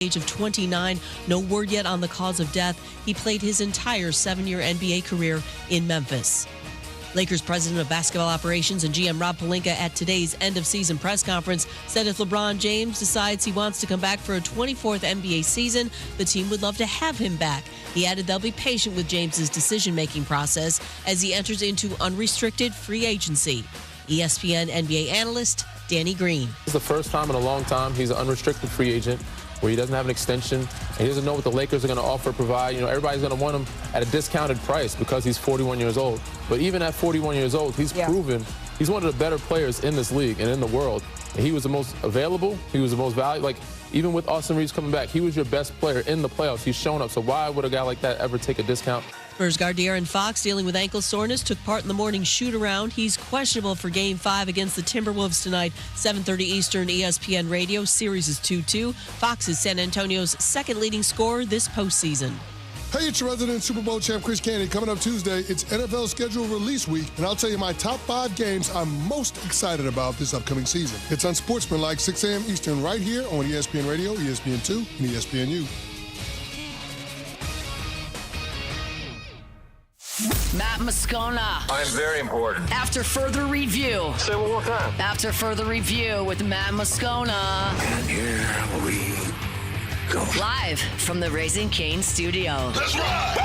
age of 29. No word yet on the cause of death. He played his entire 7-year NBA career in Memphis. Lakers president of basketball operations and GM Rob Pelinka at today's end-of-season press conference said if LeBron James decides he wants to come back for a 24th NBA season, the team would love to have him back. He added they'll be patient with James's decision-making process as he enters into unrestricted free agency. ESPN NBA analyst Danny Green. It's the first time in a long time he's an unrestricted free agent where he doesn't have an extension, and he doesn't know what the Lakers are going to offer, provide. Everybody's going to want him at a discounted price because he's 41 years old. But even at 41 years old, he's proven he's one of the better players in this league and in the world. And he was the most available. He was the most valuable. Even with Austin Reeves coming back, he was your best player in the playoffs. He's shown up. So why would a guy like that ever take a discount? Spurs guard De'Aaron Fox, dealing with ankle soreness, took part in the morning shoot-around. He's questionable for Game 5 against the Timberwolves tonight, 7:30 Eastern, ESPN Radio. Series is 2-2. Fox is San Antonio's second leading scorer this postseason. Hey, it's your resident Super Bowl champ, Chris Candy. Coming up Tuesday, it's NFL schedule release week, and I'll tell you my top 5 games I'm most excited about this upcoming season. It's Unsportsmanlike, 6 a.m. Eastern, right here on ESPN Radio, ESPN2, and ESPNU. Matt Moscona. I'm very important. After further review. Say it one more time. After further review with Matt Moscona. And here we go. Live from the Raising Cane studio. Let's rock!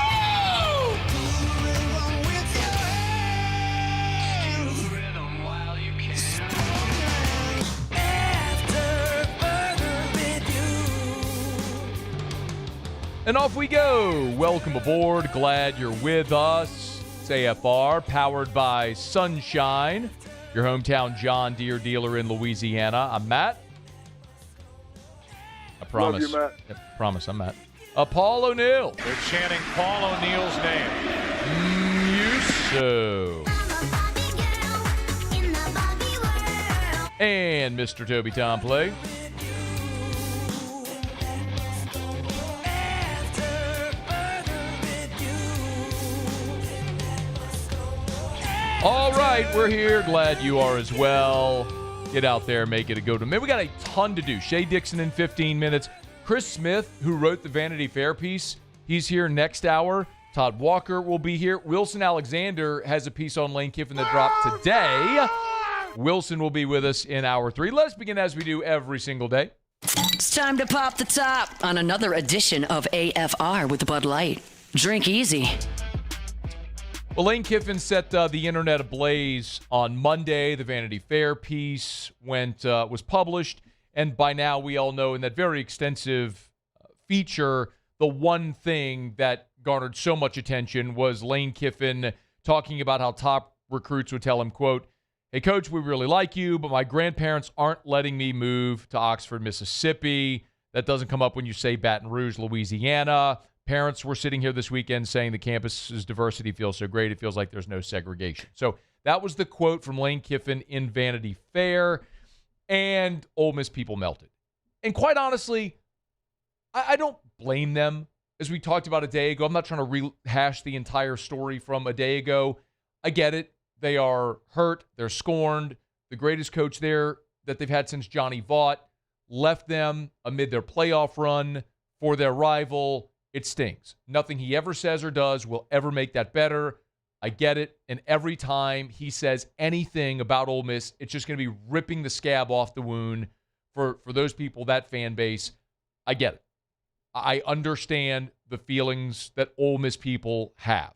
And off we go. Welcome aboard. Glad you're with us. It's AFR, powered by Sunshine, your hometown John Deere dealer in Louisiana. I'm Matt. I promise. Love you, Matt. Yep, promise, I'm Matt. Paul O'Neill. They're chanting Paul O'Neill's name. Muso. And Mr. Toby Tomplay. All right, we're here. Glad you are as well. Get out there, make it a go to. Man, we got a ton to do. Shea Dixon in 15 minutes. Chris Smith, who wrote the Vanity Fair piece, he's here next hour. Todd Walker will be here. Wilson Alexander has a piece on Lane Kiffin that dropped today. Wilson will be with us in hour 3. Let's begin as we do every single day. It's time to pop the top on another edition of AFR with Bud Light. Drink easy. Well, Lane Kiffin set the internet ablaze on Monday. The Vanity Fair piece was published, and by now we all know in that very extensive feature, the one thing that garnered so much attention was Lane Kiffin talking about how top recruits would tell him, quote, "Hey, coach, we really like you, but my grandparents aren't letting me move to Oxford, Mississippi." That doesn't come up when you say Baton Rouge, Louisiana. Parents were sitting here this weekend saying the campus's diversity feels so great, it feels like there's no segregation. So that was the quote from Lane Kiffin in Vanity Fair, and Ole Miss people melted. And quite honestly, I don't blame them. As we talked about a day ago, I'm not trying to rehash the entire story from a day ago. I get it. They are hurt. They're scorned. The greatest coach there that they've had since Johnny Vaught left them amid their playoff run for their rival. It stings. Nothing he ever says or does will ever make that better. I get it. And every time he says anything about Ole Miss, it's just going to be ripping the scab off the wound for those people, that fan base. I get it. I understand the feelings that Ole Miss people have.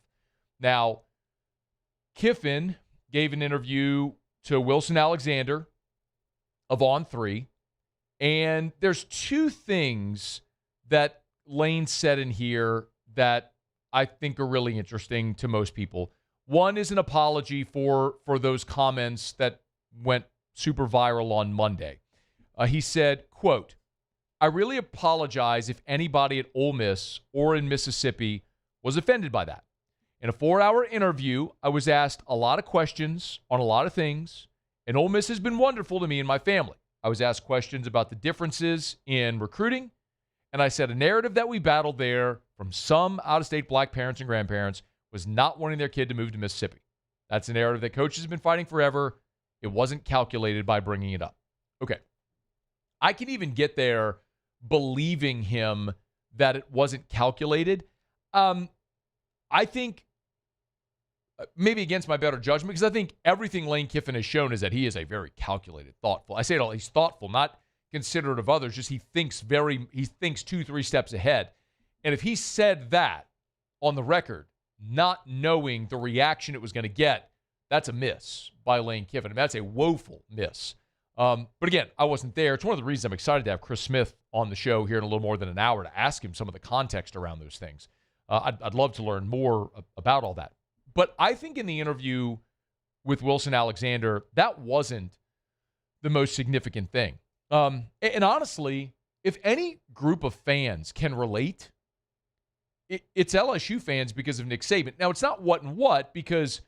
Now, Kiffin gave an interview to Wilson Alexander of On3, and there's 2 things that Lane said in here that I think are really interesting to most people. One is an apology for those comments that went super viral on Monday. He said, quote, "I really apologize if anybody at Ole Miss or in Mississippi was offended by that. In a 4-hour interview, I was asked a lot of questions on a lot of things, and Ole Miss has been wonderful to me and my family. I was asked questions about the differences in recruiting, and I said a narrative that we battled there from some out-of-state black parents and grandparents was not wanting their kid to move to Mississippi. That's a narrative that coaches have been fighting forever. It wasn't calculated by bringing it up." Okay. I can even get there believing him that it wasn't calculated. I think maybe against my better judgment, because I think everything Lane Kiffin has shown is that he is a very calculated, thoughtful. I say it all, he's thoughtful, not considerate of others, just he thinks 2-3 steps ahead. And if he said that on the record, not knowing the reaction it was going to get, that's a miss by Lane Kiffin. I mean, that's a woeful miss. But again, I wasn't there. It's one of the reasons I'm excited to have Chris Smith on the show here in a little more than an hour to ask him some of the context around those things. I'd love to learn more about all that. But I think in the interview with Wilson Alexander, that wasn't the most significant thing. And honestly, if any group of fans can relate, it's LSU fans because of Nick Saban. Now, it's not what, because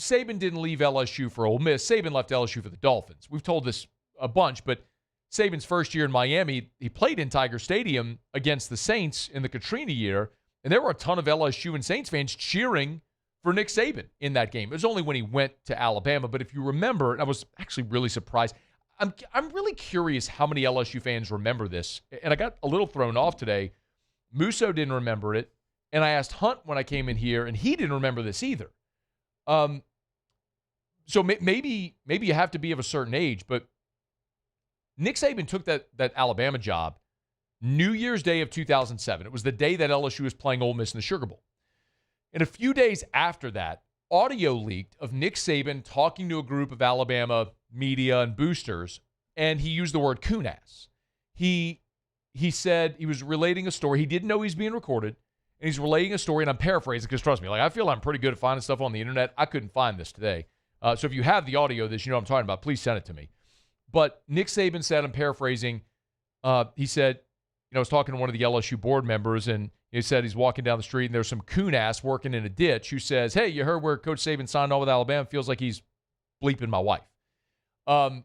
Saban didn't leave LSU for Ole Miss. Saban left LSU for the Dolphins. We've told this a bunch, but Saban's first year in Miami, he played in Tiger Stadium against the Saints in the Katrina year, and there were a ton of LSU and Saints fans cheering for Nick Saban in that game. It was only when he went to Alabama, but if you remember, and I was actually really surprised, I'm really curious how many LSU fans remember this, and I got a little thrown off today. Musso didn't remember it, and I asked Hunt when I came in here, and he didn't remember this either. So maybe you have to be of a certain age, but Nick Saban took that Alabama job New Year's Day of 2007. It was the day that LSU was playing Ole Miss in the Sugar Bowl. And a few days after that, audio leaked of Nick Saban talking to a group of Alabama media and boosters, and he used the word coon ass. He said he was relating a story. He didn't know he was being recorded, and he's relating a story, and I'm paraphrasing because, trust me, I feel I'm pretty good at finding stuff on the internet. I couldn't find this today. So if you have the audio of this, you know what I'm talking about, please send it to me. But Nick Saban said, I'm paraphrasing, he said, I was talking to one of the LSU board members, and he said he's walking down the street, and there's some coon ass working in a ditch who says, hey, you heard where Coach Saban signed on with Alabama? Feels like he's bleeping my wife. And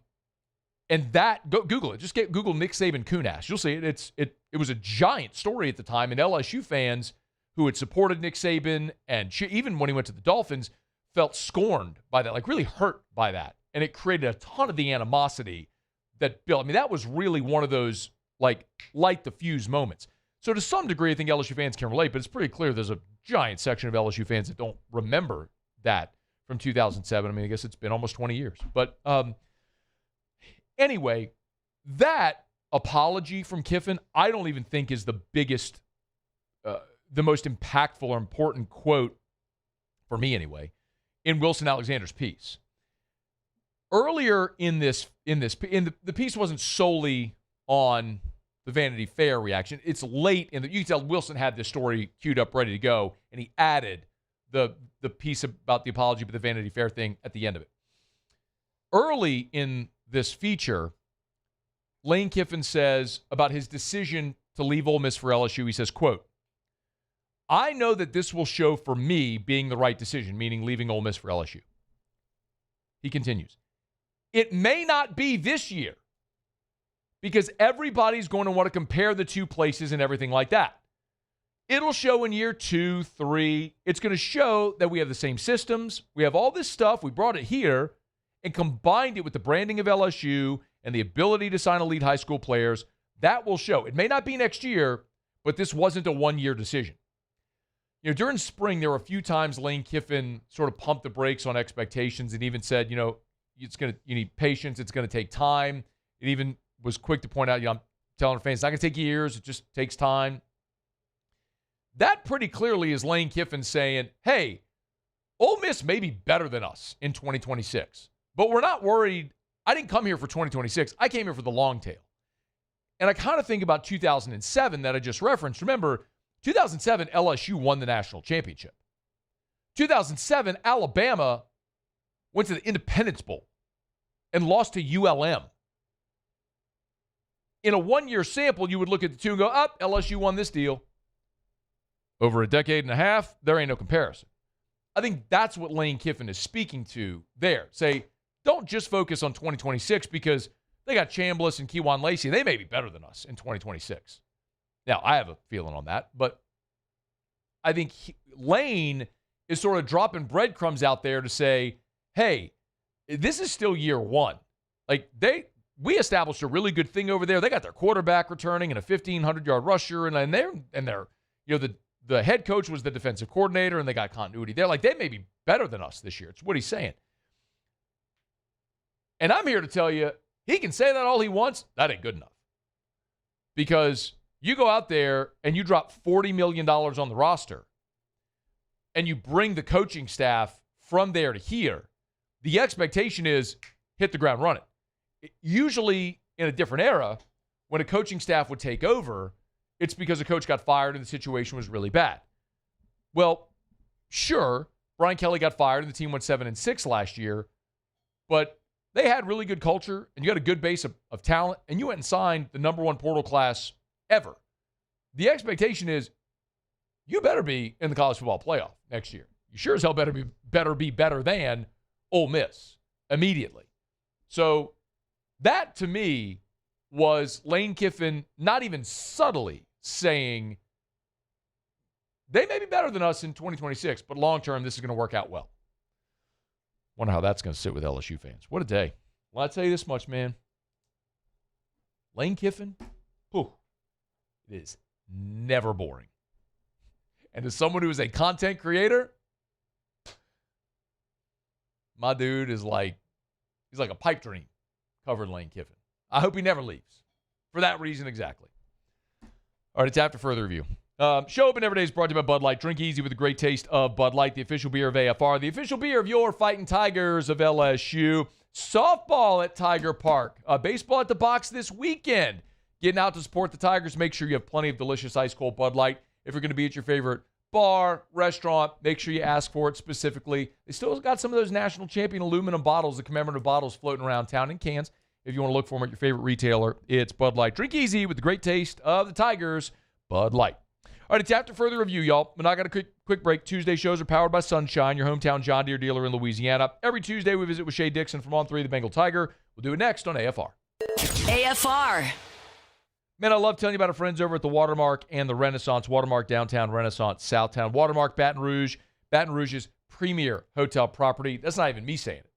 that, go Google it. Just Google Nick Saban coon ass. You'll see it. It was a giant story at the time, and LSU fans who had supported Nick Saban, and even when he went to the Dolphins, felt scorned by that, really hurt by that. And it created a ton of the animosity that built. I mean, that was really one of those, light the fuse moments. So to some degree, I think LSU fans can relate, but it's pretty clear there's a giant section of LSU fans that don't remember that from 2007. I mean, I guess it's been almost 20 years. But anyway, that apology from Kiffin, I don't even think is the biggest, the most impactful or important quote, for me anyway, in Wilson Alexander's piece. Earlier the piece wasn't solely on the Vanity Fair reaction. It's late you can tell Wilson had this story queued up, ready to go, and he added the piece about the apology, but the Vanity Fair thing at the end of it. Early in this feature, Lane Kiffin says about his decision to leave Ole Miss for LSU, he says, quote, I know that this will show for me being the right decision, meaning leaving Ole Miss for LSU. He continues, it may not be this year because everybody's going to want to compare the two places and everything like that. It'll show in year 2, 3. It's going to show that we have the same systems. We have all this stuff. We brought it here and combined it with the branding of LSU and the ability to sign elite high school players. That will show. It may not be next year, but this wasn't a one-year decision. During spring, there were a few times Lane Kiffin sort of pumped the brakes on expectations and even said, you need patience. It's going to take time. It even was quick to point out, I'm telling fans, it's not going to take years. It just takes time. That pretty clearly is Lane Kiffin saying, hey, Ole Miss may be better than us in 2026, but we're not worried. I didn't come here for 2026. I came here for the long tail. And I kind of think about 2007 that I just referenced. Remember, 2007, LSU won the national championship. 2007, Alabama went to the Independence Bowl and lost to ULM. In a one-year sample, you would look at the two and go, LSU won this deal. Over a decade and a half, there ain't no comparison. I think that's what Lane Kiffin is speaking to there. Say, don't just focus on 2026 because they got Chambliss and Kewan Lacey. They may be better than us in 2026. Now, I have a feeling on that, but I think Lane is sort of dropping breadcrumbs out there to say, hey, this is still year one. we established a really good thing over there. They got their quarterback returning and a 1,500-yard rusher, and they're the head coach was the defensive coordinator, and they got continuity there. Like, they may be better than us this year. It's what he's saying. And I'm here to tell you, he can say that all he wants. That ain't good enough. Because you go out there and you drop $40 million on the roster, and you bring the coaching staff from there to here, the expectation is hit the ground running. Usually in a different era, when a coaching staff would take over, it's because a coach got fired and the situation was really bad. Well, sure, Brian Kelly got fired and the team went 7-6 last year, but they had really good culture and you had a good base of talent, and you went and signed the number one portal class ever. The expectation is you better be in the college football playoff next year. You sure as hell better be better than Ole Miss immediately. So that, to me, was Lane Kiffin not even subtly saying they may be better than us in 2026, but long-term, this is going to work out well. Wonder how that's going to sit with LSU fans. What a day. Well, I'll tell you this much, man. Lane Kiffin, it is never boring. And as someone who is a content creator, my dude is like, he's like a pipe dream covering Lane Kiffin. I hope he never leaves. For that reason exactly. All right, it's after further review. Show Open Every Day is brought to you by Bud Light. Drink easy with a great taste of Bud Light, the official beer of AFR, the official beer of your Fighting Tigers of LSU. Softball at Tiger Park. Baseball at the box this weekend. Getting out to support the Tigers, make sure you have plenty of delicious ice-cold Bud Light. If you're going to be at your favorite bar, restaurant, make sure you ask for it specifically. They still got some of those national champion aluminum bottles, the commemorative bottles floating around town in cans. If you want to look for them at your favorite retailer, it's Bud Light. Drink easy with the great taste of the Tigers, Bud Light. All right, it's after further review, y'all. But I got a quick break. Tuesday shows are powered by Sunshine, your hometown John Deere dealer in Louisiana. Every Tuesday, we visit with Shea Dixon from On3, the Bengal Tiger. We'll do it next on AFR. AFR. Man, I love telling you about our friends over at the Watermark and the Renaissance. Watermark Downtown, Renaissance Southtown. Watermark Baton Rouge. Baton Rouge's premier hotel property. That's not even me saying it.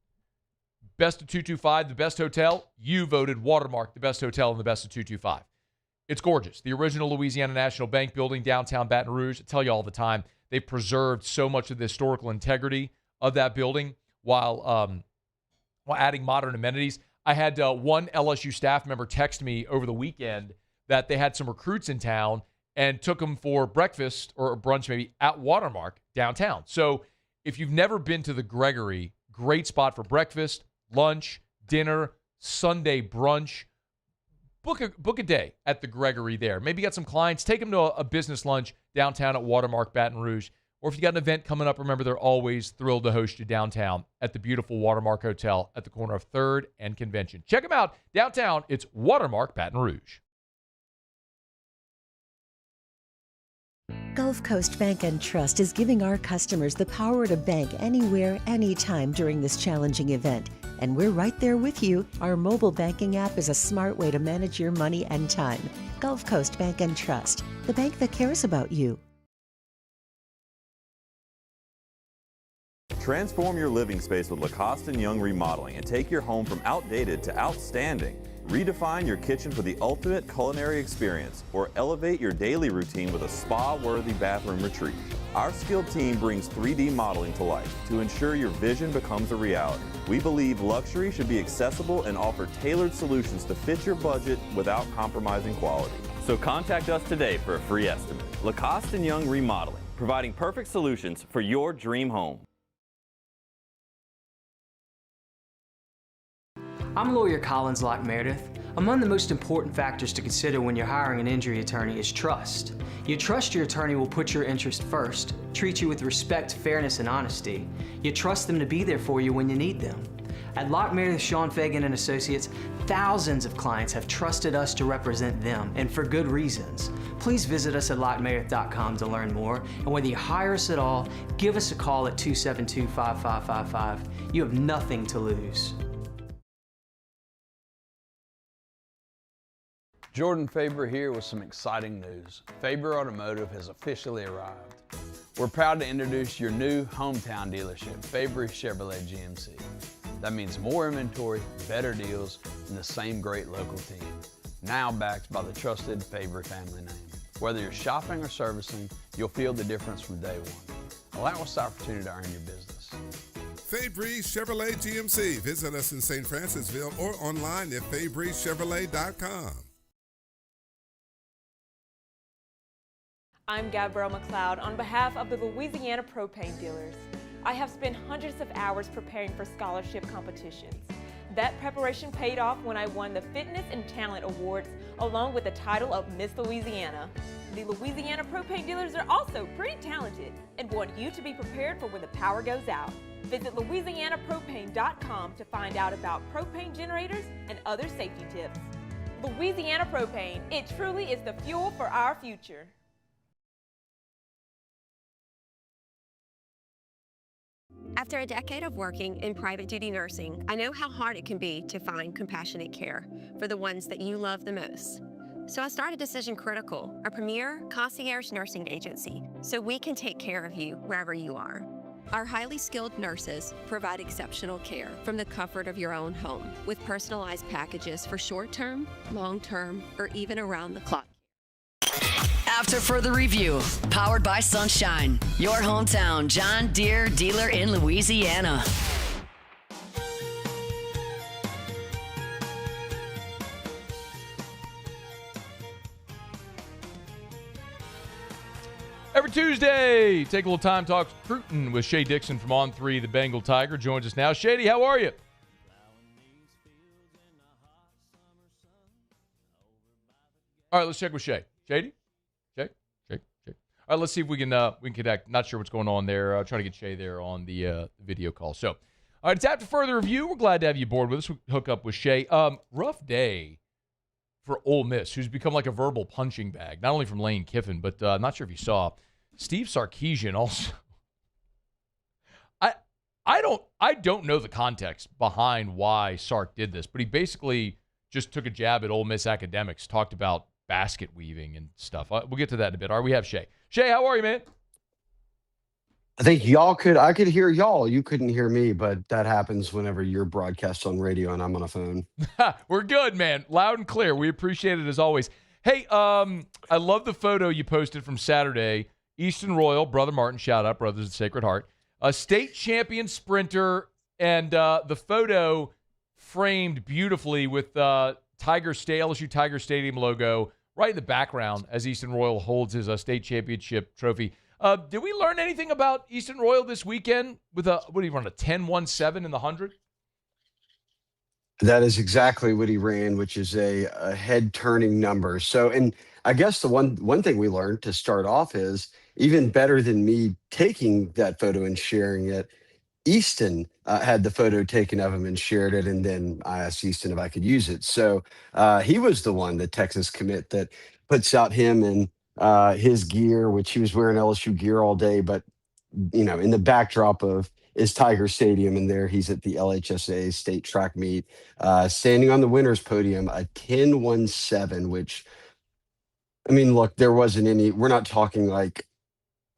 Best of 225, the best hotel. You voted Watermark the best hotel in the best of 225. It's gorgeous. The original Louisiana National Bank building, downtown Baton Rouge. I tell you all the time, they've preserved so much of the historical integrity of that building while adding modern amenities. I had one LSU staff member text me over the weekend that they had some recruits in town and took them for breakfast or brunch maybe at Watermark downtown. So if you've never been to the Gregory, great spot for breakfast, lunch, dinner, Sunday brunch. Book a day at the Gregory there. Maybe you got some clients, take them to a business lunch downtown at Watermark Baton Rouge. Or if you got an event coming up, remember they're always thrilled to host you downtown at the beautiful Watermark Hotel at the corner of 3rd and Convention. Check them out downtown. It's Watermark Baton Rouge. Gulf Coast Bank and Trust is giving our customers the power to bank anywhere, anytime during this challenging event. And we're right there with you. Our mobile banking app is a smart way to manage your money and time. Gulf Coast Bank and Trust, the bank that cares about you. Transform your living space with Lacoste & Young Remodeling and take your home from outdated to outstanding. Redefine your kitchen for the ultimate culinary experience, or elevate your daily routine with a spa-worthy bathroom retreat. Our skilled team brings 3D modeling to life to ensure your vision becomes a reality. We believe luxury should be accessible and offer tailored solutions to fit your budget without compromising quality. So contact us today for a free estimate. Lacoste & Young Remodeling, providing perfect solutions for your dream home. I'm lawyer Collins Locke Meredith. Among the most important factors to consider when you're hiring an injury attorney is trust. You trust your attorney will put your interest first, treat you with respect, fairness, and honesty. You trust them to be there for you when you need them. At Locke Meredith, Sean Fagan and Associates, thousands of clients have trusted us to represent them, and for good reasons. Please visit us at LockeMeredith.com to learn more, and whether you hire us at all, give us a call at 272-5555. You have nothing to lose. Jordan Faber here with some exciting news. Faber Automotive has officially arrived. We're proud to introduce your new hometown dealership, Faber Chevrolet GMC. That means more inventory, better deals, and the same great local team. Now backed by the trusted Fabry family name. Whether you're shopping or servicing, you'll feel the difference from day one. Allow us the opportunity to earn your business. Fabry Chevrolet GMC. Visit us in St. Francisville or online at FabryChevrolet.com. I'm Gabrielle McLeod on behalf of the Louisiana Propane Dealers. I have spent hundreds of hours preparing for scholarship competitions. That preparation paid off when I won the Fitness and Talent Awards along with the title of Miss Louisiana. The Louisiana Propane Dealers are also pretty talented and want you to be prepared for when the power goes out. Visit LouisianaPropane.com to find out about propane generators and other safety tips. Louisiana Propane, it truly is the fuel for our future. After a decade of working in private duty nursing, I know how hard it can be to find compassionate care for the ones that you love the most. So I started Decision Critical, a premier concierge nursing agency, so we can take care of you wherever you are. Our highly skilled nurses provide exceptional care from the comfort of your own home with personalized packages for short-term, long-term, or even around-the-clock. After further review, powered by Sunshine, your hometown John Deere dealer in Louisiana. Every Tuesday, take a little time, talk recruiting with Shay Dixon from On3, the Bengal Tiger, joins us now. Shady, how are you? All right, let's check with Shay. Shady? Shay? All right, let's see if we can connect. Not sure what's going on there. Trying to get Shay there on the video call. So, all right, it's after further review. We're glad to have you aboard with us. We'll hook up with Shay. Rough day for Ole Miss, who's become like a verbal punching bag, not only from Lane Kiffin, but I'm not sure if you saw Steve Sarkisian also. I don't know the context behind why Sark did this, but he basically just took a jab at Ole Miss academics, talked about basket weaving and stuff. We'll get to that in a bit. All right, we have Shay. Shay, how are you, man? I think I could hear y'all. You couldn't hear me, but that happens whenever you're broadcast on radio and I'm on a phone. We're good, man. Loud and clear. We appreciate it as always. Hey, I love the photo you posted from Saturday. Easton Royal, Brother Martin, shout out, Brothers of the Sacred Heart. A state champion sprinter, and the photo framed beautifully with LSU Tiger Stadium logo right in the background as Easton Royal holds his state championship trophy. Did we learn anything about Easton Royal this weekend with what do you run, a 10-1-7 in the 100? That is exactly what he ran, which is a head-turning number. So, and I guess the one thing we learned to start off is, even better than me taking that photo and sharing it, Easton had the photo taken of him and shared it, and then I asked Easton if I could use it. So he was the one, the Texas commit, that puts out him and his gear, which he was wearing LSU gear all day, but in the backdrop of is Tiger Stadium, and there he's at the LHSA state track meet, standing on the winner's podium, a 10-1-7, which, I mean, look, there wasn't any, we're not talking like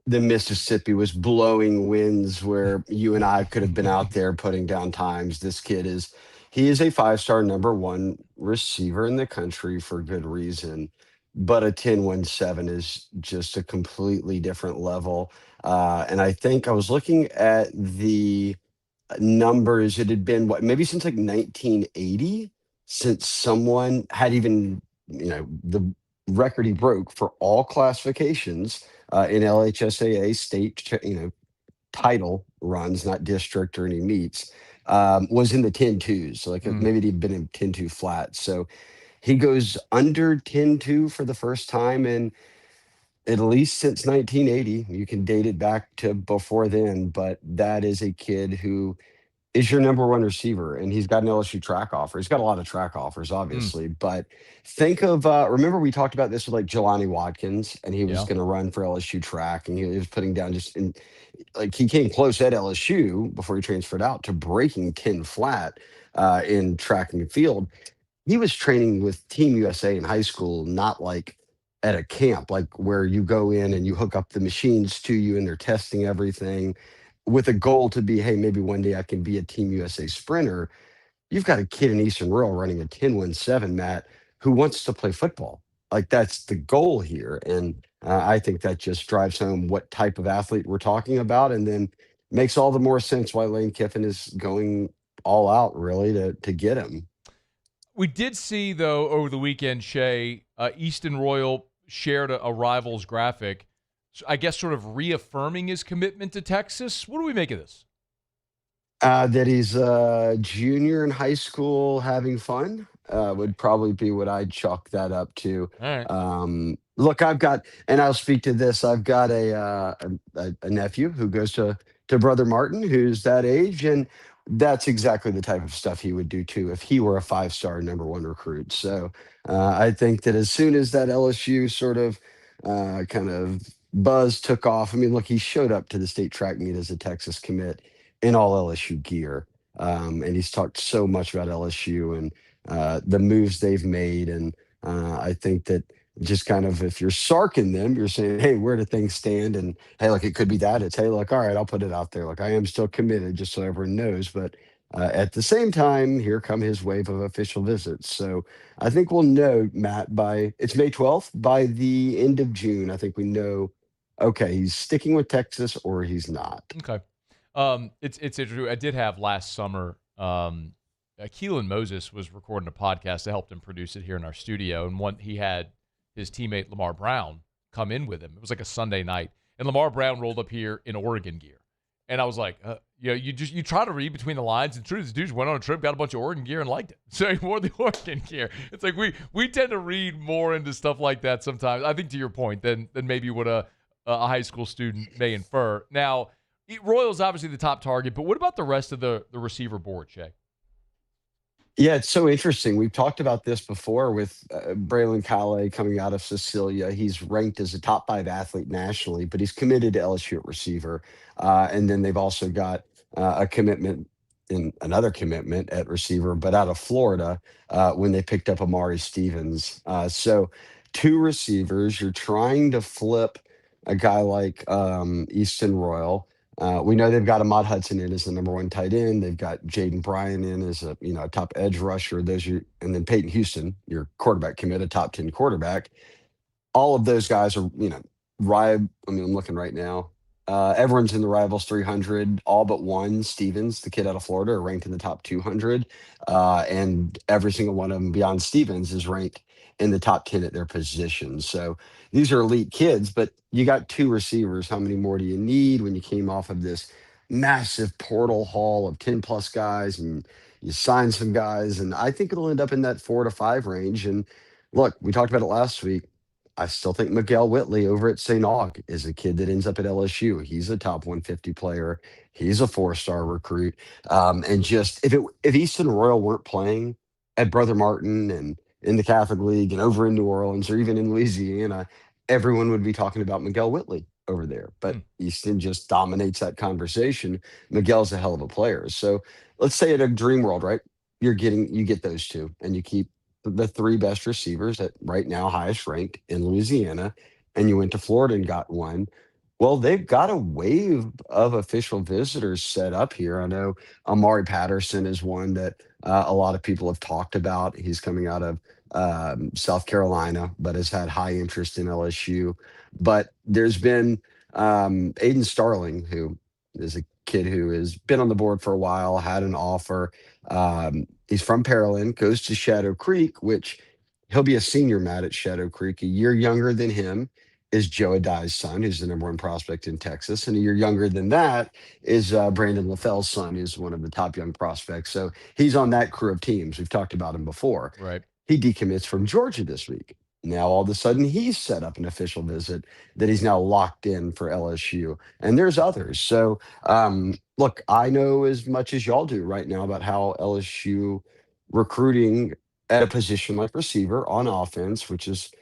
the Mississippi was blowing winds where you and I could have been out there putting down times. This kid is a 5-star number one receiver in the country for good reason. But a 10-1-7 is just a completely different level. And I think I was looking at the numbers. It had been maybe since like 1980 since someone had even, the record he broke for all classifications in LHSAA state, title runs, not district or any meets, was in the 10-2s. So maybe he'd been in 10-2 flat. So he goes under 10-2 for the first time in at least since 1980. You can date it back to before then, but that is a kid who is your number one receiver, and he's got an LSU track offer. He's got a lot of track offers, obviously, but think of, remember we talked about this with like Jelani Watkins, and he was going to run for LSU track, and he was putting down he came close at LSU before he transferred out to breaking 10 flat in track and field. He was training with Team USA in high school, not like at a camp, like where you go in and you hook up the machines to you and they're testing everything. with a goal to be, hey, maybe one day I can be a Team USA sprinter. You've got a kid in Eastern Royal running a 10-1-7, Matt, who wants to play football. Like that's the goal here. And I think that just drives home what type of athlete we're talking about, and then makes all the more sense why Lane Kiffin is going all out really to get him. We did see, though, over the weekend, Shay, Easton Royal shared a Rivals graphic, I guess sort of reaffirming his commitment to Texas. What do we make of this? That he's a junior in high school having fun would probably be what I'd chalk that up to. All right. Look, and I'll speak to this. I've got a nephew who goes to Brother Martin, who's that age, and that's exactly the type of stuff he would do too if he were a 5-star number one recruit. So I think that as soon as that LSU sort of kind of buzz took off, I mean, look, he showed up to the state track meet as a Texas commit in all LSU gear. And he's talked so much about LSU and the moves they've made. And I think that just kind of, if you're sarking them, you're saying, hey, where do things stand? And hey, like it could be that. It's, hey, look, all right, I'll put it out there. Like I am still committed, just so everyone knows. But at the same time, here come his wave of official visits. So I think we'll know, Matt, it's May 12th. By the end of June, I think we know, okay, he's sticking with Texas or he's not. Okay. It's interesting. I did have last summer, Keelan Moses was recording a podcast. I helped him produce it here in our studio. And he had his teammate Lamar Brown come in with him. It was like a Sunday night. And Lamar Brown rolled up here in Oregon gear. And I was like, you try to read between the lines. And truth is, dude went on a trip, got a bunch of Oregon gear and liked it. So he wore the Oregon gear. It's like we tend to read more into stuff like that sometimes, I think, to your point, than maybe what a high school student may infer. Now, Royal's obviously the top target, but what about the rest of the receiver board, Shay? Yeah, it's so interesting. We've talked about this before with Braylon Calais coming out of Cecilia. He's ranked as a top 5 athlete nationally, but he's committed to LSU at receiver. And then they've also got another commitment at receiver, but out of Florida when they picked up Amari Stevens. So 2 receivers. You're trying to flip a guy like Easton Royal. We know they've got Ahmad Hudson in as the number 1 tight end. They've got Jaden Bryan in as a top edge rusher. And then Peyton Houston, your quarterback commit, a top 10 quarterback. All of those guys are, I'm looking right now. Everyone's in the Rivals 300, all but one. Stevens, the kid out of Florida, are ranked in the top 200. And every single one of them beyond Stevens is ranked in the top 10 at their position. So these are elite kids, but you got 2 receivers. How many more do you need when you came off of this massive portal haul of 10 plus guys and you sign some guys? And I think it'll end up in that 4 to 5 range. And look, we talked about it last week. I still think Miguel Whitley over at St. Aug is a kid that ends up at LSU. He's a top 150 player. He's a 4-star recruit. And just if Easton Royal weren't playing at Brother Martin and in the Catholic League and over in New Orleans or even in Louisiana, everyone would be talking about Miguel Whitley over there. But Easton just dominates that conversation. Miguel's a hell of a player. So let's say at a dream world, right? You get those 2 and you keep the 3 best receivers at right now highest ranked in Louisiana, and you went to Florida and got one. Well, they've got a wave of official visitors set up here. I know Amari Patterson is one that a lot of people have talked about. He's coming out of South Carolina, but has had high interest in LSU. But there's been Aiden Starling, who is a kid who has been on the board for a while, had an offer. He's from Pearland, goes to Shadow Creek, which he'll be a senior, Matt, at Shadow Creek. A year younger than him is Joe Adai's son, who's the number 1 prospect in Texas. And a year younger than that is Brandon LaFell's son, who's one of the top young prospects. So he's on that crew of teams. We've talked about him before. Right. He decommits from Georgia this week. Now, all of a sudden, he's set up an official visit that he's now locked in for LSU. And there's others. So, look, I know as much as y'all do right now about how LSU recruiting at a position like receiver on offense, which is,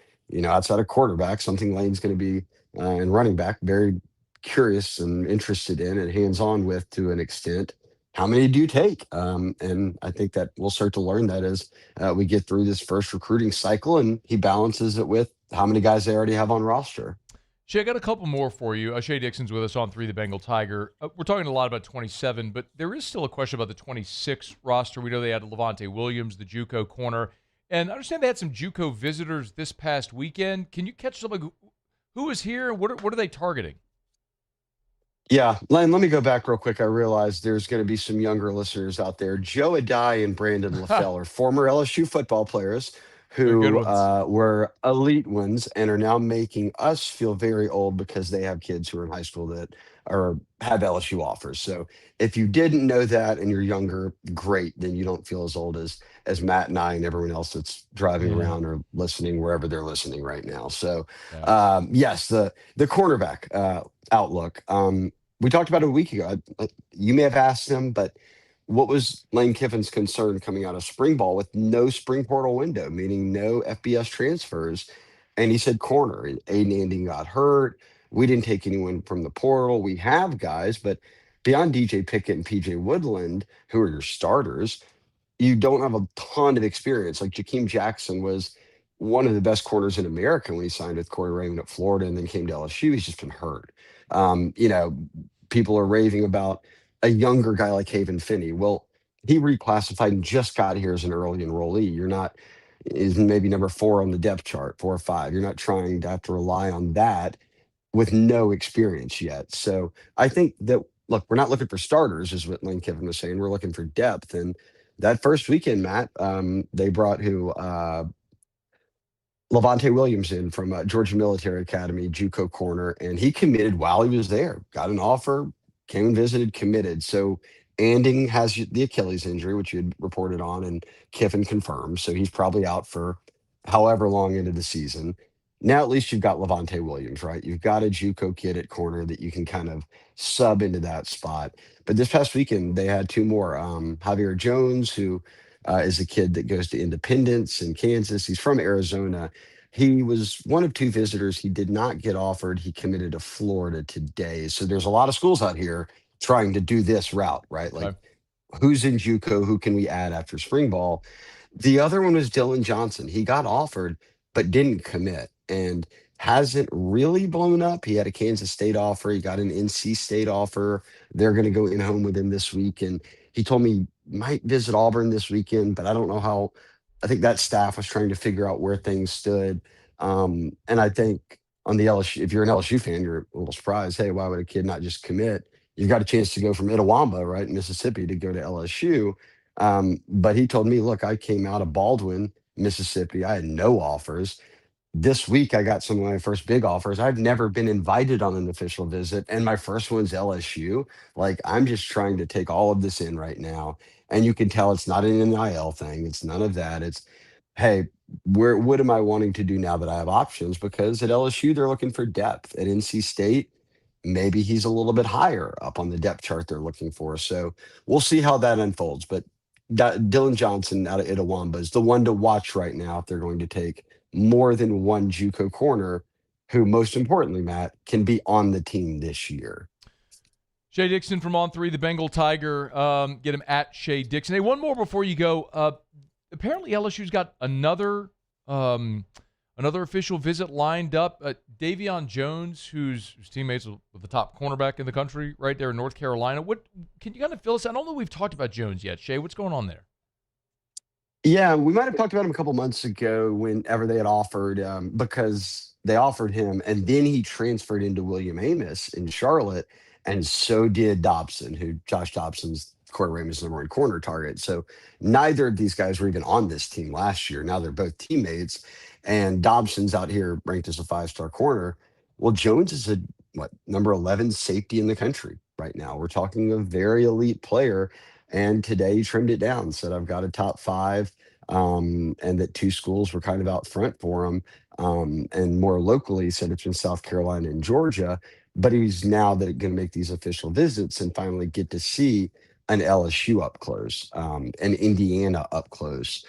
outside of quarterback, something Lane's going to be and running back very curious and interested in and hands-on with to an extent. How many do you take? And I think that we'll start to learn that as we get through this first recruiting cycle, and he balances it with how many guys they already have on roster. Shay, I got a couple more for you. Shay Dixon's with us on 3 The Bengal Tiger. We're talking a lot about 27, but there is still a question about the 26 roster. We know they had Levante Williams, the JUCO corner, and I understand they had some JUCO visitors this past weekend. Can you catch somebody who was here and what are they targeting? Yeah, Lane, let me go back real quick. I realize there's going to be some younger listeners out there. Joe Adai and Brandon LaFell are former LSU football players who were elite ones and are now making us feel very old because they have kids who are in high school that have LSU offers. So if you didn't know that and you're younger, great. Then you don't feel as old as Matt and I and everyone else that's driving around or listening wherever they're listening right now. So yes, the cornerback outlook. We talked about it a week ago. You may have asked him, but what was Lane Kiffin's concern coming out of spring ball with no spring portal window, meaning no FBS transfers? And he said corner. And Aiden Anding got hurt. We didn't take anyone from the portal. We have guys, but beyond DJ Pickett and PJ Woodland, who are your starters, you don't have a ton of experience. Like Jakeem Jackson was one of the best corners in America when he signed with Corey Raymond at Florida and then came to LSU. He's just been hurt. People are raving about a younger guy like Haven Finney. Well, he reclassified and just got here as an early enrollee. Is maybe number 4 on the depth chart, 4 or 5. You're not trying to have to rely on that with no experience yet. So I think that, look, we're not looking for starters, is what Lane Kiffin was saying. We're looking for depth. And that first weekend, Matt, they brought Levante Williams in from Georgia Military Academy, JUCO corner, and he committed while he was there. Got an offer, came and visited, committed. So Anding has the Achilles injury, which you had reported on, and Kiffin confirmed. So he's probably out for however long into the season. Now at least you've got Levante Williams, right? You've got a JUCO kid at corner that you can kind of sub into that spot. But this past weekend, they had 2 more. Javier Jones, who is a kid that goes to Independence in Kansas. He's from Arizona. He was one of 2 visitors. He did not get offered. He committed to Florida today. So there's a lot of schools out here trying to do this route, right? Like, who's in JUCO? Who can we add after spring ball? The other one was Dylan Johnson. He got offered, but didn't commit and hasn't really blown up. He had a Kansas State offer. He got an NC State offer. They're going to go in home with him this week. And he told me might visit Auburn this weekend, but I don't know how. I think that staff was trying to figure out where things stood. And I think on the LSU, if you're an LSU fan, you're a little surprised. Hey, why would a kid not just commit? You've got a chance to go from Itawamba, right, in Mississippi, to go to LSU. But he told me, look, I came out of Baldwin, Mississippi. I had no offers. This week, I got some of my first big offers. I've never been invited on an official visit, and my first one's LSU. Like, I'm just trying to take all of this in right now. And you can tell it's not an NIL thing. It's none of that. It's, hey, what am I wanting to do now that I have options? Because at LSU, they're looking for depth. At NC State, maybe he's a little bit higher up on the depth chart they're looking for. So we'll see how that unfolds. But Dylan Johnson out of Itawamba is the one to watch right now if they're going to take more than one JUCO corner who, most importantly, Matt, can be on the team this year. Shay Dixon from On3, the Bengal Tiger. Get him at Shay Dixon. Hey, one more before you go. Apparently LSU's got another official visit lined up. Davion Jones, whose teammates with the top cornerback in the country right there in North Carolina. What can you kind of fill us? I don't know we've talked about Jones yet. Shay, what's going on there? Yeah, we might have talked about him a couple months ago whenever they had offered, because they offered him, and then he transferred into William Amos in Charlotte, and so did Dobson, who Josh Dobson's Corey Raymond's number 1 corner target. So neither of these guys were even on this team last year. Now they're both teammates, and Dobson's out here ranked as a 5-star corner. Well, Jones is number 11 safety in the country right now. We're talking a very elite player. And today he trimmed it down, said, I've got a top 5, and that 2 schools were kind of out front for him. And more locally, said it's in South Carolina and Georgia. But he's now going to make these official visits and finally get to see an LSU up close, an Indiana up close,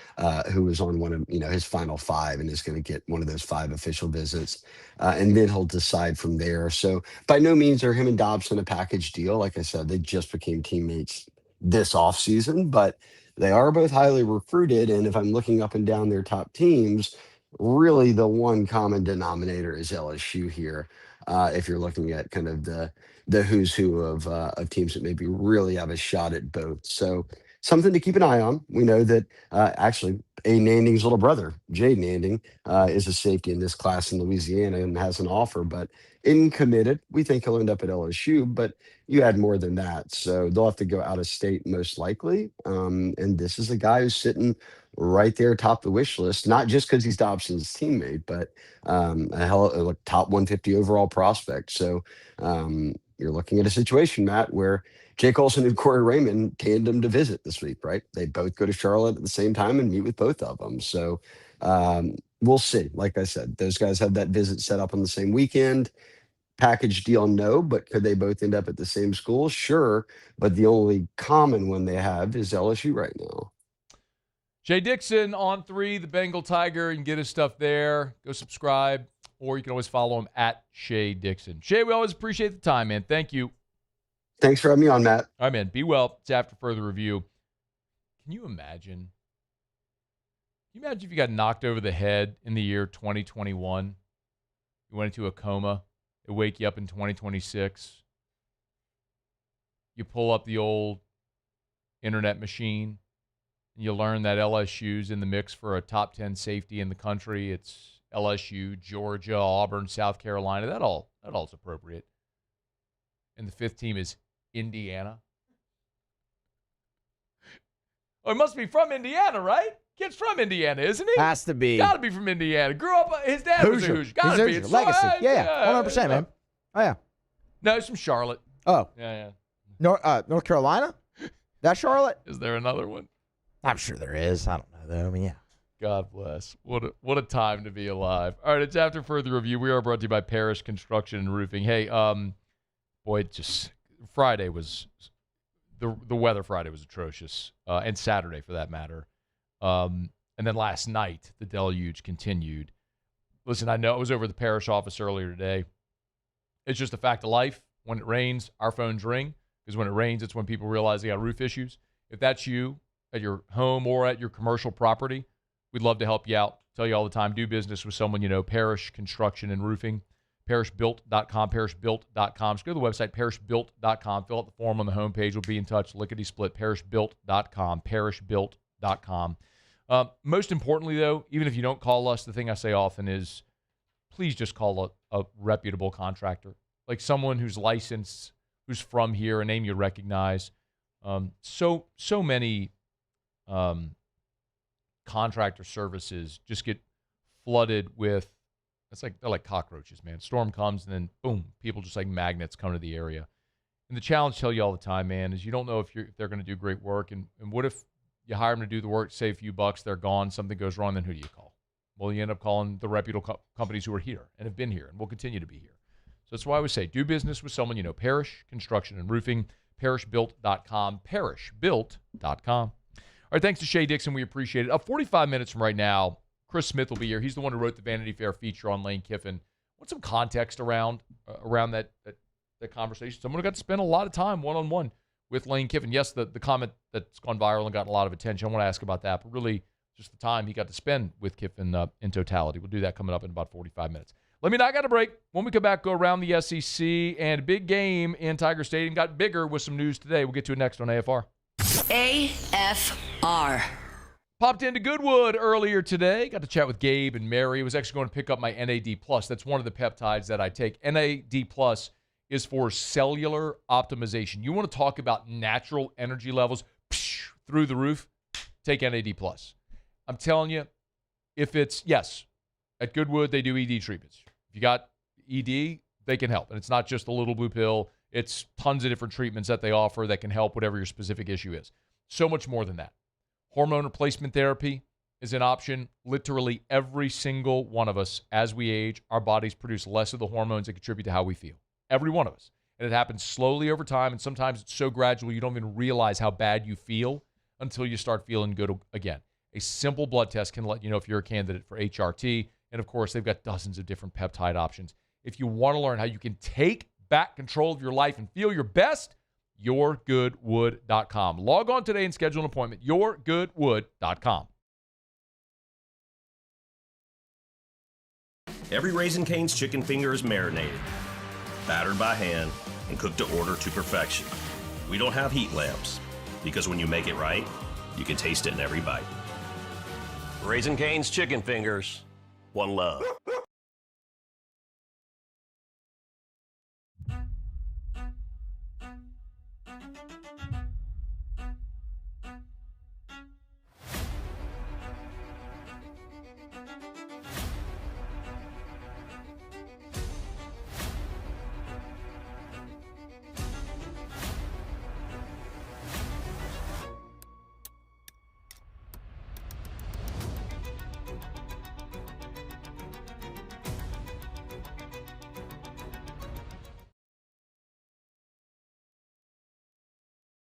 who was on one of his final 5 and is going to get one of those 5 official visits. And then he'll decide from there. So by no means are him and Dobson a package deal. Like I said, they just became teammates this offseason, but they are both highly recruited. And if I'm looking up and down their top teams, really the one common denominator is LSU here. If you're looking at kind of the who's who of teams that maybe really have a shot at both. So something to keep an eye on. We know that actually A. Nanding's little brother, Jade Nanding, is a safety in this class in Louisiana and has an offer, but isn't committed. We think he'll end up at LSU, but you add more than that. So they'll have to go out of state most likely. And this is a guy who's sitting right there top the wish list, not just because he's Dobson's teammate, but a top 150 overall prospect. So you're looking at a situation, Matt, where Jake Olson and Corey Raymond tandem to visit this week, right? They both go to Charlotte at the same time and meet with both of them. So we'll see. Like I said, those guys have that visit set up on the same weekend. Package deal, no, but could they both end up at the same school? Sure. But the only common one they have is LSU right now. Jay Dixon on 3, the Bengal Tiger. You can get his stuff there. Go subscribe, or you can always follow him at Shay Dixon. Shay, we always appreciate the time, man. Thank you. Thanks for having me on, Matt. All right, man. Be well. It's after further review. Can you imagine? Can you imagine if you got knocked over the head in the year 2021? You went into a coma. It wake you up in 2026. You pull up the old internet machine. You learn that LSU's in the mix for a top 10 safety in the country. It's LSU, Georgia, Auburn, South Carolina. That all's appropriate. And the 5th team is Indiana. Oh, it must be from Indiana, right? Kid's from Indiana, isn't he? Has to be. Got to be from Indiana. Grew up, his dad was a Hoosier. Got to be. It's legacy. Yeah, 100%, man. Oh, yeah. No, he's from Charlotte. Oh. Yeah. North Carolina? That Charlotte? Is there another one? I'm sure there is. I don't know, though. I mean, yeah. God bless. What a time to be alive. All right, it's after further review. We are brought to you by Parrish Construction and Roofing. Hey, boy, just Friday was the weather. Friday was atrocious, and Saturday for that matter. And then last night the deluge continued. Listen, I know I was over at the Parrish office earlier today. It's just a fact of life. When it rains, our phones ring, because when it rains, it's when people realize they got roof issues. If that's you, at your home or at your commercial property, we'd love to help you out. Tell you all the time, do business with someone you know. Parrish Construction and Roofing, parrishbuilt.com, parrishbuilt.com. Just go to the website, parrishbuilt.com. Fill out the form on the homepage. We'll be in touch. Lickety-split, parrishbuilt.com, parrishbuilt.com. Most importantly, though, even if you don't call us, the thing I say often is please just call a reputable contractor, like someone who's licensed, who's from here, a name you recognize. So many contractor services just get flooded with, they're like cockroaches, man. Storm comes and then boom, people just like magnets come to the area. And the challenge, tell you all the time, man, is you don't know if they're going to do great work. And what if you hire them to do the work, save a few bucks, they're gone, something goes wrong, then who do you call? Well, you end up calling the reputable companies who are here and have been here and will continue to be here. So that's why I would say do business with someone you know. Parrish Construction and Roofing, parrishbuilt.com, parrishbuilt.com. All right, thanks to Shay Dixon. We appreciate it. 45 minutes from right now, Chris Smith will be here. He's the one who wrote the Vanity Fair feature on Lane Kiffin. Want some context around that conversation? Someone who got to spend a lot of time one-on-one with Lane Kiffin. Yes, the comment that's gone viral and gotten a lot of attention. I want to ask about that, but really just the time he got to spend with Kiffin in totality. We'll do that coming up in about 45 minutes. Let me know, I got a break. When we come back, go around the SEC, and a big game in Tiger Stadium got bigger with some news today. We'll get to it next on AFR. AFR. Popped into Goodwood earlier today. Got to chat with Gabe and Mary. I was actually going to pick up my NAD+. That's one of the peptides that I take. NAD+ is for cellular optimization. You want to talk about natural energy levels through the roof? Take NAD+. I'm telling you, if it's, yes, at Goodwood, they do ED treatments. If you got ED, they can help. And it's not just a little blue pill. It's tons of different treatments that they offer that can help whatever your specific issue is. So much more than that. Hormone replacement therapy is an option. Literally every single one of us, as we age, our bodies produce less of the hormones that contribute to how we feel. Every one of us. And it happens slowly over time, and sometimes it's so gradual you don't even realize how bad you feel until you start feeling good again. A simple blood test can let you know if you're a candidate for HRT. And, of course, they've got dozens of different peptide options. If you want to learn how you can take back control of your life and feel your best, yourgoodwood.com. Log on today and schedule an appointment. yourgoodwood.com. Every Raising Cane's chicken finger is marinated, battered by hand, and cooked to order to perfection. We don't have heat lamps, because when you make it right, you can taste it in every bite. Raising Cane's chicken fingers, one love.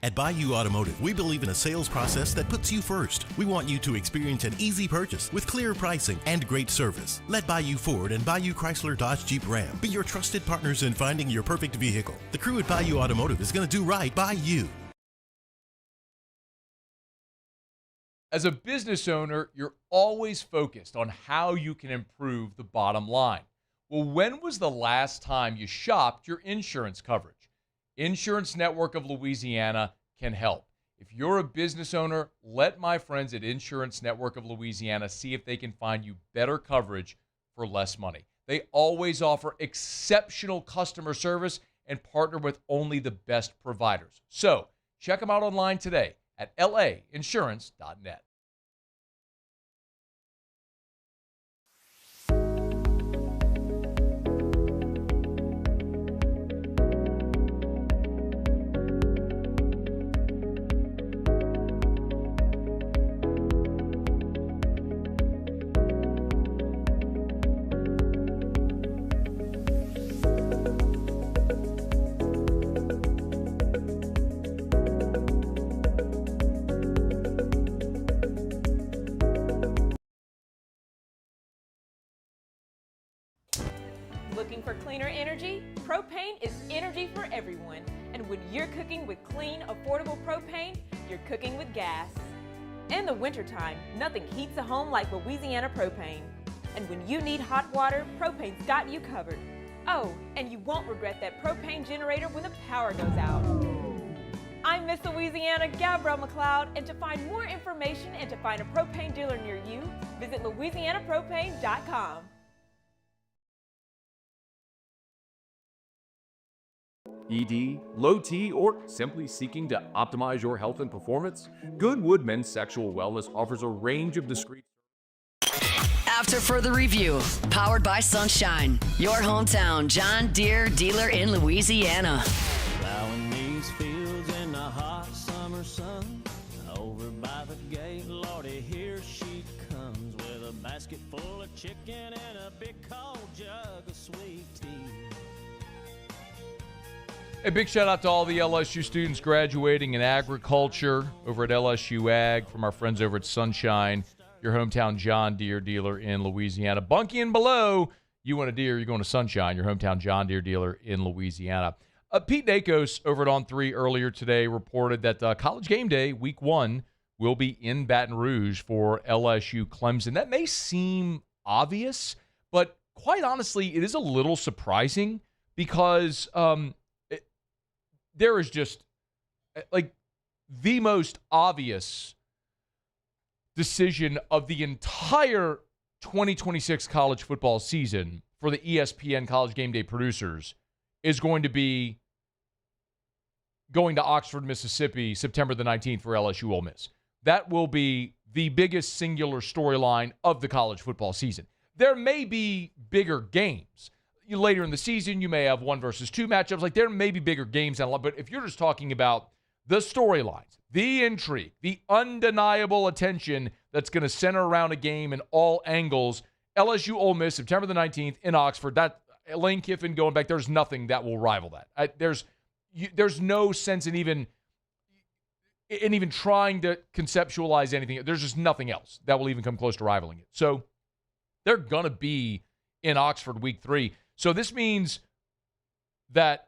At Bayou Automotive, we believe in a sales process that puts you first. We want you to experience an easy purchase with clear pricing and great service. Let Bayou Ford and Bayou Chrysler Dodge Jeep Ram be your trusted partners in finding your perfect vehicle. The crew at Bayou Automotive is going to do right by you. As a business owner, you're always focused on how you can improve the bottom line. Well, when was the last time you shopped your insurance coverage? Insurance Network of Louisiana can help. If you're a business owner, let my friends at Insurance Network of Louisiana see if they can find you better coverage for less money. They always offer exceptional customer service and partner with only the best providers. So check them out online today at lainsurance.net. Looking for cleaner energy? Propane is energy for everyone. And when you're cooking with clean, affordable propane, you're cooking with gas. In the wintertime, nothing heats a home like Louisiana propane. And when you need hot water, propane's got you covered. Oh, and you won't regret that propane generator when the power goes out. I'm Miss Louisiana, Gabrielle McLeod, and to find more information and to find a propane dealer near you, visit louisianapropane.com. ED, low T, or simply seeking to optimize your health and performance? Goodwood Men's Sexual Wellness offers a range of discreet... After further review, powered by Sunshine, your hometown John Deere dealer in Louisiana. Plowing these fields in the hot summer sun, over by the gate, Lordy, here she comes with a basket full of chicken and a big cold jug of sweet tea. A big shout out to all the LSU students graduating in agriculture over at LSU Ag from our friends over at Sunshine, your hometown John Deere dealer in Louisiana. Bunky and below, you want a Deere, you're going to Sunshine, your hometown John Deere dealer in Louisiana. Pete Nakos over at On3 earlier today reported that College Game Day, Week 1, will be in Baton Rouge for LSU Clemson. That may seem obvious, but quite honestly, it is a little surprising because there is just like the most obvious decision of the entire 2026 college football season for the ESPN College Game Day producers is going to be going to Oxford, Mississippi, September the 19th for LSU Ole Miss. That will be the biggest singular storyline of the college football season. There may be bigger games. Later in the season, you may have 1 versus 2 matchups. Like, there may be bigger games, but if you're just talking about the storylines, the intrigue, the undeniable attention that's going to center around a game in all angles, LSU Ole Miss, September the 19th in Oxford, that Lane Kiffin going back, there's nothing that will rival that. There's no sense in even trying to conceptualize anything. There's just nothing else that will even come close to rivaling it. So they're going to be in Oxford week 3. So this means that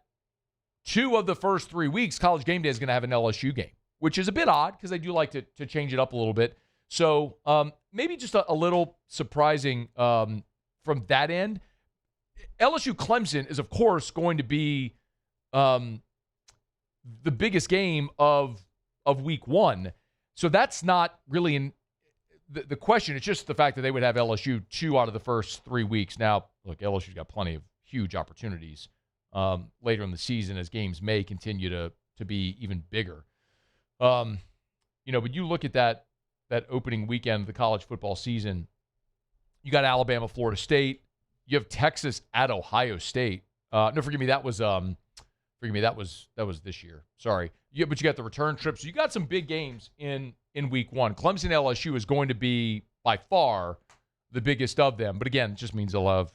2 of the first 3 weeks, College Game Day is going to have an LSU game, which is a bit odd because they do like to change it up a little bit. So maybe just a little surprising from that end. LSU Clemson is, of course, going to be the biggest game of week one. So that's not really the question. It's just the fact that they would have LSU 2 out of the first 3 weeks. Now, look, LSU's got plenty of huge opportunities later in the season as games may continue to be even bigger. But you look at that opening weekend of the college football season, you got Alabama, Florida State. You have Texas at Ohio State. No, forgive me, that was this year. Sorry. But you got the return trip. So you got some big games in week one. Clemson LSU is going to be by far the biggest of them. But again, it just means they'll have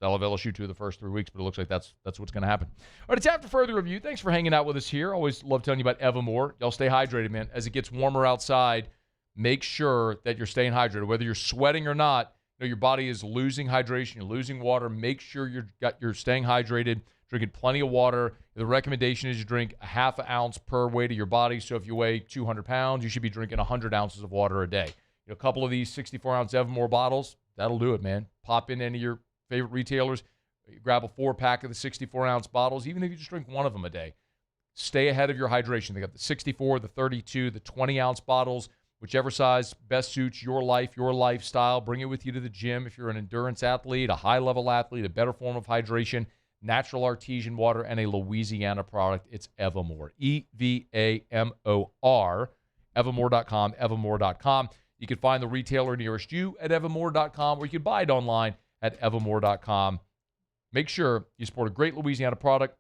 LSU 2 of the first 3 weeks, but it looks like that's what's going to happen. All right, it's After Further Review. Thanks for hanging out with us here. Always love telling you about Evermore. Y'all stay hydrated, man. As it gets warmer outside, make sure that you're staying hydrated. Whether you're sweating or not, your body is losing hydration, you're losing water. Make sure you're staying hydrated, drinking plenty of water. The recommendation is you drink a half an ounce per weight of your body. So if you weigh 200 pounds, you should be drinking 100 ounces of water a day. A couple of these 64-ounce Evermore bottles, that'll do it, man. Pop in any of your favorite retailers, grab a 4-pack of the 64-ounce bottles, even if you just drink one of them a day. Stay ahead of your hydration. They got the 64, the 32, the 20-ounce bottles. Whichever size best suits your life, your lifestyle. Bring it with you to the gym if you're an endurance athlete, a high-level athlete, a better form of hydration, natural artesian water, and a Louisiana product. It's Evermore. EVAMOR. Evermore.com, Evermore.com. You can find the retailer nearest you at Evermore.com, or you can buy it online at Evermore.com. Make sure you support a great Louisiana product.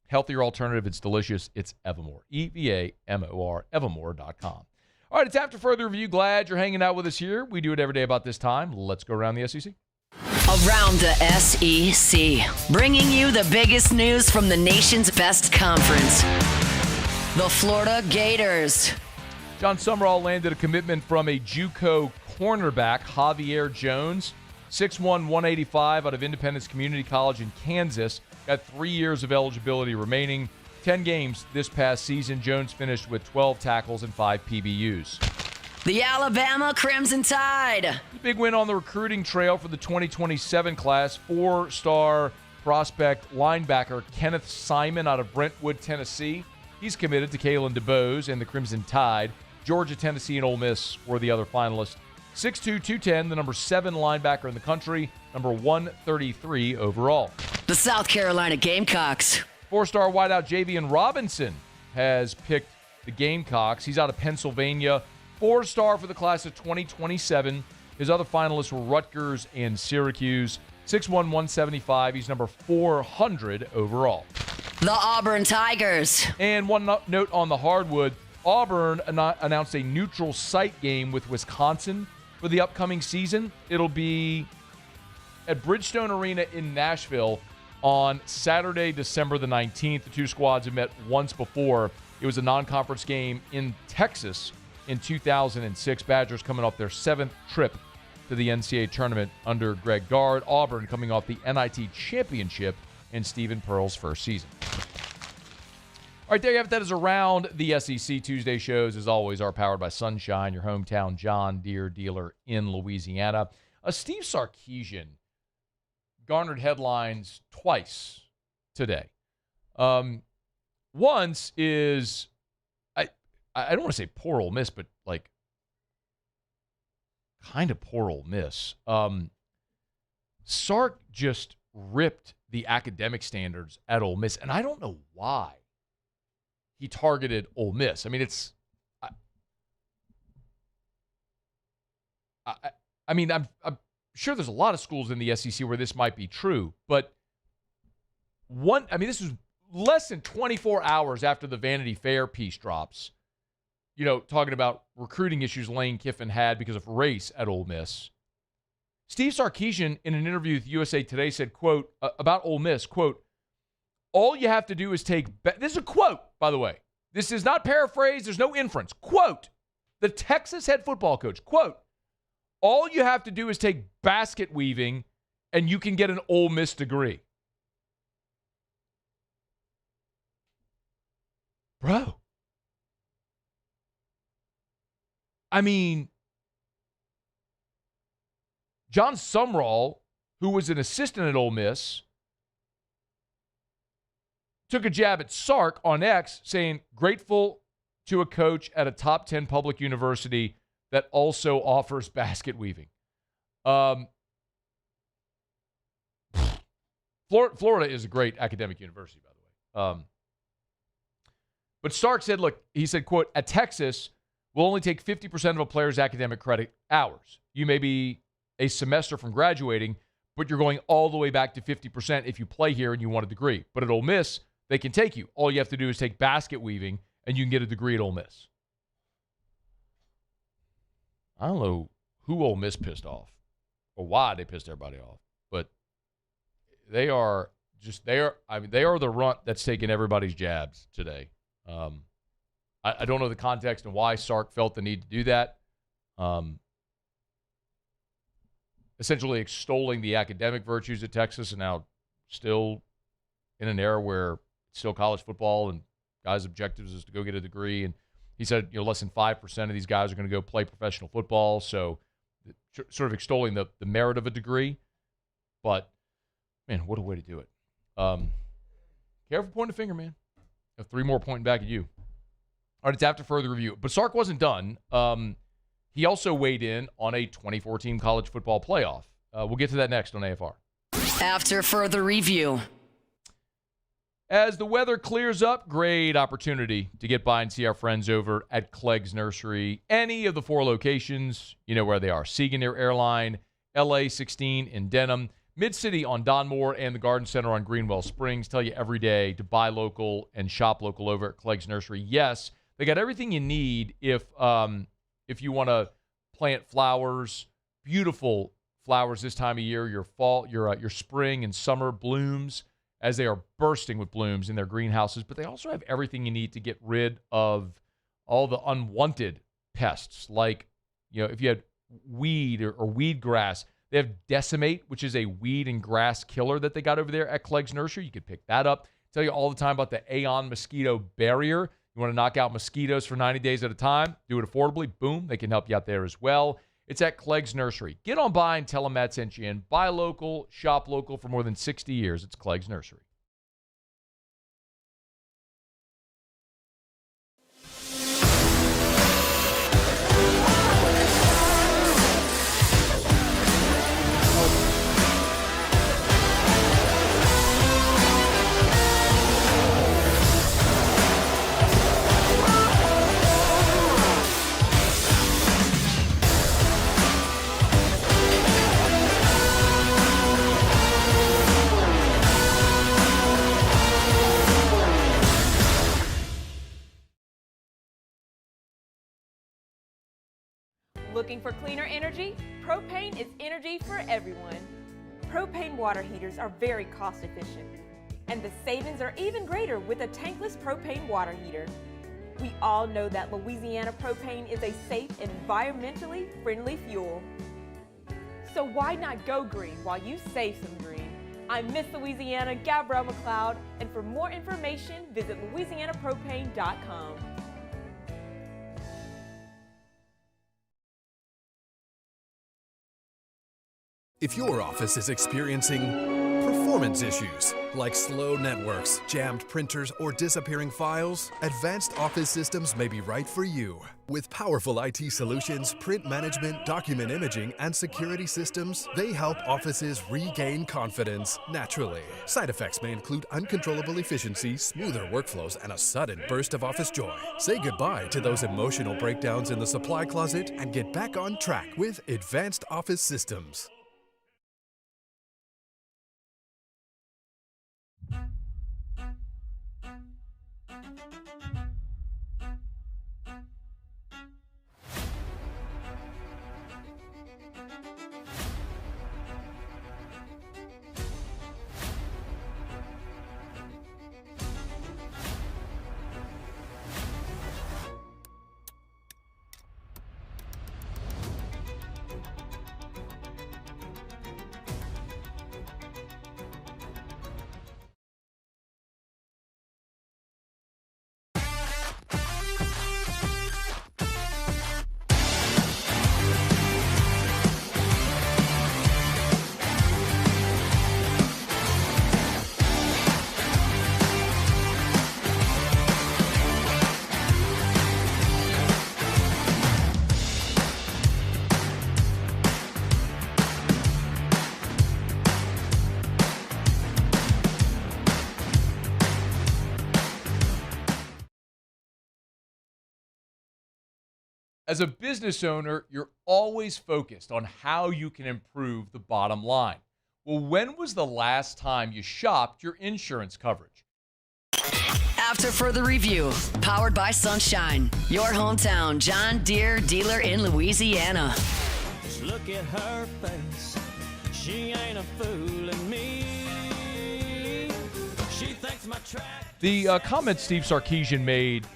Healthier alternative. It's delicious. It's Evermore. EVAMOR. Evermore.com. All right, it's After Further Review. Glad you're hanging out with us here. We do it every day about this time. Let's go around the SEC. Around the SEC, bringing you the biggest news from the nation's best conference, the Florida Gators. John Summerall landed a commitment from a JUCO cornerback, Javier Jones, 6'1", 185 out of Independence Community College in Kansas. Got 3 years of eligibility remaining. 10 games this past season. Jones finished with 12 tackles and 5 PBUs. The Alabama Crimson Tide. Big win on the recruiting trail for the 2027 class. 4-star prospect linebacker Kenneth Simon out of Brentwood, Tennessee. He's committed to Kalen DeBose and the Crimson Tide. Georgia, Tennessee, and Ole Miss were the other finalists. 6'2", 210, the number 7 linebacker in the country, number 133 overall. The South Carolina Gamecocks. 4-star wideout Javian Robinson has picked the Gamecocks. He's out of Pennsylvania. 4-star for the class of 2027. His other finalists were Rutgers and Syracuse. 6'1", 175. He's number 400 overall. The Auburn Tigers. And one note on the hardwood. Auburn announced a neutral site game with Wisconsin for the upcoming season. It'll be at Bridgestone Arena in Nashville on Saturday, December the 19th. The two squads have met once before. It was a non-conference game in Texas in 2006. Badgers coming off their 7th trip to the NCAA tournament under Greg Gard. Auburn coming off the NIT championship in Stephen Pearl's first season. All right, there you have it. That is Around the SEC. Tuesday shows, as always, are powered by Sunshine, your hometown John Deere dealer in Louisiana. Steve Sarkisian garnered headlines twice today. Once is, I don't want to say poor Ole Miss, but like kind of poor Ole Miss. Sark just ripped the academic standards at Ole Miss, and I don't know why he targeted Ole Miss. I mean, it's, I'm sure there's a lot of schools in the SEC where this might be true, but this was less than 24 hours after the Vanity Fair piece drops, talking about recruiting issues Lane Kiffin had because of race at Ole Miss. Steve Sarkisian, in an interview with USA Today, said, quote, about Ole Miss, quote, all you have to do is take, this is a quote, by the way. This is not paraphrased. There's no inference. Quote, the Texas head football coach, quote, all you have to do is take basket weaving and you can get an Ole Miss degree. Bro. I mean, John Sumrall, who was an assistant at Ole Miss, took a jab at Sark on X, saying, grateful to a coach at a top 10 public university that also offers basket weaving. Florida is a great academic university, by the way. But Sark said, look, he said, quote, at Texas, we'll only take 50% of a player's academic credit hours. You may be a semester from graduating, but you're going all the way back to 50% if you play here and you want a degree. But at Ole Miss, they can take you. All you have to do is take basket weaving, and you can get a degree at Ole Miss. I don't know who Ole Miss pissed off or why they pissed everybody off, but they are the runt that's taking everybody's jabs today. I don't know the context and why Sark felt the need to do that. Essentially extolling the academic virtues of Texas, and now still in an era where it's still college football and guys' objectives is to go get a degree. And he said, less than 5% of these guys are going to go play professional football. So sort of extolling the merit of a degree. But, man, what a way to do it. Careful pointing the finger, man. 3 more pointing back at you. All right, it's after further review. But Sark wasn't done. He also weighed in on a 2014 college football playoff. We'll get to that next on AFR. After further review. As the weather clears up, great opportunity to get by and see our friends over at Clegg's Nursery. Any of the 4 locations, you know where they are. Siegen near Airline, LA 16 in Denham, Mid-City on Donmore, and the Garden Center on Greenwell Springs. Tell you every day to buy local and shop local over at Clegg's Nursery. Yes, they got everything you need if you want to plant flowers, beautiful flowers this time of year, your fall, your spring and summer blooms, as they are bursting with blooms in their greenhouses. But they also have everything you need to get rid of all the unwanted pests. Like, if you had weed or weed grass, they have Decimate, which is a weed and grass killer that they got over there at Clegg's Nursery. You could pick that up. Tell you all the time about the Aeon Mosquito Barrier. You want to knock out mosquitoes for 90 days at a time? Do it affordably. Boom. They can help you out there as well. It's at Clegg's Nursery. Get on by and tell them Matt sent you in. Buy local, shop local for more than 60 years. It's Clegg's Nursery. Looking for cleaner energy? Propane is energy for everyone. Propane water heaters are very cost efficient, and the savings are even greater with a tankless propane water heater. We all know that Louisiana propane is a safe and environmentally friendly fuel. So why not go green while you save some green? I'm Miss Louisiana, Gabrielle McLeod, and for more information, visit louisianapropane.com. If your office is experiencing performance issues like slow networks, jammed printers, or disappearing files, Advanced Office Systems may be right for you. With powerful IT solutions, print management, document imaging, and security systems, they help offices regain confidence naturally. Side effects may include uncontrollable efficiency, smoother workflows, and a sudden burst of office joy. Say goodbye to those emotional breakdowns in the supply closet and get back on track with Advanced Office Systems. As a business owner, you're always focused on how you can improve the bottom line. Well, when was the last time you shopped your insurance coverage? After further review, powered by Sunshine, your hometown John Deere dealer in Louisiana. Just look at her face. She ain't a fooling me. She thinks my track. The comment Steve Sarkisian made,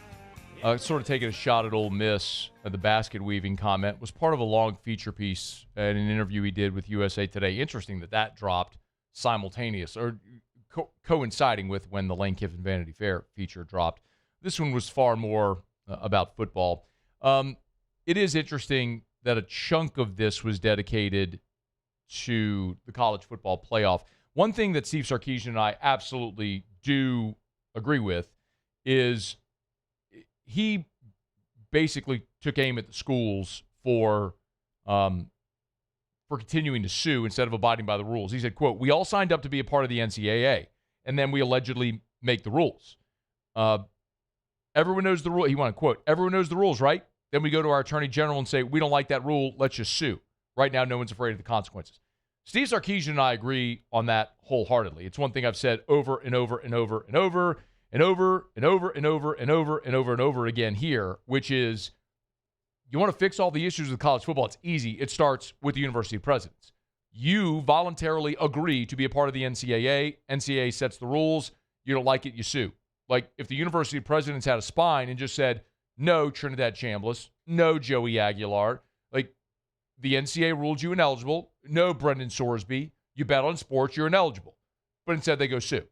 sort of taking a shot at Ole Miss, the basket weaving comment, was part of a long feature piece in an interview he did with USA Today. Interesting that dropped simultaneous or coinciding with when the Lane Kiffin Vanity Fair feature dropped. This one was far more about football. It is interesting that a chunk of this was dedicated to the college football playoff. One thing that Steve Sarkisian and I absolutely do agree with is he basically took aim at the schools for continuing to sue instead of abiding by the rules. He said, quote, "We all signed up to be a part of the NCAA, and then we allegedly make the rules. Everyone knows the rule." He wanted, quote, "Everyone knows the rules, right? Then we go to our attorney general and say, we don't like that rule, let's just sue. Right now, no one's afraid of the consequences." Steve Sarkisian and I agree on that wholeheartedly. It's one thing I've said over and over and over and over and over and over and over and over and over and over again here, which is, you want to fix all the issues with college football, it's easy. It starts with the university presidents. You voluntarily agree to be a part of the NCAA. NCAA sets the rules. You don't like it, you sue. Like, if the university presidents had a spine and just said, no Trinidad Chambliss, no Joey Aguilar, like, the NCAA ruled you ineligible, no Brendan Sorsby, you bet on sports, you're ineligible. But instead they go sue.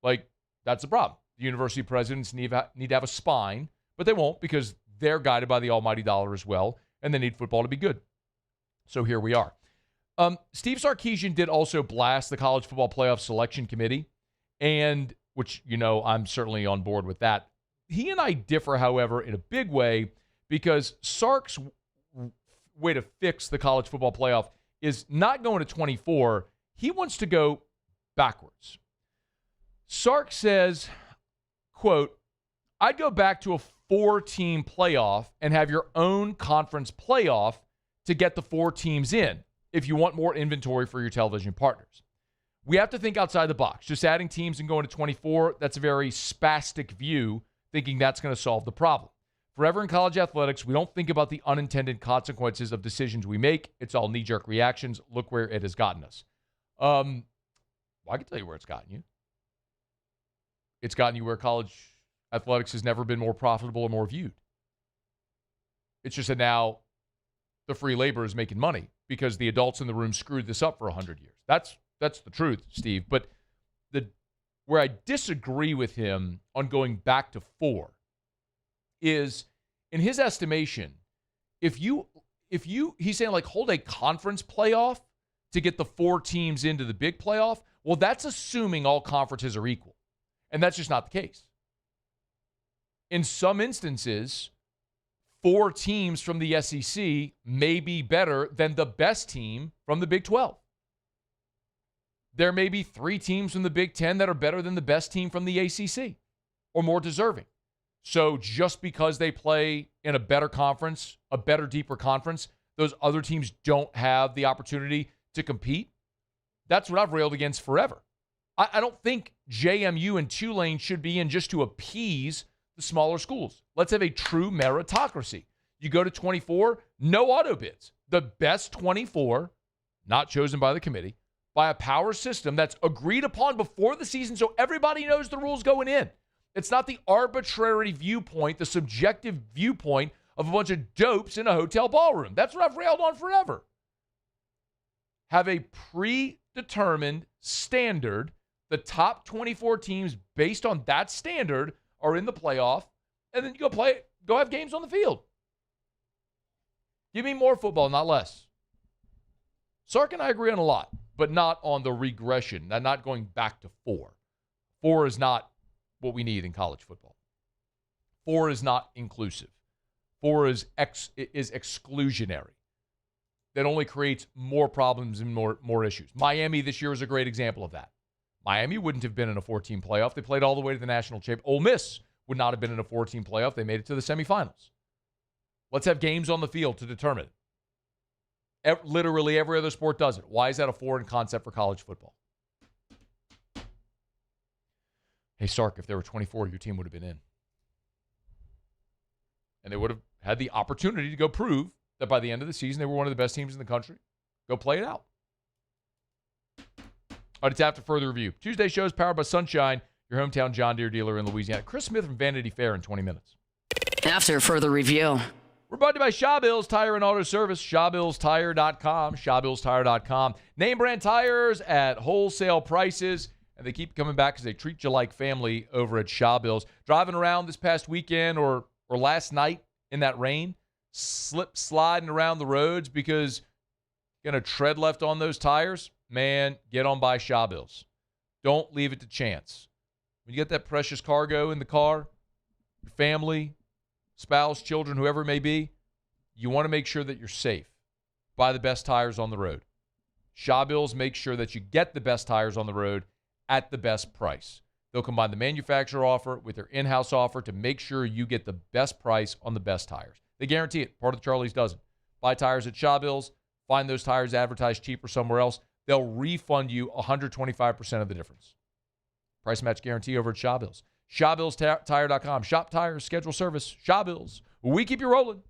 Like, that's the problem. The university presidents need to have a spine, but they won't because they're guided by the almighty dollar as well, and they need football to be good. So here we are. Steve Sarkisian did also blast the College Football Playoff Selection Committee, and which, I'm certainly on board with that. He and I differ, however, in a big way, because Sark's way to fix the college football playoff is not going to 24. He wants to go backwards. Sark says, quote, "I'd go back to a 4-team playoff and have your own conference playoff to get the 4 teams in if you want more inventory for your television partners. We have to think outside the box. Just adding teams and going to 24, that's a very spastic view, thinking that's going to solve the problem. Forever in college athletics, we don't think about the unintended consequences of decisions we make. It's all knee-jerk reactions. Look where it has gotten us." Well, I can tell you where it's gotten you. It's gotten you where college athletics has never been more profitable or more viewed. It's just that now the free labor is making money because the adults in the room screwed this up for 100 years. That's the truth, Steve. But where I disagree with him on going back to 4 is, in his estimation, if he's saying, like, hold a conference playoff to get the 4 teams into the big playoff, well, that's assuming all conferences are equal. And that's just not the case. In some instances, 4 teams from the SEC may be better than the best team from the Big 12. There may be 3 teams from the Big 10 that are better than the best team from the ACC or more deserving. So just because they play in a better conference, a better, deeper conference, those other teams don't have the opportunity to compete. That's what I've railed against forever. I don't think JMU and Tulane should be in just to appease the smaller schools. Let's have a true meritocracy. You go to 24, no auto bids. The best 24, not chosen by the committee, by a power system that's agreed upon before the season so everybody knows the rules going in. It's not the arbitrary viewpoint, the subjective viewpoint of a bunch of dopes in a hotel ballroom. That's what I've railed on forever. Have a predetermined standard. The top 24 teams based on that standard are in the playoff, and then you go have games on the field. Give me more football, not less. Sark and I agree on a lot, but not on the regression, not going back to 4. 4 is not what we need in college football. 4 is not inclusive. 4 is exclusionary. That only creates more problems and more issues. Miami this year is a great example of that. Miami wouldn't have been in a 4-team playoff. They played all the way to the national championship. Ole Miss would not have been in a 4-team playoff. They made it to the semifinals. Let's have games on the field to determine it. Literally every other sport does it. Why is that a foreign concept for college football? Hey, Sark, if there were 24, your team would have been in. And they would have had the opportunity to go prove that by the end of the season, they were one of the best teams in the country. Go play it out. All right, it's After Further Review. Tuesday show is powered by Sunshine, your hometown John Deere dealer in Louisiana. Chris Smith from Vanity Fair in 20 minutes. After Further Review. We're brought to you by Shaw Bills Tire and Auto Service, ShawBillsTire.com, ShawBillsTire.com. Name brand tires at wholesale prices, and they keep coming back because they treat you like family over at Shaw Bills. Driving around this past weekend or last night in that rain, sliding around the roads because you're going to tread left on those tires, man, get on by Shaw Bills. Don't leave it to chance. When you get that precious cargo in the car, your family, spouse, children, whoever it may be, you want to make sure that you're safe. Buy the best tires on the road. Shaw Bills makes sure that you get the best tires on the road at the best price. They'll combine the manufacturer offer with their in-house offer to make sure you get the best price on the best tires. They guarantee it. Part of the Charlie's doesn't. Buy tires at Shaw Bills. Find those tires advertised cheaper somewhere else. They'll refund you 125% of the difference. Price match guarantee over at Shaw Bills. ShawBillsTire.com. Shop tires, schedule service. Shaw Bills. We keep you rolling.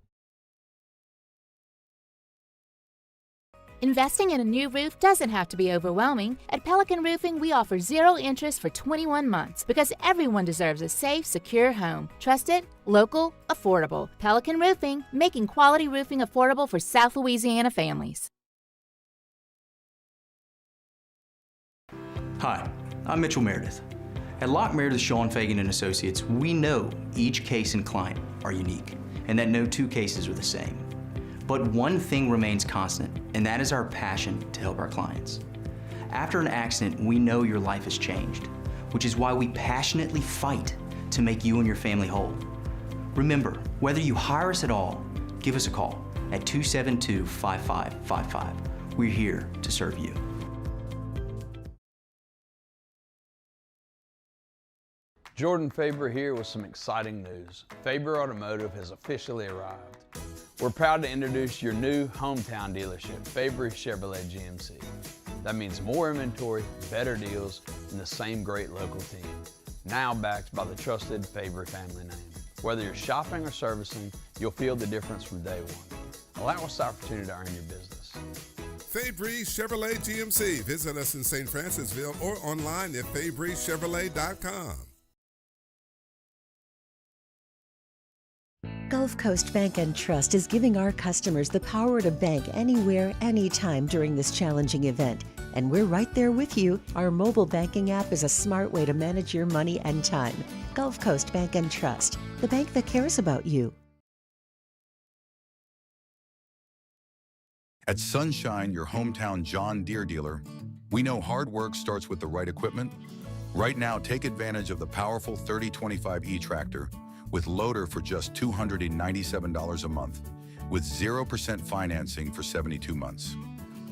Investing in a new roof doesn't have to be overwhelming. At Pelican Roofing, we offer 0 interest for 21 months because everyone deserves a safe, secure home. Trusted, local, affordable. Pelican Roofing, making quality roofing affordable for South Louisiana families. Hi, I'm Mitchell Meredith. At Locke Meredith Sean Fagan & Associates, we know each case and client are unique and that no two cases are the same. But one thing remains constant, and that is our passion to help our clients. After an accident, we know your life has changed, which is why we passionately fight to make you and your family whole. Remember, whether you hire us at all, give us a call at 272-5555. We're here to serve you. Jordan Faber here with some exciting news. Faber Automotive has officially arrived. We're proud to introduce your new hometown dealership, Faber Chevrolet GMC. That means more inventory, better deals, and the same great local team. Now backed by the trusted Faber family name. Whether you're shopping or servicing, you'll feel the difference from day one. Allow us the opportunity to earn your business. Faber Chevrolet GMC. Visit us in St. Francisville or online at FaberChevrolet.com. Gulf Coast Bank and Trust is giving our customers the power to bank anywhere, anytime during this challenging event. And we're right there with you. Our mobile banking app is a smart way to manage your money and time. Gulf Coast Bank and Trust, the bank that cares about you. At Sunshine, your hometown John Deere dealer, we know hard work starts with the right equipment. Right now, take advantage of the powerful 3025E tractor with loader for just $297 a month, with 0% financing for 72 months.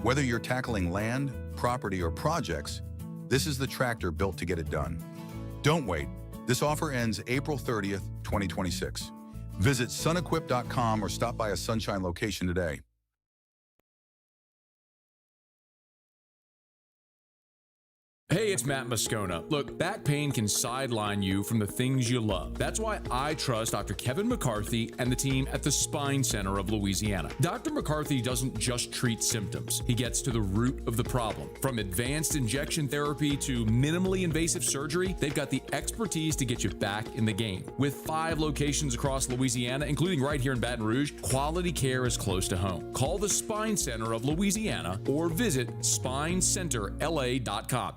Whether you're tackling land, property, or projects, this is the tractor built to get it done. Don't wait. This offer ends April 30th, 2026. Visit sunequip.com or stop by a Sunshine location today. Hey, it's Matt Moscona. Look, back pain can sideline you from the things you love. That's why I trust Dr. Kevin McCarthy and the team at the Spine Center of Louisiana. Dr. McCarthy doesn't just treat symptoms. He gets to the root of the problem. From advanced injection therapy to minimally invasive surgery, they've got the expertise to get you back in the game. With 5 locations across Louisiana, including right here in Baton Rouge, quality care is close to home. Call the Spine Center of Louisiana or visit SpineCenterLA.com.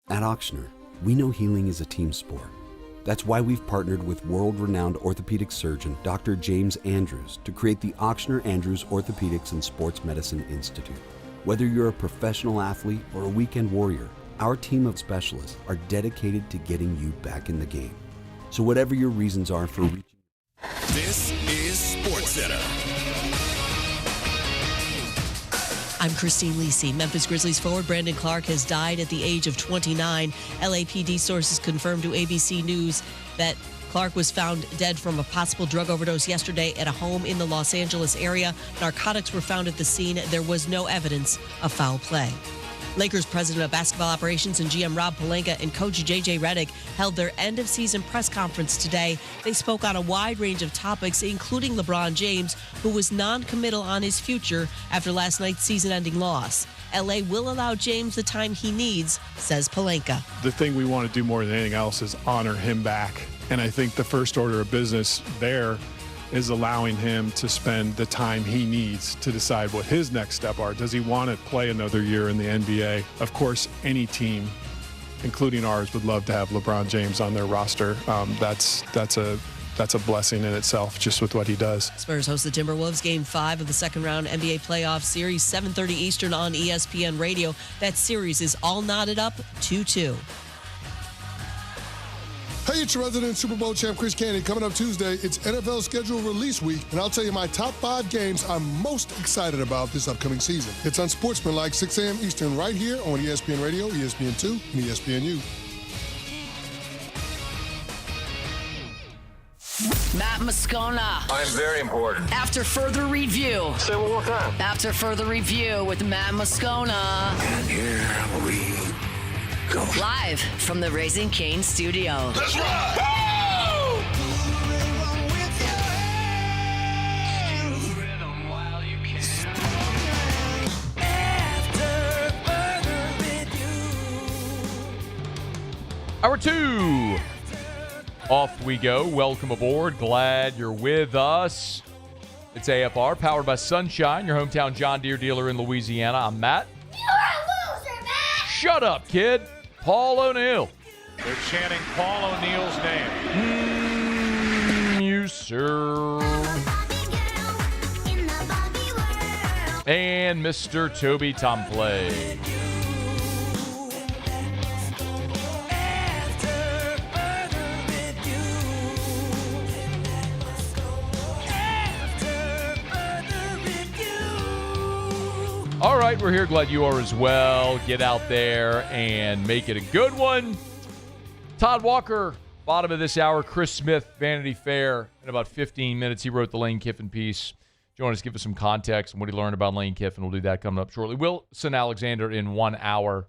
At Ochsner, we know healing is a team sport. That's why we've partnered with world-renowned orthopedic surgeon Dr. James Andrews to create the Ochsner Andrews Orthopedics and Sports Medicine Institute. Whether you're a professional athlete or a weekend warrior, our team of specialists are dedicated to getting you back in the game. So whatever your reasons are for reaching... This is SportsCenter. I'm Christine Lisi. Memphis Grizzlies forward Brandon Clark has died at the age of 29. LAPD sources confirmed to ABC News that Clark was found dead from a possible drug overdose yesterday at a home in the Los Angeles area. Narcotics were found at the scene. There was no evidence of foul play. Lakers president of basketball operations and GM Rob Pelinka and coach J.J. Redick held their end-of-season press conference today. They spoke on a wide range of topics, including LeBron James, who was non-committal on his future after last night's season-ending loss. L.A. will allow James the time he needs, says Pelinka. The thing we want to do more than anything else is honor him back. And I think the first order of business there is allowing him to spend the time he needs to decide what his next step are. Does he want to play another year in the NBA? Of course, any team, including ours, would love to have LeBron James on their roster. That's a blessing in itself, just with what he does. Spurs host the Timberwolves Game 5 of the second-round NBA playoff series, 7:30 Eastern on ESPN Radio. That series is all knotted up 2-2. Hey, it's your resident Super Bowl champ, Chris Candy. Coming up Tuesday, it's NFL schedule release week, and I'll tell you my top 5 games I'm most excited about this upcoming season. It's Unsportsmanlike, 6 a.m. Eastern, right here on ESPN Radio, ESPN2, and ESPNU. Matt Moscona. I'm very important. After further review. Say it one more time. After further review with Matt Moscona. And here we go. Live from the Raising Cane studio. Let's ride! Hour 2. Off we go. Welcome aboard. Glad you're with us. It's AFR, powered by Sunshine, your hometown John Deere dealer in Louisiana. I'm Matt. You're a loser, Matt! Shut up, kid. Paul O'Neill. They're chanting Paul O'Neill's name. You, sir. And Mr. Toby Tomplay. All right, we're here. Glad you are as well. Get out there and make it a good one. Todd Walker, bottom of this hour. Chris Smith, Vanity Fair. In about 15 minutes, he wrote the Lane Kiffin piece. Join us, give us some context on what he learned about Lane Kiffin. We'll do that coming up shortly. Wilson Alexander in 1 hour.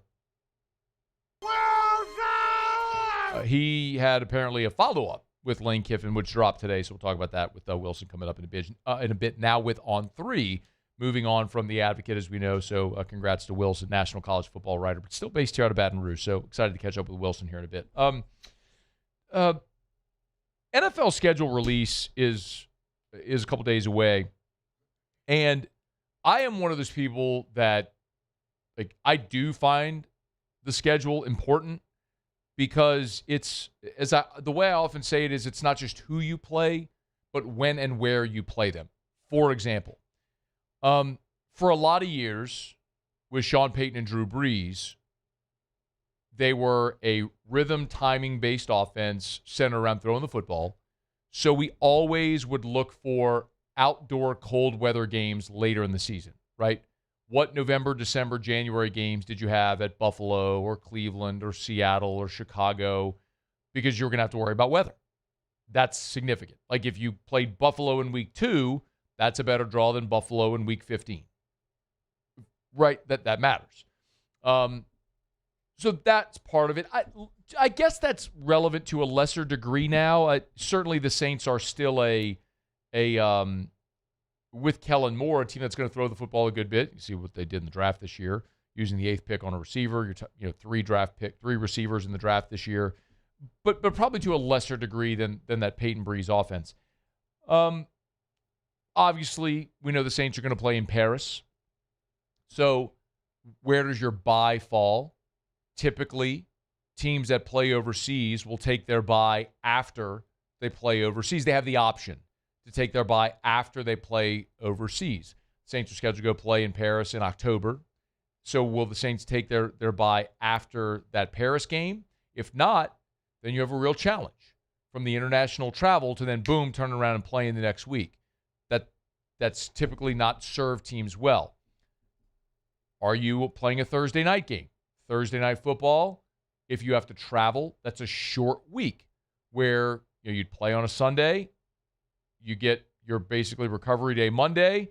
He had apparently a follow-up with Lane Kiffin, which dropped today, so we'll talk about that with Wilson coming up in a bit. Now with On3. Moving on from The Advocate, as we know. So congrats to Wilson, national college football writer, but still based here out of Baton Rouge. So excited to catch up with Wilson here in a bit. NFL schedule release is a couple days away. And I am one of those people that, like, I do find the schedule important because it's, the way I often say it is, it's not just who you play, but when and where you play them. For example, for a lot of years with Sean Payton and Drew Brees, they were a rhythm timing-based offense centered around throwing the football. So we always would look for outdoor cold weather games later in the season, right? What November, December, January games did you have at Buffalo or Cleveland or Seattle or Chicago? Because you're going to have to worry about weather. That's significant. Like if you played Buffalo in week 2, that's a better draw than Buffalo in week 15. Right? That matters. So that's part of it. I guess that's relevant to a lesser degree now. Certainly the Saints are still with Kellen Moore, a team that's going to throw the football a good bit. You see what they did in the draft this year, using the 8th pick on a receiver. You're 3 receivers in the draft this year, but probably to a lesser degree than that Peyton Brees offense. Obviously, we know the Saints are going to play in Paris. So where does your bye fall? Typically, teams that play overseas will take their bye after they play overseas. They have the option to take their bye after they play overseas. Saints are scheduled to go play in Paris in October. So will the Saints take their bye after that Paris game? If not, then you have a real challenge from the international travel to then, boom, turn around and play in the next week. That's typically not served teams well. Are you playing a Thursday night game? Thursday night football, if you have to travel, that's a short week where you'd play on a Sunday. You get your basically recovery day Monday.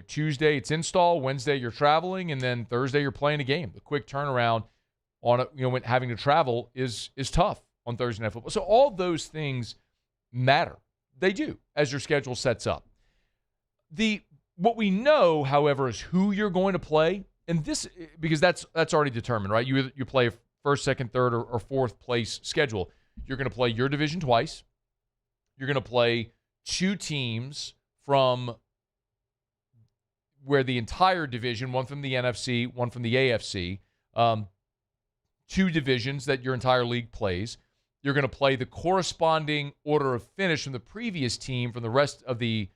Tuesday it's install, Wednesday you're traveling, and then Thursday you're playing a game. The quick turnaround on when having to travel is tough on Thursday Night Football. So all those things matter. They do as your schedule sets up. What we know, however, is who you're going to play, and this because that's already determined, right? You play a first, second, third, or fourth place schedule. You're going to play your division twice. You're going to play two teams from where the entire division, one from the NFC, one from the AFC, two divisions that your entire league plays. You're going to play the corresponding order of finish from the previous team from the rest of the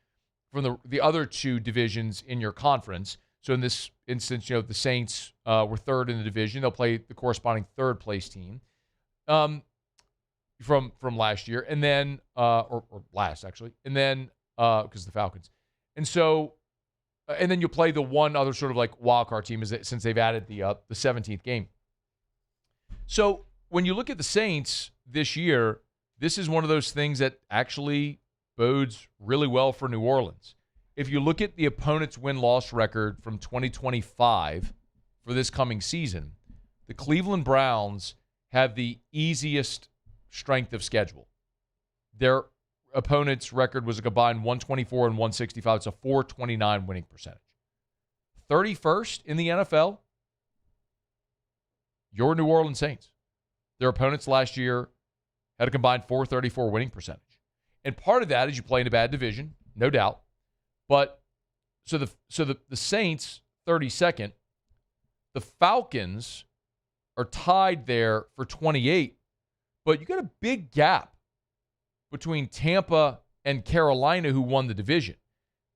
other two divisions in your conference. So in this instance, the Saints were third in the division. They'll play the corresponding third place team from last year, and then or last actually, and then because the Falcons, and then you'll play the one other sort of like wild card team since they've added the 17th game. So when you look at the Saints this year, this is one of those things that actually bodes really well for New Orleans. If you look at the opponent's win-loss record from 2025 for this coming season, the Cleveland Browns have the easiest strength of schedule. Their opponent's record was a combined 124 and 165. It's a 429 winning percentage. 31st in the NFL, your New Orleans Saints. Their opponents last year had a combined 434 winning percentage. And part of that is you play in a bad division, no doubt. But so the Saints, 32nd, the Falcons are tied there for 28, but you got a big gap between Tampa and Carolina, who won the division.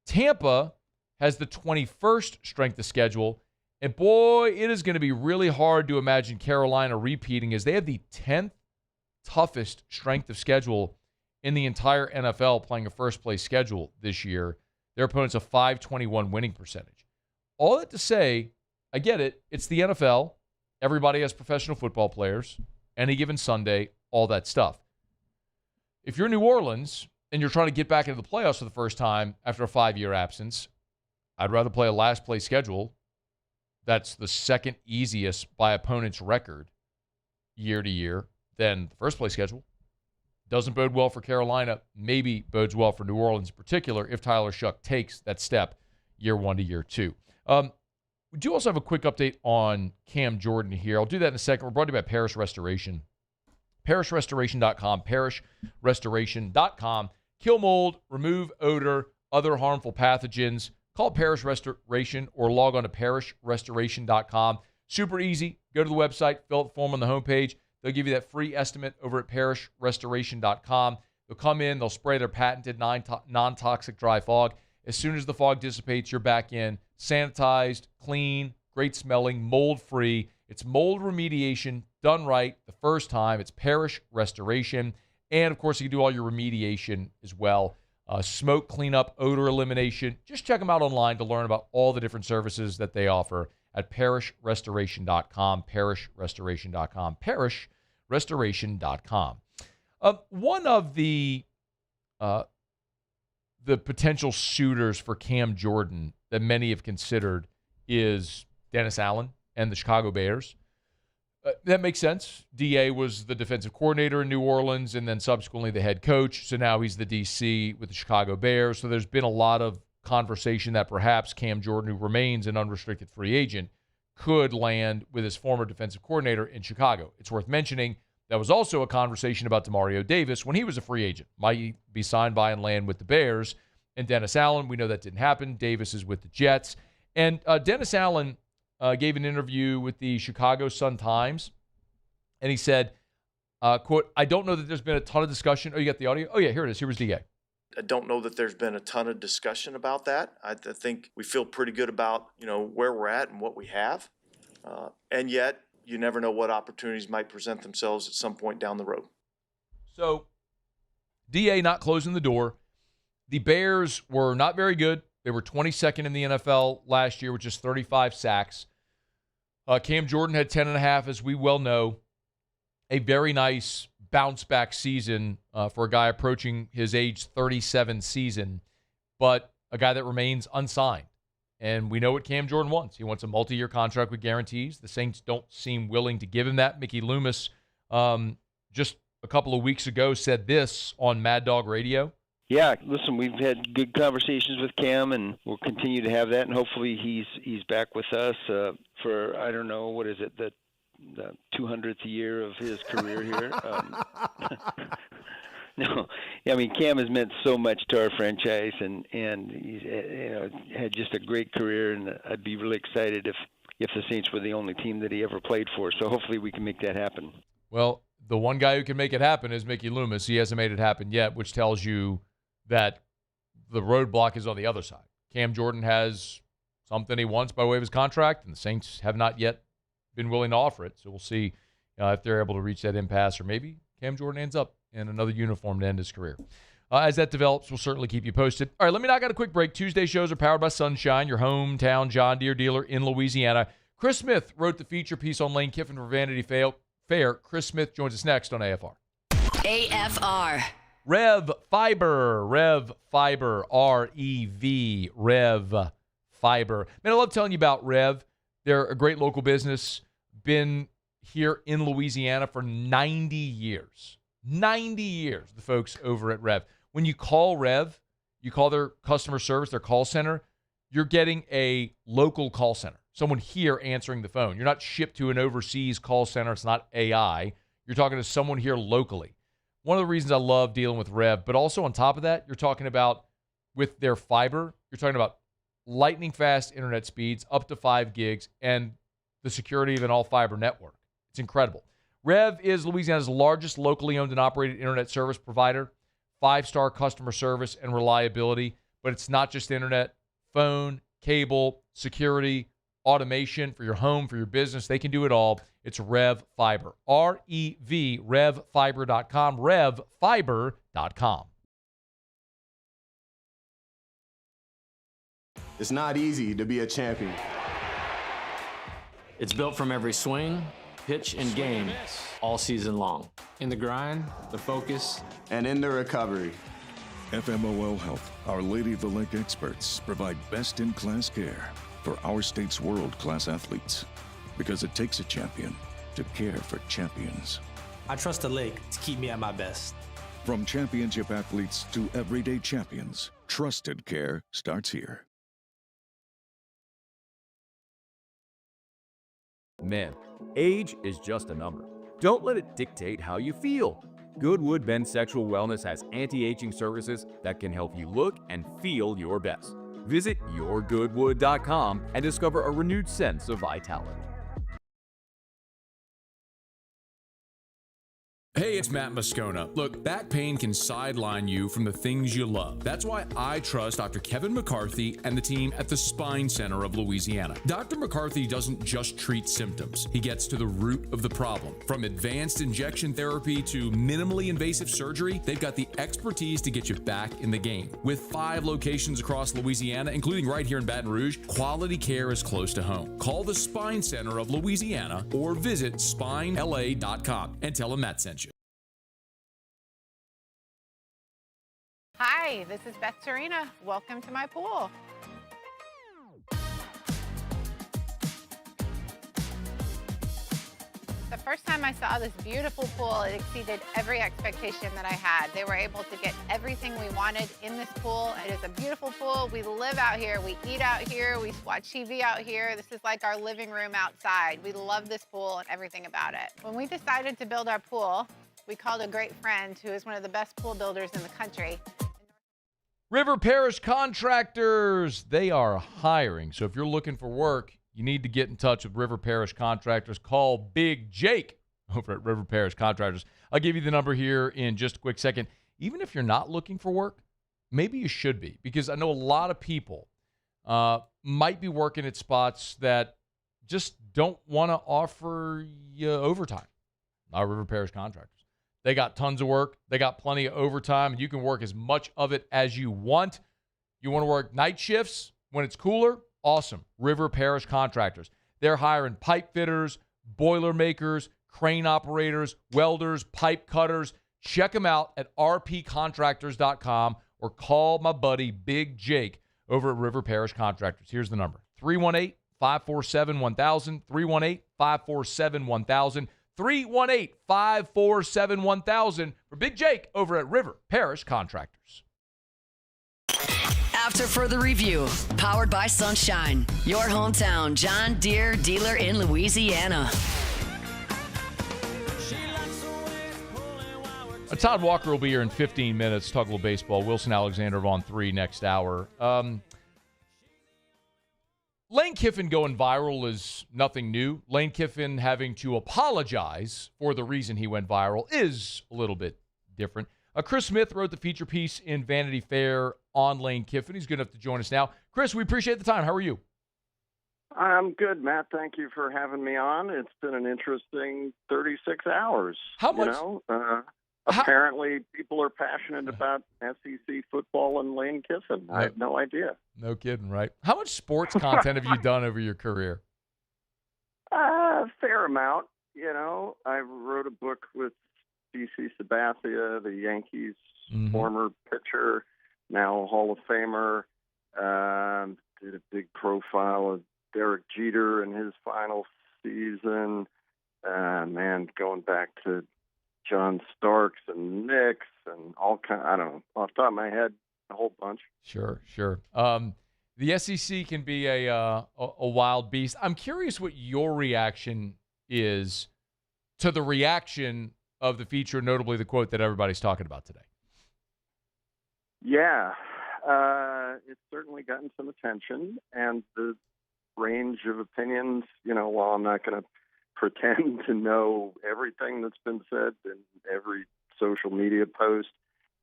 Tampa has the 21st strength of schedule, and boy, it is going to be really hard to imagine Carolina repeating, as they have the 10th toughest strength of schedule in the entire NFL, playing a first-place schedule this year. Their opponent's a 521 winning percentage. All that to say, I get it. It's the NFL. Everybody has professional football players. Any given Sunday, all that stuff. If you're New Orleans and you're trying to get back into the playoffs for the first time after a 5-year absence, I'd rather play a last-place schedule. That's the second easiest by opponent's record year to year than the first-place schedule. Doesn't bode well for Carolina, maybe bodes well for New Orleans in particular if Tyler Shuck takes that step year one to year two. We do also have a quick update on Cam Jordan here. I'll do that in a second. We're brought to you by Parish Restoration. ParishRestoration.com, ParishRestoration.com. Kill mold, remove odor, other harmful pathogens. Call Parish Restoration or log on to ParishRestoration.com. Super easy. Go to the website, fill out the form on the homepage. They'll give you that free estimate over at ParishRestoration.com. They'll come in, they'll spray their patented non-toxic dry fog. As soon as the fog dissipates, you're back in, sanitized, clean, great smelling, mold-free. It's mold remediation done right the first time. It's Parish Restoration. And, of course, you can do all your remediation as well. Smoke cleanup, odor elimination. Just check them out online to learn about all the different services that they offer at ParishRestoration.com, ParishRestoration.com, ParishRestoration.com. One of the potential suitors for Cam Jordan that many have considered is Dennis Allen and the Chicago Bears. That makes sense. D.A. was the defensive coordinator in New Orleans and then subsequently the head coach. So now he's the D.C. with the Chicago Bears. So there's been a lot of conversation that perhaps Cam Jordan, who remains an unrestricted free agent, could land with his former defensive coordinator in Chicago. It's worth mentioning that was also a conversation about Demario Davis when he was a free agent. Might he be signed by and land with the Bears? And Dennis Allen, we know that didn't happen. Davis is with the Jets. And Dennis Allen gave an interview with the Chicago Sun-Times, and he said, quote, "I don't know that there's been a ton of discussion." Oh, you got the audio? Oh, yeah, here it is. Here was DA. I don't know that there's been a ton of discussion about that. I think we feel pretty good about, where we're at and what we have. And yet, you never know what opportunities might present themselves at some point down the road. So, DA not closing the door. The Bears were not very good. They were 22nd in the NFL last year with just 35 sacks. Cam Jordan had 10.5, as we well know. a very nice bounce-back season for a guy approaching his age 37 season, but a guy that remains unsigned. And we know what Cam Jordan wants. He wants a multi-year contract with guarantees. The Saints don't seem willing to give him that. Mickey Loomis just a couple of weeks ago said this on Mad Dog Radio. Yeah, listen, we've had good conversations with Cam, and we'll continue to have that, and hopefully he's back with us for, I don't know, what is it, the 200th year of his career here. No, I mean, Cam has meant so much to our franchise, and he's had just a great career, and I'd be really excited if the Saints were the only team that he ever played for. So hopefully we can make that happen. Well, the one guy who can make it happen is Mickey Loomis. He hasn't made it happen yet, which tells you that the roadblock is on the other side. Cam Jordan has something he wants by way of his contract, and the Saints have not yet been willing to offer it. So we'll see if they're able to reach that impasse, or maybe Cam Jordan ends up in another uniform to end his career. As that develops, we'll certainly keep you posted. All right, let me knock out a quick break. Tuesday shows are powered by Sunshine, your hometown John Deere dealer in Louisiana. Chris Smith wrote the feature piece on Lane Kiffin for Vanity Fair. Chris Smith joins us next on AFR. AFR. Rev Fiber, R-E-V, Rev Fiber. Man, I love telling you about Rev. They're a great local business, been here in Louisiana for 90 years. 90 years, the folks over at Rev. When you call Rev, you call their customer service, their call center, you're getting a local call center, someone here answering the phone. You're not shipped to an overseas call center. It's not AI. You're talking to someone here locally. One of the reasons I love dealing with Rev, but also on top of that, you're talking about with their fiber, you're talking about lightning fast internet speeds, up to 5 gigs, and the security of an all-fiber network. It's incredible. Rev is Louisiana's largest locally owned and operated internet service provider, 5-star customer service and reliability, but it's not just internet, phone, cable, security, automation for your home, for your business. They can do it all. It's Rev Fiber. R-E-V, RevFiber.com, RevFiber.com. It's not easy to be a champion. It's built from every swing, pitch, and game all season long. In the grind, the focus, and in the recovery. FMOL Health, Our Lady of the Lake experts provide best-in-class care for our state's world-class athletes, because it takes a champion to care for champions. I trust the lake to keep me at my best. From championship athletes to everyday champions, trusted care starts here. Men, age is just a number. Don't let it dictate how you feel. Goodwood Men's Sexual Wellness has anti-aging services that can help you look and feel your best. Visit yourgoodwood.com and discover a renewed sense of vitality. Hey, it's Matt Moscona. Look, back pain can sideline you from the things you love. That's why I trust Dr. Kevin McCarthy and the team at the Spine Center of Louisiana. Dr. McCarthy doesn't just treat symptoms. He gets to the root of the problem. From advanced injection therapy to minimally invasive surgery, they've got the expertise to get you back in the game. With 5 locations across Louisiana, including right here in Baton Rouge, quality care is close to home. Call the Spine Center of Louisiana or visit spinela.com and tell them Matt sent you. Hi, this is Beth Torina. Welcome to my pool. The first time I saw this beautiful pool, it exceeded every expectation that I had. They were able to get everything we wanted in this pool. It is a beautiful pool. We live out here, we eat out here, we watch TV out here. This is like our living room outside. We love this pool and everything about it. When we decided to build our pool, we called a great friend who is one of the best pool builders in the country. River Parish Contractors, they are hiring. So if you're looking for work, you need to get in touch with River Parish Contractors. Call Big Jake over at River Parish Contractors. I'll give you the number here in just a quick second. Even if you're not looking for work, maybe you should be, because I know a lot of people might be working at spots that just don't want to offer you overtime. Not River Parish Contractors. They got tons of work. They got plenty of overtime, and you can work as much of it as you want. You want to work night shifts when it's cooler? Awesome. River Parish Contractors. They're hiring pipe fitters, boiler makers, crane operators, welders, pipe cutters. Check them out at rpcontractors.com or call my buddy Big Jake over at River Parish Contractors. Here's the number, 318-547-1000, 318-547-1000, 318-547-1000 for Big Jake over at River Parish Contractors. After further review, powered by Sunshine, your hometown John Deere dealer in Louisiana. Todd Walker will be here in 15 minutes. Talk a little baseball. Wilson Alexander of On3 next hour. Lane Kiffin going viral is nothing new. Lane Kiffin having to apologize for the reason he went viral is a little bit different. Chris Smith wrote the feature piece in Vanity Fair on Lane Kiffin. He's good enough to join us now. Chris, we appreciate the time. How are you? I'm good, Matt. Thank you for having me on. It's been an interesting 36 hours. How much? Apparently, people are passionate about SEC football and Lane Kiffin. I have no idea. No kidding, right? How much sports content have you done over your career? A fair amount. I wrote a book with D.C. Sabathia, the Yankees' former pitcher, now Hall of Famer. Did a big profile of Derek Jeter in his final season. Going back to John Starks and Knicks and all kind. I don't know, off the top of my head, a whole bunch. Sure. The SEC can be a wild beast. I'm curious what your reaction is to the reaction of the feature, notably the quote that everybody's talking about today. Yeah, it's certainly gotten some attention, and the range of opinions, while I'm not going to pretend to know everything that's been said in every social media post,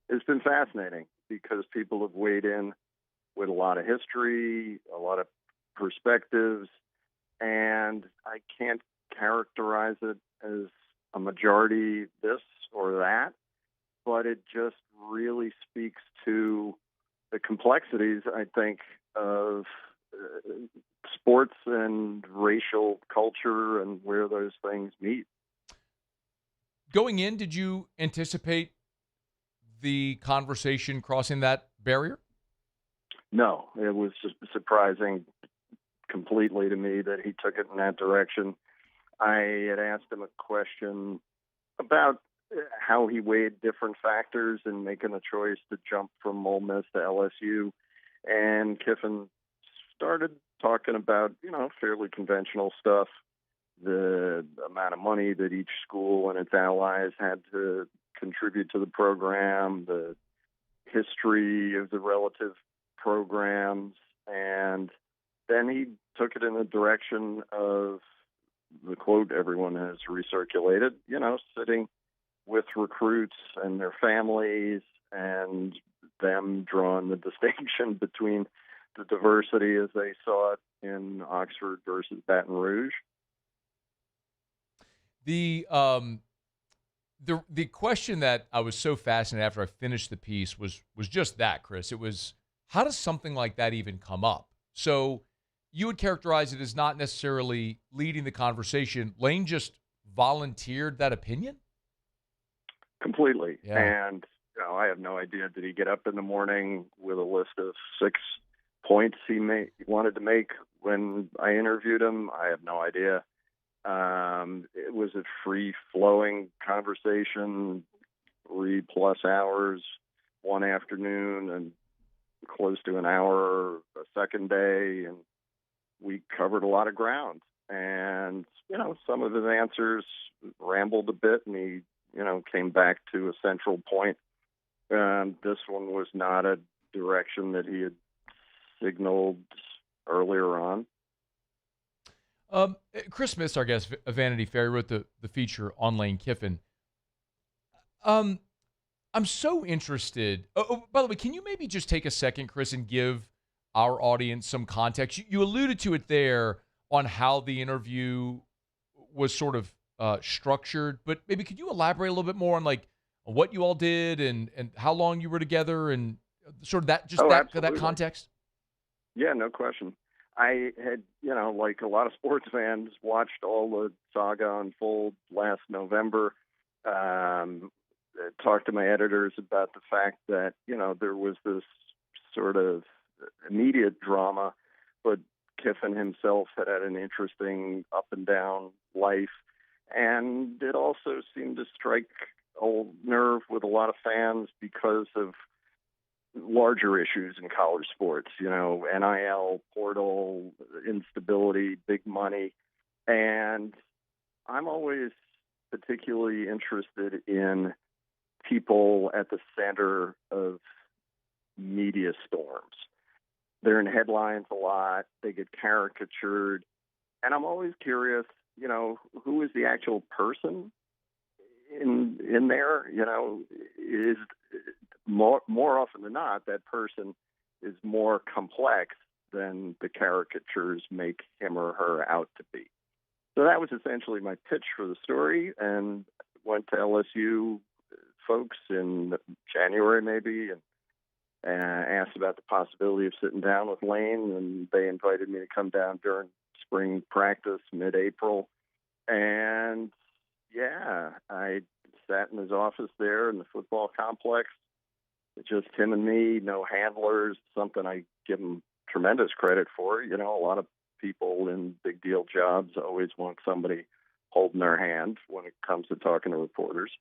it's been fascinating because people have weighed in with a lot of history, a lot of perspectives, and I can't characterize it as a majority this or that, but it just really speaks to the complexities, I think, of sports and racial culture and where those things meet. Going in, did you anticipate the conversation crossing that barrier? No, it was just surprising completely to me that he took it in that direction. I had asked him a question about how he weighed different factors in making a choice to jump from Ole Miss to LSU, and Kiffin started talking about, fairly conventional stuff, the amount of money that each school and its allies had to contribute to the program, the history of the relative programs, and then he took it in the direction of the quote everyone has recirculated, sitting with recruits and their families and them drawing the distinction between the diversity as they saw it in Oxford versus Baton Rouge. The question that I was so fascinated after I finished the piece was just that, Chris. It was, how does something like that even come up? So you would characterize it as not necessarily leading the conversation. Lane just volunteered that opinion? Completely. Yeah. And I have no idea. Did he get up in the morning with a list of 6 points he wanted to make when I interviewed him? I have no idea. It was a free-flowing conversation, 3+ hours one afternoon and close to an hour a second day, and we covered a lot of ground. And, some of his answers rambled a bit, and he, came back to a central point. This one was not a direction that he had signaled earlier on. Chris Smith, our guest, Vanity Fair, wrote the feature on Lane Kiffin. I'm so interested. By the way, can you maybe just take a second, Chris, and give our audience some context? You alluded to it there on how the interview was sort of structured, but maybe could you elaborate a little bit more on what you all did and how long you were together and sort of that context? Yeah, no question. I had, like a lot of sports fans, watched all the saga unfold last November. Talked to my editors about the fact that, there was this sort of immediate drama, but Kiffin himself had an interesting up and down life. And it also seemed to strike a nerve with a lot of fans because of larger issues in college sports, NIL, portal, instability, big money. And I'm always particularly interested in people at the center of media storms. They're in headlines a lot. They get caricatured. And I'm always curious, who is the actual person in there? Is more often than not, that person is more complex than the caricatures make him or her out to be. So that was essentially my pitch for the story, and went to LSU folks in January maybe, and asked about the possibility of sitting down with Lane, and they invited me to come down during spring practice, mid-April. And yeah, I sat in his office there in the football complex, just him and me, no handlers, something I give him tremendous credit for. A lot of people in big deal jobs always want somebody holding their hand when it comes to talking to reporters.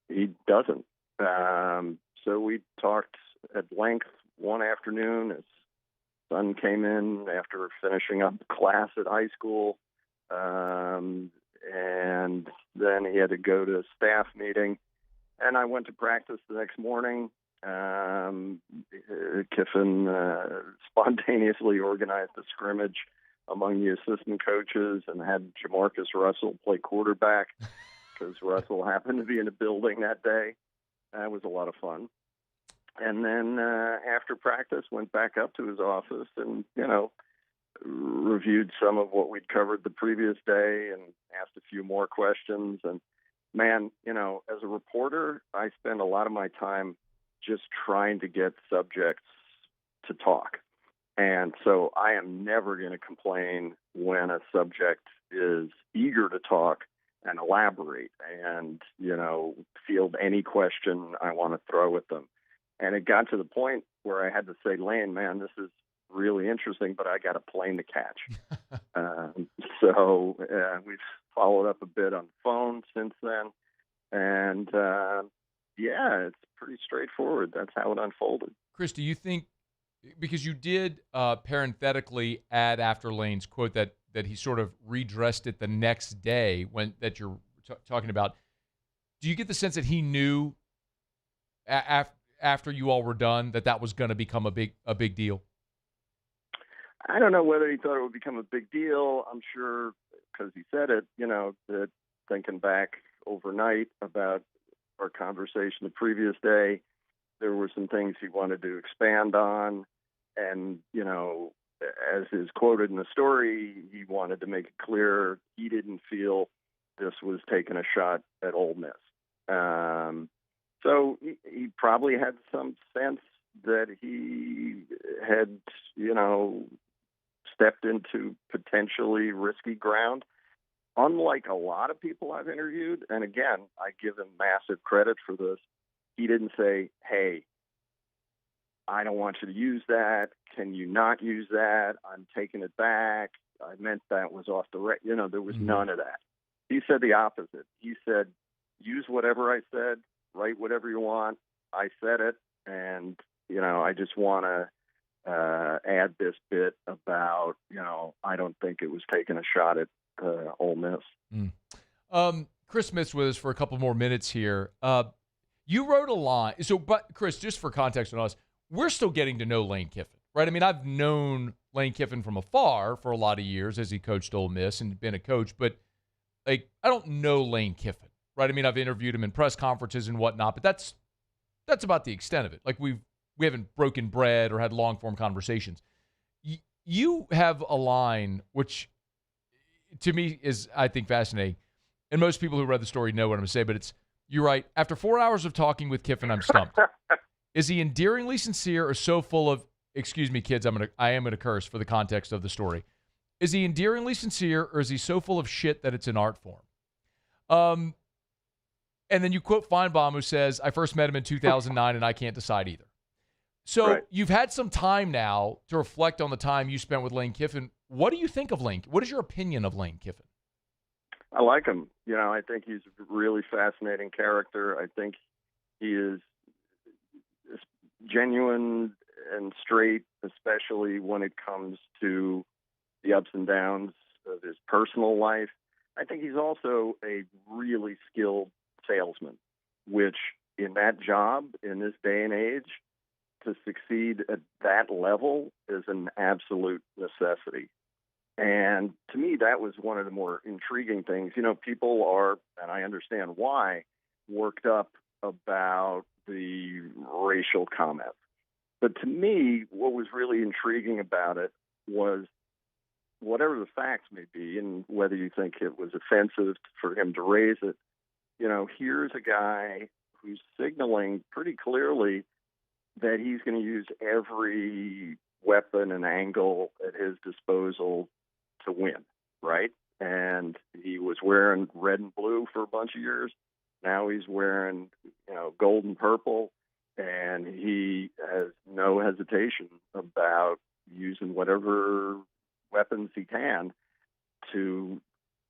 He doesn't. So we talked at length one afternoon. His son came in after finishing up class at high school. And then he had to go to a staff meeting. And I went to practice the next morning. Kiffin spontaneously organized a scrimmage among the assistant coaches and had Jamarcus Russell play quarterback because Russell happened to be in the building that day. That was a lot of fun. And then after practice, went back up to his office and, reviewed some of what we'd covered the previous day and asked a few more questions. And man, as a reporter, I spend a lot of my time just trying to get subjects to talk. And so I am never going to complain when a subject is eager to talk and elaborate and, field any question I want to throw at them. And it got to the point where I had to say, Lane, man, this is really interesting, but I got a plane to catch. So we've followed up a bit on the phone since then. And it's pretty straightforward. That's how it unfolded. Chris, do you think, because you did parenthetically add after Lane's quote that he sort of redressed it the next day that you're talking about, do you get the sense that he knew after you all were done that was going to become a big deal? I don't know whether he thought it would become a big deal. I'm sure because he said it, that thinking back overnight about our conversation the previous day, there were some things he wanted to expand on. And, as is quoted in the story, he wanted to make it clear he didn't feel this was taking a shot at Ole Miss. So he probably had some sense that he had, stepped into potentially risky ground. Unlike a lot of people I've interviewed, and again, I give him massive credit for this, he didn't say, hey, I don't want you to use that. Can you not use that? I'm taking it back. I meant that was off the record. There was none of that. He said the opposite. He said, use whatever I said, write whatever you want. I said it, and, I just want to add this bit about, I don't think it was taking a shot at Ole Miss. Chris Smith's with us for a couple more minutes here. You wrote a line. So, but Chris, just for context on us, we're still getting to know Lane Kiffin, right? I mean, I've known Lane Kiffin from afar for a lot of years as he coached Ole Miss and been a coach, but I don't know Lane Kiffin, right? I mean, I've interviewed him in press conferences and whatnot, but that's about the extent of it. We haven't broken bread or had long form conversations. You have a line which, to me, is I think fascinating, and most people who read the story know what I'm going to say. But you write, after 4 hours of talking with Kiffin, I'm stumped. Is he endearingly sincere or so full of excuse me, kids, I am gonna curse for the context of the story. Is he endearingly sincere, or is he so full of shit that it's an art form? And then you quote Feinbaum, who says, I first met him in 2009, and I can't decide either. So You've had some time now to reflect on the time you spent with Lane Kiffin. What do you think of Lane? What is your opinion of Lane Kiffin? I like him. I think he's a really fascinating character. I think he is genuine and straight, especially when it comes to the ups and downs of his personal life. I think he's also a really skilled salesman, which in that job, in this day and age, to succeed at that level is an absolute necessity. And to me, that was one of the more intriguing things. People are, and I understand why, worked up about the racial comments. But to me, what was really intriguing about it was, whatever the facts may be, and whether you think it was offensive for him to raise it, here's a guy who's signaling pretty clearly that he's going to use every weapon and angle at his disposal to win, right? And he was wearing red and blue for a bunch of years. Now he's wearing, gold and purple, and he has no hesitation about using whatever weapons he can to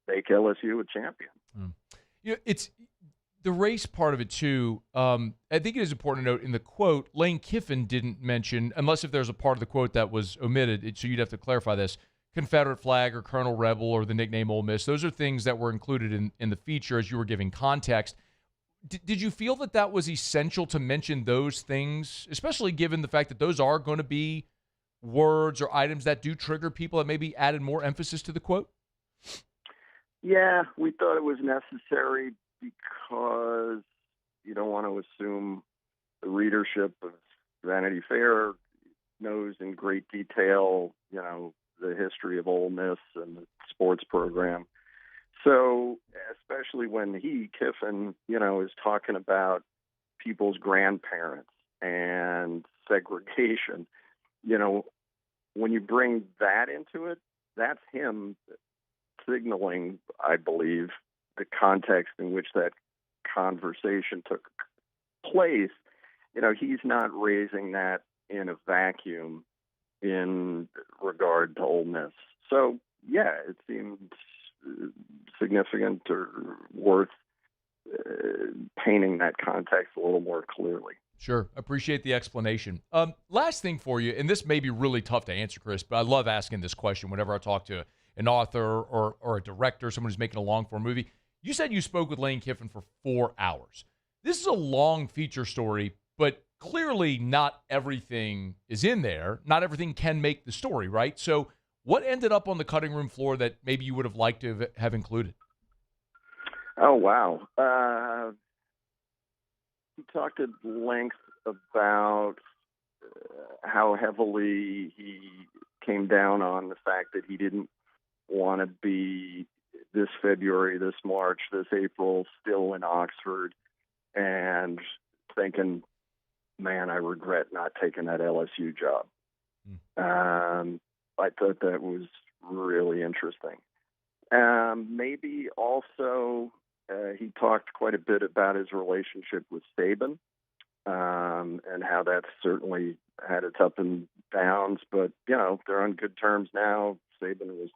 make LSU a champion. It's the race part of it too. I think it is important to note in the quote, Lane Kiffin didn't mention, unless if there's a part of the quote that was omitted, so you'd have to clarify this, Confederate flag or Colonel Rebel or the nickname Ole Miss. Those are things that were included in the feature as you were giving context. Did you feel that was essential to mention those things, especially given the fact that those are going to be words or items that do trigger people, that maybe added more emphasis to the quote? Yeah, we thought it was necessary because you don't want to assume the readership of Vanity Fair knows in great detail, the history of Ole Miss and the sports program. So, especially when Kiffin, is talking about people's grandparents and segregation, when you bring that into it, that's him signaling, I believe, the context in which that conversation took place. He's not raising that in a vacuum in regard to Ole Miss. So, yeah, it seemed significant or worth painting that context a little more clearly. Sure. Appreciate the explanation. Last thing for you, and this may be really tough to answer, Chris, but I love asking this question whenever I talk to an author or a director, someone who's making a long-form movie. You said you spoke with Lane Kiffin for 4 hours. This is a long feature story, but clearly not everything is in there. Not everything can make the story, right? So what ended up on the cutting room floor that maybe you would have liked to have included? Oh, wow. He talked at length about how heavily he came down on the fact that he didn't want to be this February, this March, this April still in Oxford, and thinking, man, I regret not taking that LSU job. I thought that was really interesting. Maybe also he talked quite a bit about his relationship with Saban and how that's certainly had its up and downs, but, they're on good terms now. Saban was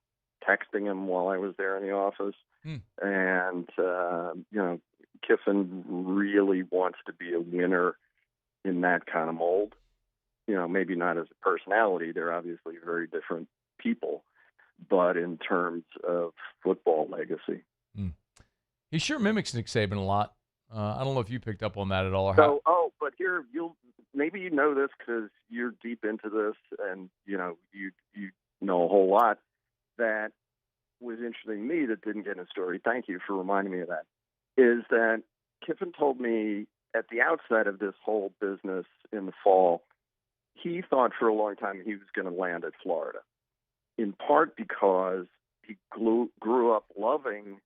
texting him while I was there in the office. And, Kiffin really wants to be a winner in that kind of mold. Maybe not as a personality. They're obviously very different people, but in terms of football legacy. He sure mimics Nick Saban a lot. I don't know if you picked up on that at all. Or how. But here, maybe you know this because you're deep into this and, you know a whole lot. That was interesting to me that didn't get in a story. Thank you for reminding me of that. Is that Kiffin told me at the outset of this whole business in the fall, he thought for a long time he was going to land at Florida, in part because he grew up loving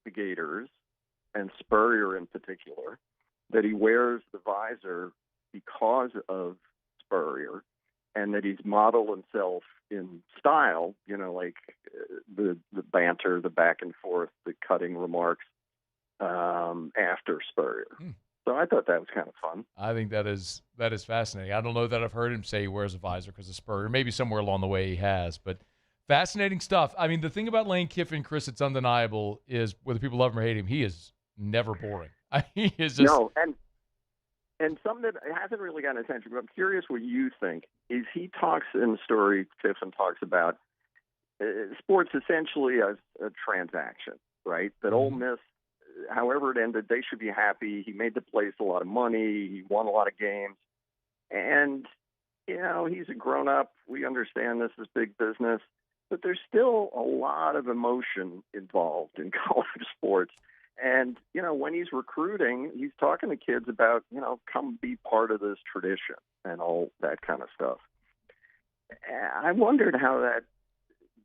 the Gators and Spurrier in particular, that he wears the visor because of Spurrier, and that he's modeled himself in style, like the banter, the back and forth, the cutting remarks after Spurrier. So I thought that was kind of fun. I think that is fascinating. I don't know that I've heard him say he wears a visor because of Spurrier. Maybe somewhere along the way he has, but fascinating stuff. I mean, the thing about Lane Kiffin, Chris, it's undeniable, is whether people love him or hate him, he is never boring. He is just... No, and something that hasn't really gotten attention, but I'm curious what you think, is he talks in the story, Kiffin talks about sports essentially as a transaction, right? That Ole Miss, however it ended, they should be happy. He made the place a lot of money. He won a lot of games. And, he's a grown-up. We understand this is big business. But there's still a lot of emotion involved in college sports. And, when he's recruiting, he's talking to kids about, come be part of this tradition and all that kind of stuff. I wondered how that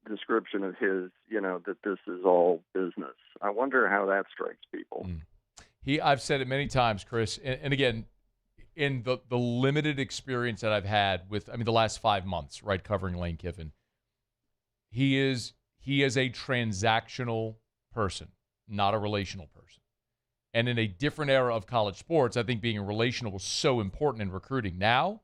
description of his, that this is all business, I wonder how that strikes people. I've said it many times, Chris, and again, in the limited experience that I've had with, the last 5 months, right, covering Lane Kiffin, he is a transactional person, not a relational person. And in a different era of college sports, I think being relational was so important in recruiting. Now,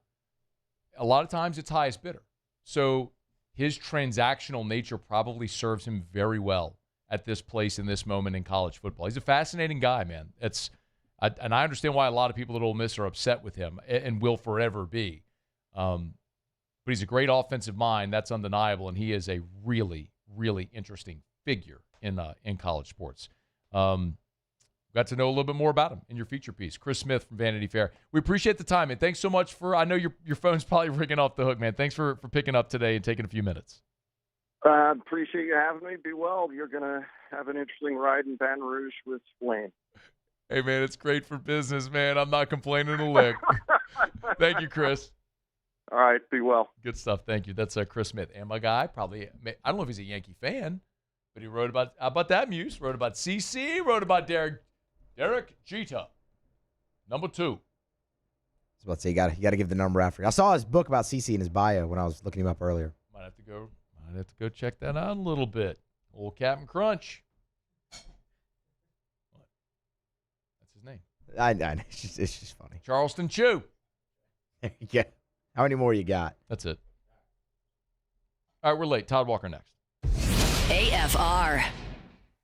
a lot of times it's highest bidder. So his transactional nature probably serves him very well at this place in this moment in college football. He's a fascinating guy, man. And I understand why a lot of people at Ole Miss are upset with him and will forever be. But he's a great offensive mind. That's undeniable. And he is a really, really interesting figure in college sports. Got to know a little bit more about him in your feature piece. Chris Smith from Vanity Fair. We appreciate the time, and thanks so much for, I know your phone's probably ringing off the hook, man. Thanks for picking up today and taking a few minutes. Appreciate you having me. Be well. You're going to have an interesting ride in Baton Rouge with Lane. Hey, man, it's great for business, man. I'm not complaining a lick. Thank you, Chris. All right, be well. Good stuff. Thank you. That's Chris Smith. And my guy, probably, I don't know if he's a Yankee fan, but he wrote about, how about that, Muse? Wrote about CC, wrote about Derek Jeter, number 2. I was about to say, you got to give the number after. I saw his book about CC in his bio when I was looking him up earlier. Might have to go check that out a little bit. Old Captain Crunch. What? That's his name. I know. It's just funny. Charleston Chew. Yeah. How many more you got? That's it. All right, we're late. Todd Walker next. AFR.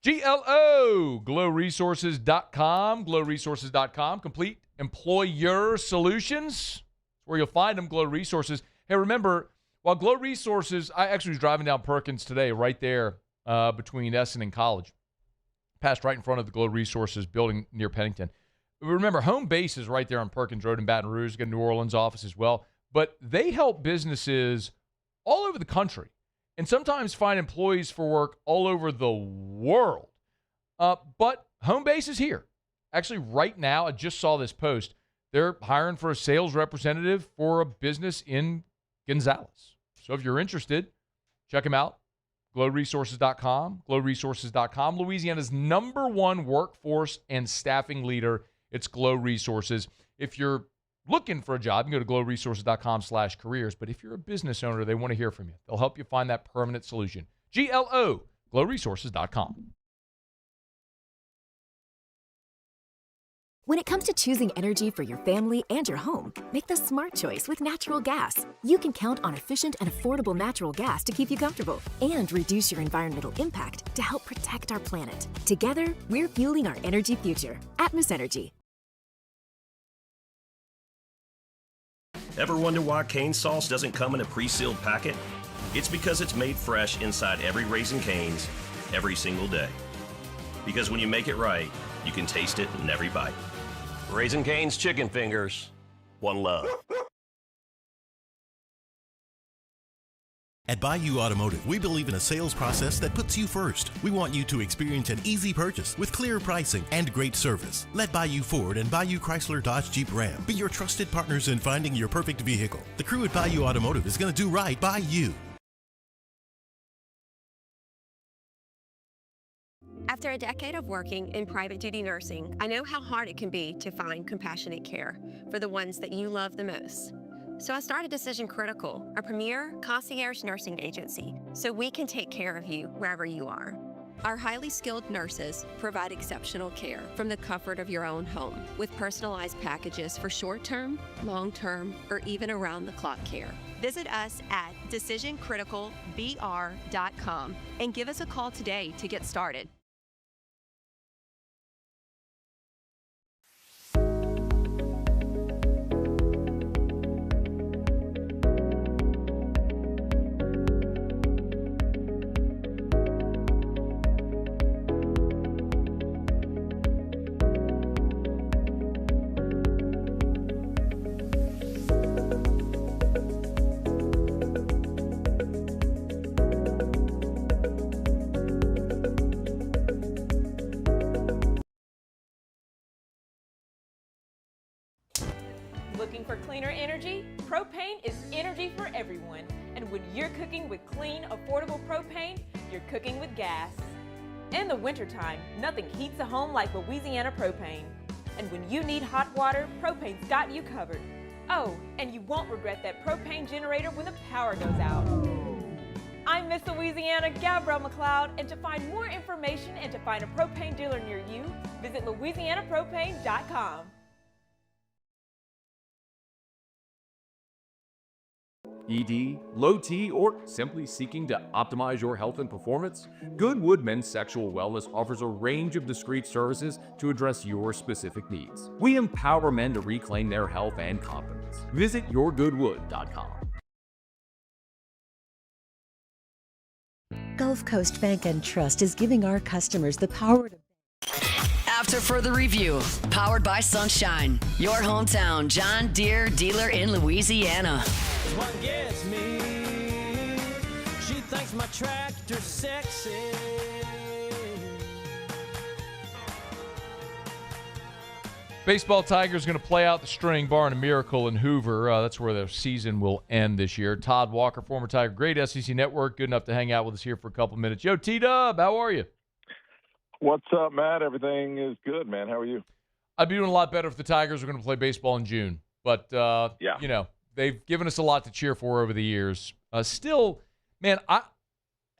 GLO, glowresources.com, glowresources.com, complete employer solutions. That's where you'll find them, Glow Resources. Hey, remember, while Glow Resources, I actually was driving down Perkins today, right there between Essen and College. Passed right in front of the Glow Resources building near Pennington. Remember, home base is right there on Perkins Road in Baton Rouge. Got a New Orleans office as well. But they help businesses all over the country and sometimes find employees for work all over the world. But home base is here. Actually, right now, I just saw this post. They're hiring for a sales representative for a business in Gonzales. So if you're interested, check them out. glowresources.com, glowresources.com. Louisiana's #1 workforce and staffing leader. It's Glow Resources. If you're looking for a job, you can go to glowresources.com/careers. But if you're a business owner, they want to hear from you. They'll help you find that permanent solution. GLO, glowresources.com. When it comes to choosing energy for your family and your home, make the smart choice with natural gas. You can count on efficient and affordable natural gas to keep you comfortable and reduce your environmental impact to help protect our planet. Together, we're fueling our energy future. Atmos Energy. Ever wonder why cane sauce doesn't come in a pre-sealed packet? It's because it's made fresh inside every Raising Cane's every single day. Because when you make it right, you can taste it in every bite. Raising Cane's Chicken Fingers. One love. At Bayou Automotive, we believe in a sales process that puts you first. We want you to experience an easy purchase with clear pricing and great service. Let Bayou Ford and Bayou Chrysler Dodge Jeep Ram be your trusted partners in finding your perfect vehicle. The crew at Bayou Automotive is going to do right by you. After a decade of working in private duty nursing, I know how hard it can be to find compassionate care for the ones that you love the most. So I started Decision Critical, a premier concierge nursing agency, so we can take care of you wherever you are. Our highly skilled nurses provide exceptional care from the comfort of your own home with personalized packages for short-term, long-term, or even around-the-clock care. Visit us at decisioncriticalbr.com and give us a call today to get started. Looking for cleaner energy? Propane is energy for everyone. And when you're cooking with clean, affordable propane, you're cooking with gas. In the wintertime, nothing heats a home like Louisiana propane. And when you need hot water, propane's got you covered. Oh, and you won't regret that propane generator when the power goes out. I'm Miss Louisiana, Gabrielle McLeod, and to find more information and to find a propane dealer near you, visit louisianapropane.com. ED, low T, or simply seeking to optimize your health and performance? Goodwood Men's Sexual Wellness offers a range of discreet services to address your specific needs. We empower men to reclaim their health and confidence. Visit yourgoodwood.com. Gulf Coast Bank and Trust is giving our customers the power to... After further review, powered by Sunshine, your hometown John Deere dealer in Louisiana. What gets me? She thinks my tractor's sexy. Baseball Tigers going to play out the string, barring a miracle in Hoover. That's where their season will end this year. Todd Walker, former Tiger, great SEC Network, good enough to hang out with us here for a couple minutes. Yo, T-Dub, how are you? What's up, Matt? Everything is good, man. How are you? I'd be doing a lot better if the Tigers were going to play baseball in June. But, you know, they've given us a lot to cheer for over the years. Still, man,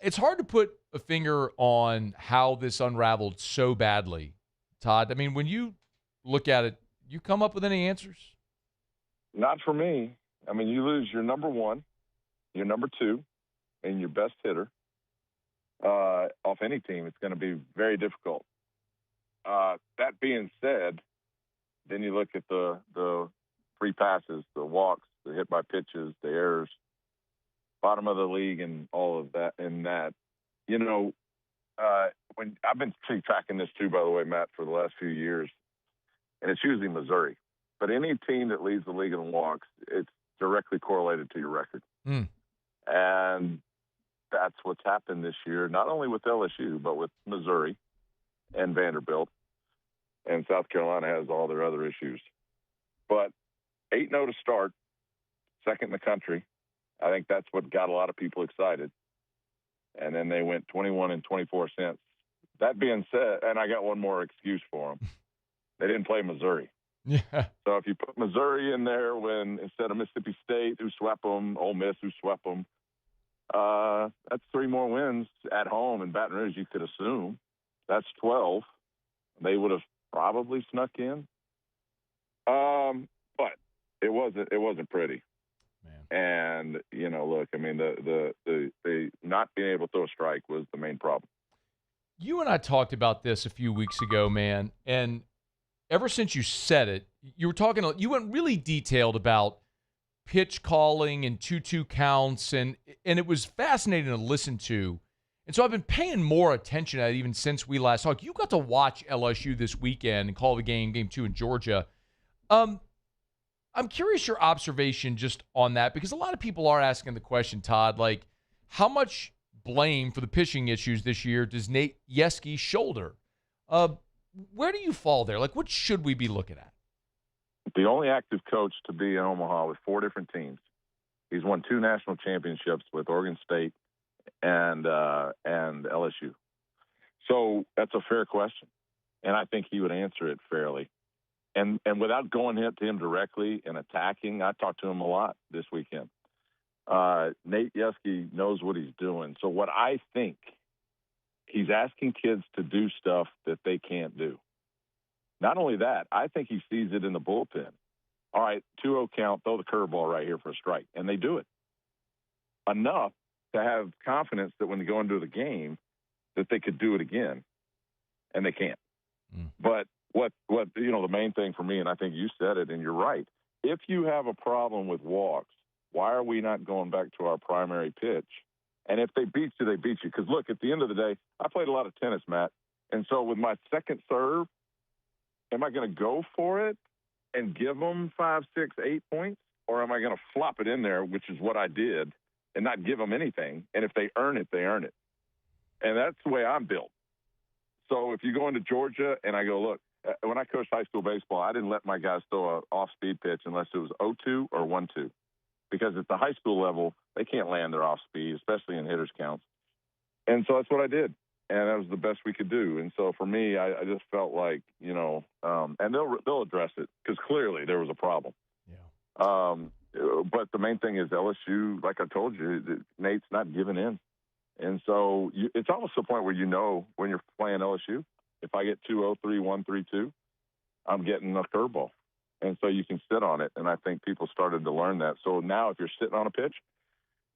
it's hard to put a finger on how this unraveled so badly, Todd. I mean, when you look at it, you come up with any answers? Not for me. I mean, you lose your number one, your number two, and your best hitter. Off any team, it's going to be very difficult. That being said, then you look at the free passes, the walks, the hit by pitches, the errors, bottom of the league, and all of that. And that, you know, when I've been tracking this too, by the way, Matt, for the last few years, and it's usually Missouri. But any team that leads the league in walks, it's directly correlated to your record. And that's what's happened this year, not only with LSU, but with Missouri and Vanderbilt. And South Carolina has all their other issues. But 8-0 to start, second in the country. I think that's what got a lot of people excited. And then they went 21 and 24 cents. That being said, and I got one more excuse for them. They didn't play Missouri. Yeah. So if you put Missouri in there when instead of Mississippi State, who swept them, Ole Miss, who swept them, that's 3 more wins at home in Baton Rouge, you could assume. That's 12. They would have probably snuck in. But it wasn't pretty. Man. And, you know, look, I mean, the not being able to throw a strike was the main problem. You and I talked about this a few weeks ago, man, and ever since you said it, you went really detailed about pitch calling and 2-2 counts, and it was fascinating to listen to. And so I've been paying more attention to it even since we last talked. You got to watch LSU this weekend and call the game 2 in Georgia. I'm curious your observation just on that, because a lot of people are asking the question, Todd, like, how much blame for the pitching issues this year does Nate Yeskie shoulder? Where do you fall there? Like, what should we be looking at? The only active coach to be in Omaha with 4 different teams. He's won 2 national championships with Oregon State and LSU. So that's a fair question, and I think he would answer it fairly. And without going to him directly and attacking, I talked to him a lot this weekend. Nate Yeskie knows what he's doing. So what I think, he's asking kids to do stuff that they can't do. Not only that, I think he sees it in the bullpen. All right, 2-0 count, throw the curveball right here for a strike. And they do it. Enough to have confidence that when they go into the game that they could do it again. And they can't. But what the main thing for me, and I think you said it, and you're right, if you have a problem with walks, why are we not going back to our primary pitch? And if they beat you, they beat you. Because, look, at the end of the day, I played a lot of tennis, Matt. And so with my second serve, am I going to go for it and give them 5, 6, 8 points? Or am I going to flop it in there, which is what I did, and not give them anything? And if they earn it, they earn it. And that's the way I'm built. So if you go into Georgia and I go, look, when I coached high school baseball, I didn't let my guys throw an off-speed pitch unless it was 0-2 or 1-2. Because at the high school level, they can't land their off-speed, especially in hitters' counts. And so that's what I did. And that was the best we could do. And so for me, I just felt like, and they'll address it because clearly there was a problem. Yeah. But the main thing is LSU, like I told you, Nate's not giving in. And so it's almost to the point where when you're playing LSU, if I get 2-0, 3-1, 3-2, I'm getting a curveball. And so you can sit on it, and I think people started to learn that. So now if you're sitting on a pitch,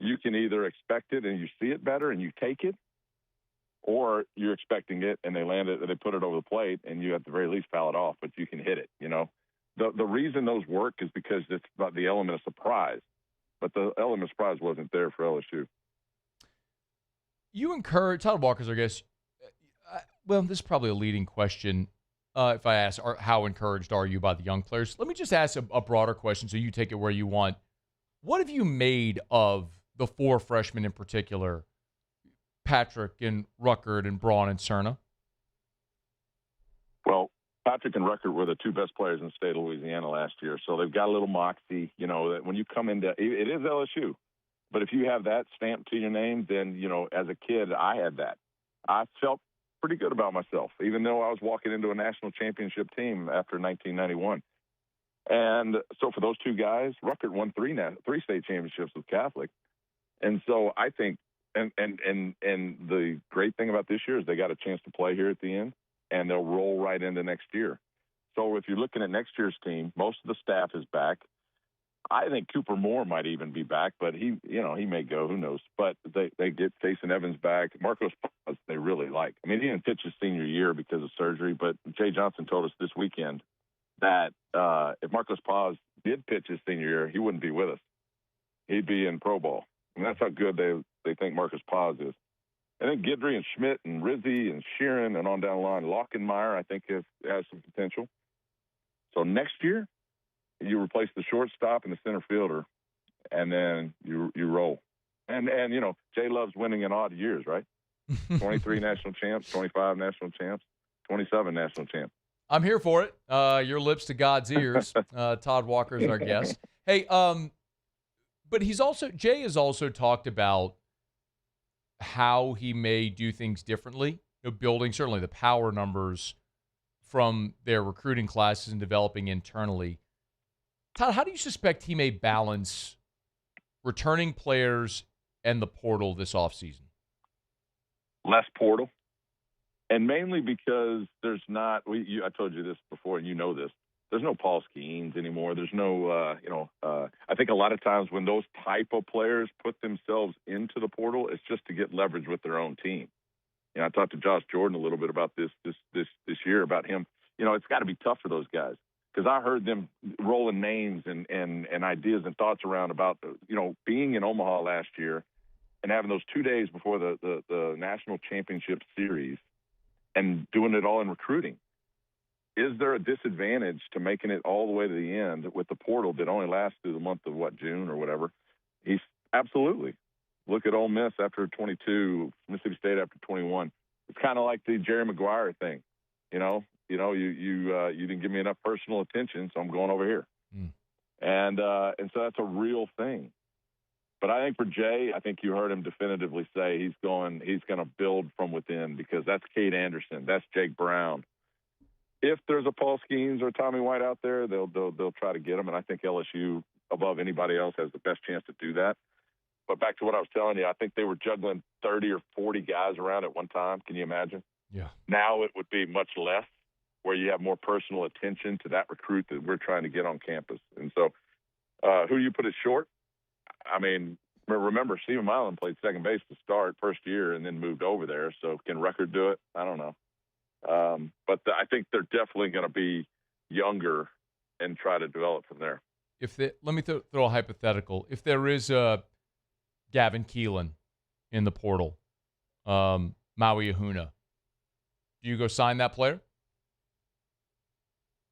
you can either expect it and you see it better and you take it, or you're expecting it and they land it and they put it over the plate and you at the very least foul it off, but you can hit it, The reason those work is because it's about the element of surprise. But the element of surprise wasn't there for LSU. You encourage, Todd Walker's, I guess, this is probably a leading question. If I ask, how encouraged are you by the young players? Let me just ask a broader question so you take it where you want. What have you made of the 4 freshmen in particular, Patrick and Ruckert and Braun and Cerna? Well, Patrick and Ruckert were the 2 best players in the state of Louisiana last year. So they've got a little moxie, that when you come into – it is LSU. But if you have that stamped to your name, then, as a kid, I had that. I felt pretty good about myself, even though I was walking into a national championship team after 1991. And so for those 2 guys, Ruckert won 3 state championships with Catholic. And so I think, and the great thing about this year is they got a chance to play here at the end, and they'll roll right into next year. So if you're looking at next year's team, most of the staff is back. I think Cooper Moore might even be back, but he may go. Who knows? But they get Jason Evans back. Marcos Paz, they really like. I mean, he didn't pitch his senior year because of surgery, but Jay Johnson told us this weekend that if Marcos Paz did pitch his senior year, he wouldn't be with us. He'd be in pro ball. And that's how good they think Marcus Paz is. And then Guidry and Schmidt and Rizzi and Sheeran and on down the line. Lockenmeyer, I think, has some potential. So next year, you replace the shortstop and the center fielder, and then you roll. And Jay loves winning in odd years, right? 23 national champs, 25 national champs, 27 national champs. I'm here for it. Your lips to God's ears. Todd Walker is our guest. Hey, but Jay has also talked about how he may do things differently, building certainly the power numbers from their recruiting classes and developing internally. Todd, how do you suspect he may balance returning players and the portal this offseason? Less portal. And mainly because there's not I told you this before, and you know this. There's no Paul Skeens anymore. There's no, I think a lot of times when those type of players put themselves into the portal, it's just to get leverage with their own team. I talked to Josh Jordan a little bit about this year, about him. It's got to be tough for those guys. Because I heard them rolling names and ideas and thoughts around about, being in Omaha last year and having those 2 days before the national championship series and doing it all in recruiting. Is there a disadvantage to making it all the way to the end with the portal that only lasts through the month of, June or whatever? He's absolutely. Look at Ole Miss after 22, Mississippi State after 21. It's kind of like the Jerry Maguire thing, You didn't give me enough personal attention, so I'm going over here. And so that's a real thing. But I think for Jay, I think you heard him definitively say he's going to build from within, because that's Cade Anderson, that's Jake Brown. if there's a Paul Skeens or Tommy White out there, they'll try to get them, and I think LSU, above anybody else, has the best chance to do that. But back to what I was telling you, I think they were juggling 30 or 40 guys around at one time. Can you imagine? Yeah. Now it would be much less, where you have more personal attention to that recruit that we're trying to get on campus. And so who you put at short? I mean, remember, Stephen Milan played second base to start first year and then moved over there. So can Rucker do it? I don't know. But I think they're definitely going to be younger and try to develop from there. Let me throw a hypothetical. If there is a Gavin Keelan in the portal, Maui Ahuna, do you go sign that player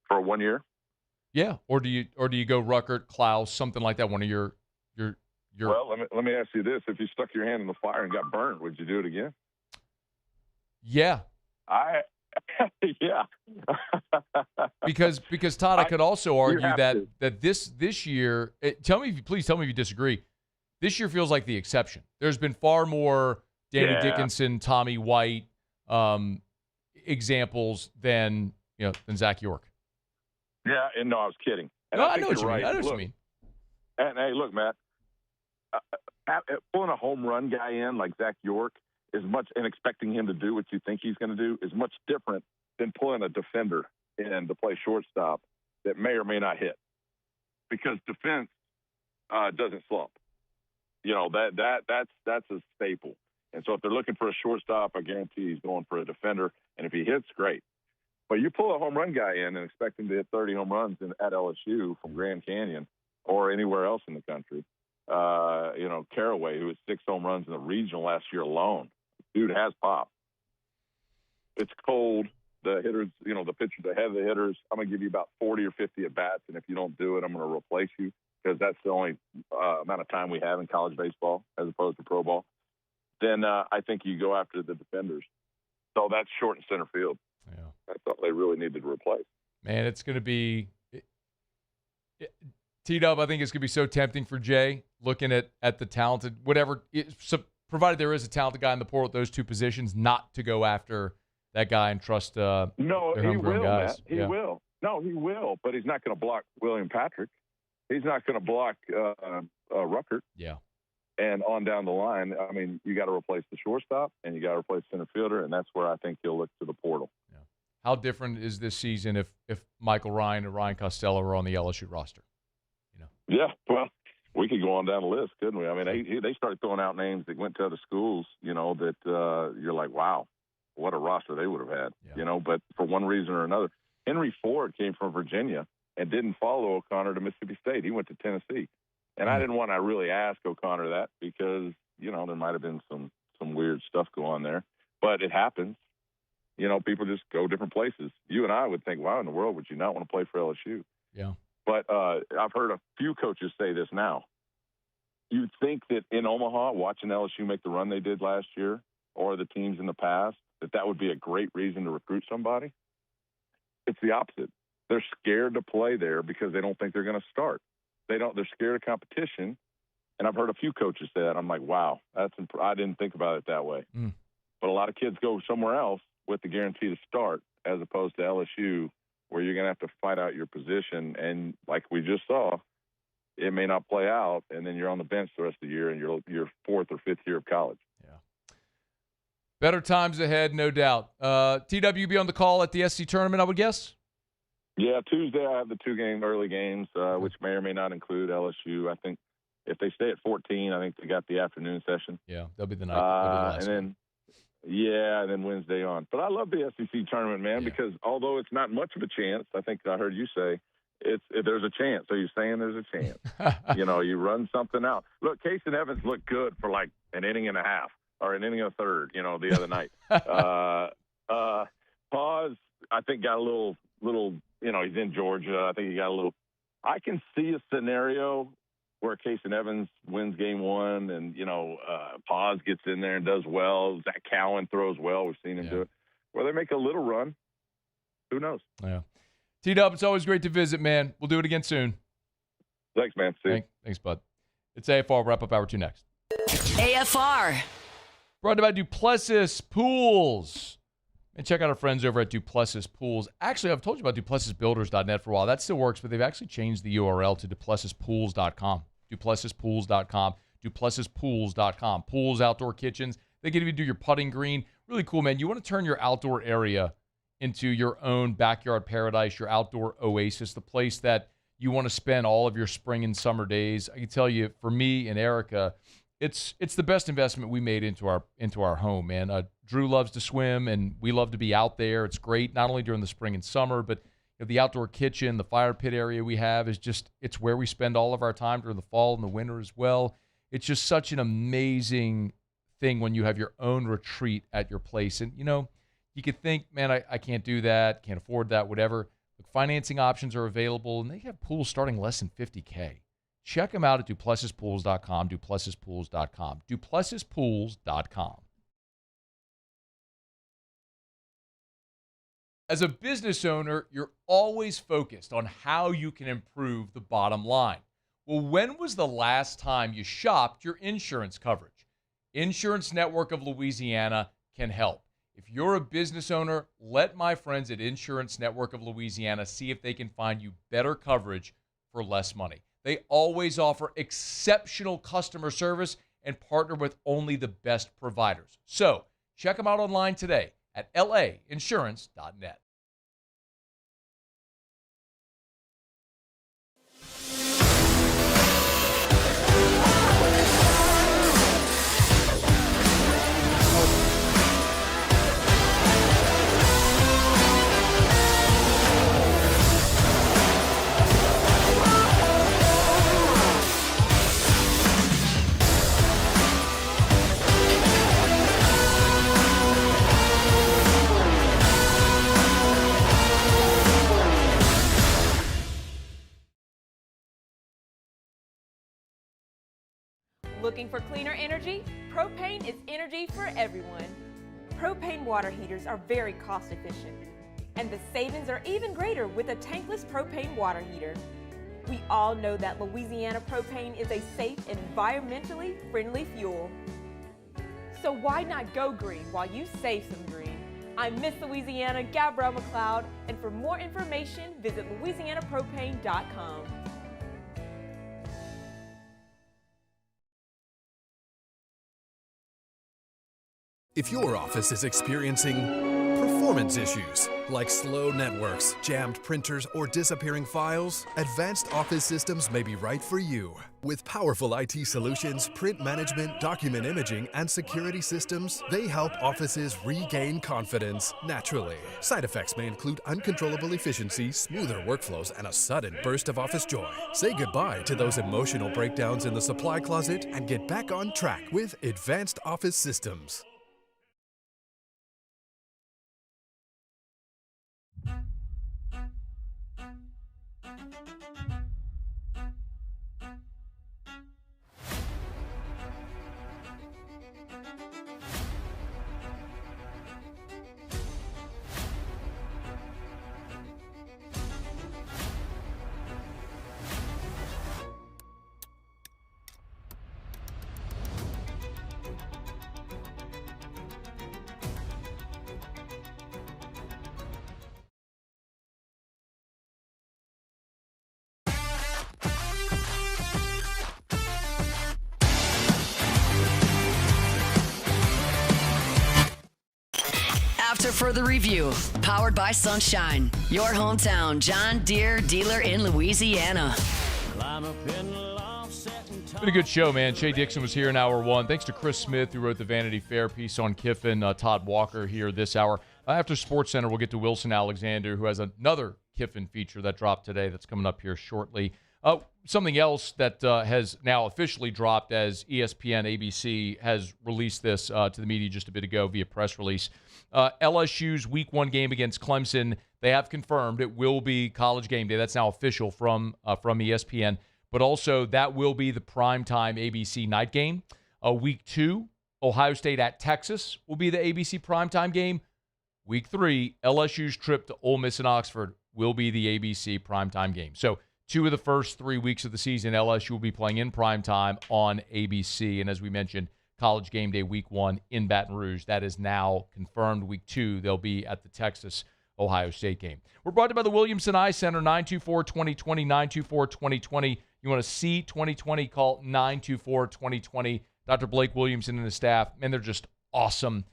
for 1 year? Yeah, or do you go Ruckert, Klaus, something like that? One of your. Well, let me ask you this: if you stuck your hand in the fire and got burned, would you do it again? Yeah. Yeah. because Todd, I could also argue that this year. Please tell me if you disagree. This year feels like the exception. There's been far more Danny Dickinson, Tommy White examples than Zach York. Yeah, and no, I was kidding. And no, I know what you right. mean. I know what you mean. And hey, look, Matt, pulling a home run guy in like Zach York is much, and expecting him to do what you think he's going to do is much different than pulling a defender in to play shortstop that may or may not hit, because defense doesn't slump. That's a staple. And so if they're looking for a shortstop, I guarantee he's going for a defender. And if he hits, great. But you pull a home run guy in and expect him to hit 30 home runs at LSU from Grand Canyon or anywhere else in the country. Caraway, who had 6 home runs in the regional last year alone. Dude has pop. It's cold. The hitters, the pitchers ahead of the hitters, I'm going to give you about 40 or 50 at-bats, and if you don't do it, I'm going to replace you, because that's the only amount of time we have in college baseball as opposed to pro ball. Then I think you go after the defenders. So that's short and center field. Yeah. That's all they really needed to replace. Man, it's going to be T-Dub, I think it's going to be so tempting for Jay, looking at the talented, provided there is a talented guy in the portal at those two positions, not to go after that guy and trust No, he will, guys. Matt. He will. No, he will, but he's not going to block William Patrick. He's not going to block Ruckert. Yeah. And on down the line, I mean, you got to replace the shortstop and you got to replace center fielder, and that's where I think he'll look to the portal. Yeah. How different is this season if Michael Ryan and Ryan Costello are on the LSU roster? Yeah, well, we could go on down the list, couldn't we? I mean, they started throwing out names that went to other schools, that you're like, wow, what a roster they would have had, But for one reason or another, Henry Ford came from Virginia and didn't follow O'Connor to Mississippi State. He went to Tennessee. And I didn't want to really ask O'Connor that because, there might have been some weird stuff going on there. But it happens. People just go different places. You and I would think, why in the world would you not want to play for LSU? Yeah. But I've heard a few coaches say this now. You'd think that in Omaha, watching LSU make the run they did last year, or the teams in the past, that would be a great reason to recruit somebody. It's the opposite. They're scared to play there because they don't think they're going to start. They're scared of competition. And I've heard a few coaches say that. I'm like, wow, I didn't think about it that way. Mm. But a lot of kids go somewhere else with the guarantee to start, as opposed to LSU, where you're going to have to fight out your position. And like we just saw, it may not play out, and then you're on the bench the rest of the year in your 4th or 5th year of college. Yeah. Better times ahead, no doubt. TWB on the call at the SC tournament, I would guess? Yeah, Tuesday I have the 2 early games, which may or may not include LSU. I think if they stay at 14, I think they got the afternoon session. Yeah, that'll be the night. And then Wednesday on. But I love the SEC tournament, man, because although it's not much of a chance, I think I heard you say, there's a chance. So you're saying there's a chance. You run something out. Look, Casey Evans looked good for like an inning and a half or an inning and a third, the other night. Pause, I think, got a little, he's in Georgia. I think he got a little. I can see a scenario where Casey Evans wins game 1 and, Paz gets in there and does well. Zach Cowan throws well. We've seen him do it. Where they make a little run. Who knows? Yeah. T-Dub, it's always great to visit, man. We'll do it again soon. Thanks, man. See you. Thanks, bud. It's AFR. Wrap up hour 2 next. AFR. Brought to you by Duplessis Pools. And check out our friends over at Duplessis Pools. Actually, I've told you about DuplessisBuilders.net for a while. That still works, but they've actually changed the URL to DuplessisPools.com. DuplessisPools.com. DuplessisPools.com. Pools, outdoor kitchens. They can even do your putting green. Really cool, man. You want to turn your outdoor area into your own backyard paradise, your outdoor oasis, the place that you want to spend all of your spring and summer days. I can tell you, for me and Erica, it's the best investment we made into our home, man. Drew loves to swim, and we love to be out there. It's great, not only during the spring and summer, but the outdoor kitchen, the fire pit area we have it's where we spend all of our time during the fall and the winter as well. It's just such an amazing thing when you have your own retreat at your place. And, you could think, man, I can't do that, can't afford that, whatever. Look, financing options are available, and they have pools starting less than $50K. Check them out at DuplessisPools.com, DuplessisPools.com, DuplessisPools.com. As a business owner, you're always focused on how you can improve the bottom line. Well, when was the last time you shopped your insurance coverage? Insurance Network of Louisiana can help. If you're a business owner, let my friends at Insurance Network of Louisiana see if they can find you better coverage for less money. They always offer exceptional customer service and partner with only the best providers. So check them out online today at lainsurance.net. Looking for cleaner energy? Propane is energy for everyone. Propane water heaters are very cost efficient, and the savings are even greater with a tankless propane water heater. We all know that Louisiana propane is a safe and environmentally friendly fuel. So why not go green while you save some green? I'm Miss Louisiana, Gabrielle McLeod, and for more information, visit LouisianaPropane.com. If your office is experiencing performance issues like slow networks, jammed printers, or disappearing files, Advanced Office Systems may be right for you. With powerful IT solutions, print management, document imaging, and security systems, they help offices regain confidence naturally. Side effects may include uncontrollable efficiency, smoother workflows, and a sudden burst of office joy. Say goodbye to those emotional breakdowns in the supply closet and get back on track with Advanced Office Systems. After further review, powered by Sunshine, your hometown John Deere dealer in Louisiana. Been a good show, man. Shay Dixon was here in hour one. Thanks to Chris Smith, who wrote the Vanity Fair piece on Kiffin. Todd Walker here this hour. After SportsCenter, we'll get to Wilson Alexander, who has another Kiffin feature that dropped today that's coming up here shortly. Something else that has now officially dropped, as ESPN ABC has released this to the media just a bit ago via press release. LSU's Week 1 game against Clemson, they have confirmed it will be College Game Day. That's now official from ESPN. But also, that will be the primetime ABC night game. Week 2, Ohio State at Texas will be the ABC primetime game. Week 3, LSU's trip to Ole Miss and Oxford will be the ABC primetime game. So 2 of the first 3 weeks of the season, LSU will be playing in primetime on ABC. And as we mentioned, College Game Day Week 1 in Baton Rouge. That is now confirmed. Week 2, they'll be at the Texas-Ohio State game. We're brought to you by the Williamson Eye Center, 924-2020, 924-2020. You want to see 2020, call 924-2020. Dr. Blake Williamson and his staff, man, they're just awesome.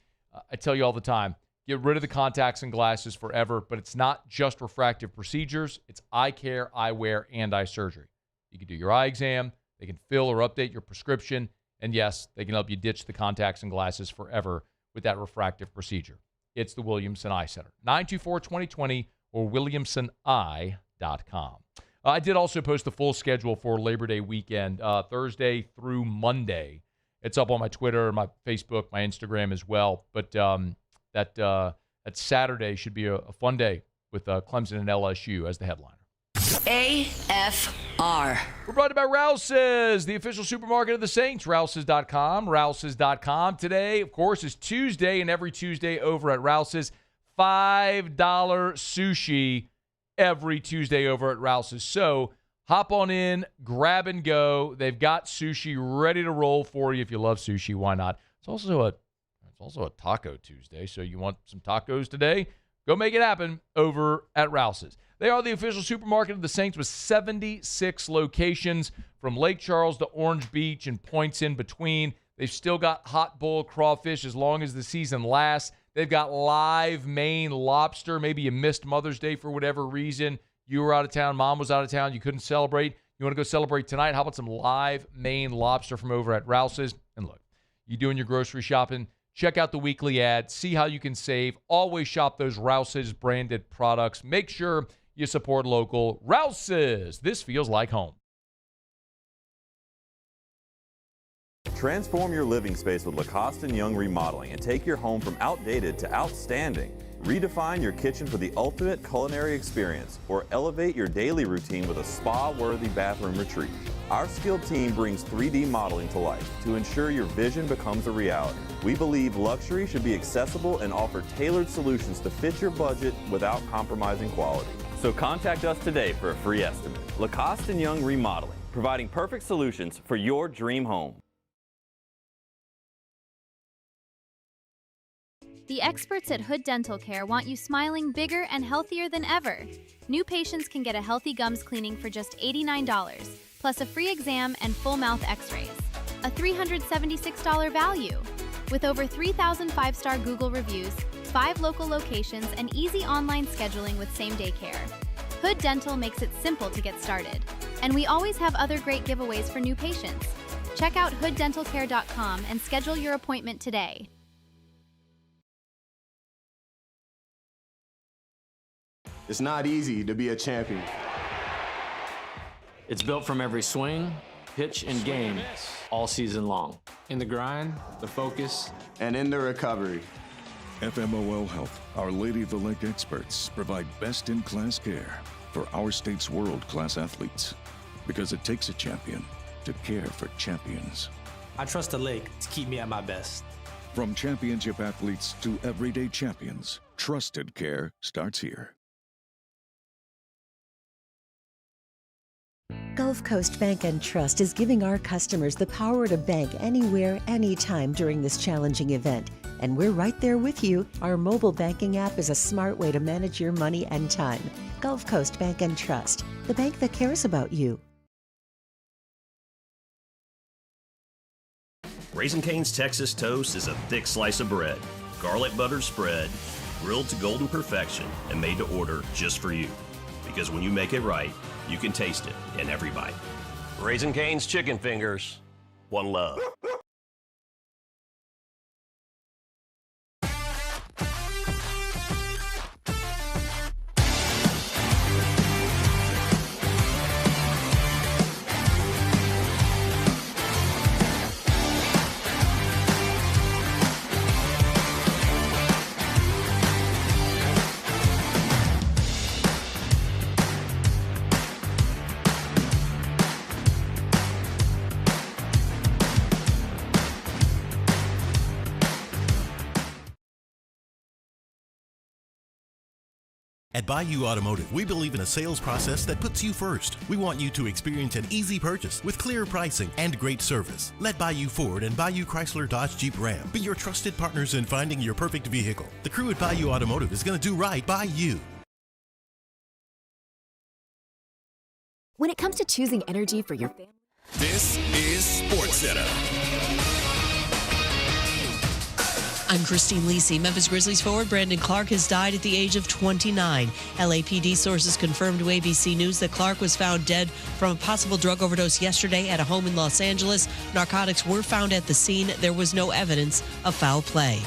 I tell you all the time, get rid of the contacts and glasses forever, but it's not just refractive procedures. It's eye care, eyewear, and eye surgery. You can do your eye exam. They can fill or update your prescription. And yes, they can help you ditch the contacts and glasses forever with that refractive procedure. It's the Williamson Eye Center, 924-2020 or williamsoneye.com. I did also post the full schedule for Labor Day weekend, Thursday through Monday. It's up on my Twitter, my Facebook, my Instagram as well. But that Saturday should be a fun day with Clemson and LSU as the headliner. AFR. We're brought to you by Rouse's, the official supermarket of the Saints. Rouse's.com. Rouse's.com. Today, of course, is Tuesday, and every Tuesday over at Rouse's, $5 sushi every Tuesday over at Rouse's. So hop on in, grab and go. They've got sushi ready to roll for you. If you love sushi, why not? It's also a Taco Tuesday, so you want some tacos today? Go make it happen over at Rouse's. They are the official supermarket of the Saints with 76 locations from Lake Charles to Orange Beach and points in between. They've still got hot boiled crawfish as long as the season lasts. They've got live Maine lobster. Maybe you missed Mother's Day for whatever reason. You were out of town. Mom was out of town. You couldn't celebrate. You want to go celebrate tonight? How about some live Maine lobster from over at Rouse's? And look, you doing your grocery shopping? Check out the weekly ad. See how you can save. Always shop those Rouse's branded products. Make sure you support local. Rouse's. This feels like home. Transform your living space with Lacoste & Young Remodeling and take your home from outdated to outstanding. Redefine your kitchen for the ultimate culinary experience or elevate your daily routine with a spa-worthy bathroom retreat. Our skilled team brings 3D modeling to life to ensure your vision becomes a reality. We believe luxury should be accessible and offer tailored solutions to fit your budget without compromising quality. So contact us today for a free estimate. Lacoste & Young Remodeling, providing perfect solutions for your dream home. The experts at Hood Dental Care want you smiling bigger and healthier than ever. New patients can get a healthy gums cleaning for just $89, plus a free exam and full mouth x-rays. A $376 value. With over 3,000 five-star Google reviews, 5 local locations, and easy online scheduling with same-day care. Hood Dental makes it simple to get started. And we always have other great giveaways for new patients. Check out hooddentalcare.com and schedule your appointment today. It's not easy to be a champion. It's built from every swing, pitch, and game all season long. In the grind, the focus, and in the recovery. FMOL Health, Our Lady of the Lake experts provide best-in-class care for our state's world-class athletes. Because it takes a champion to care for champions. I trust the lake to keep me at my best. From championship athletes to everyday champions, trusted care starts here. Gulf Coast Bank and Trust is giving our customers the power to bank anywhere, anytime during this challenging event. And we're right there with you. Our mobile banking app is a smart way to manage your money and time. Gulf Coast Bank and Trust, the bank that cares about you. Raising Cane's Texas Toast is a thick slice of bread, garlic butter spread, grilled to golden perfection, and made to order just for you. Because when you make it right, you can taste it in every bite. Raising Cane's Chicken Fingers. One love. At Bayou Automotive, we believe in a sales process that puts you first. We want you to experience an easy purchase with clear pricing and great service. Let Bayou Ford and Bayou Chrysler Dodge Jeep Ram be your trusted partners in finding your perfect vehicle. The crew at Bayou Automotive is going to do right by you. When it comes to choosing energy for your family, This is SportsCenter. I'm Christine Lisi. Memphis Grizzlies forward Brandon Clark has died at the age of 29. LAPD sources confirmed to ABC News that Clark was found dead from a possible drug overdose yesterday at a home in Los Angeles. Narcotics were found at the scene. There was no evidence of foul play.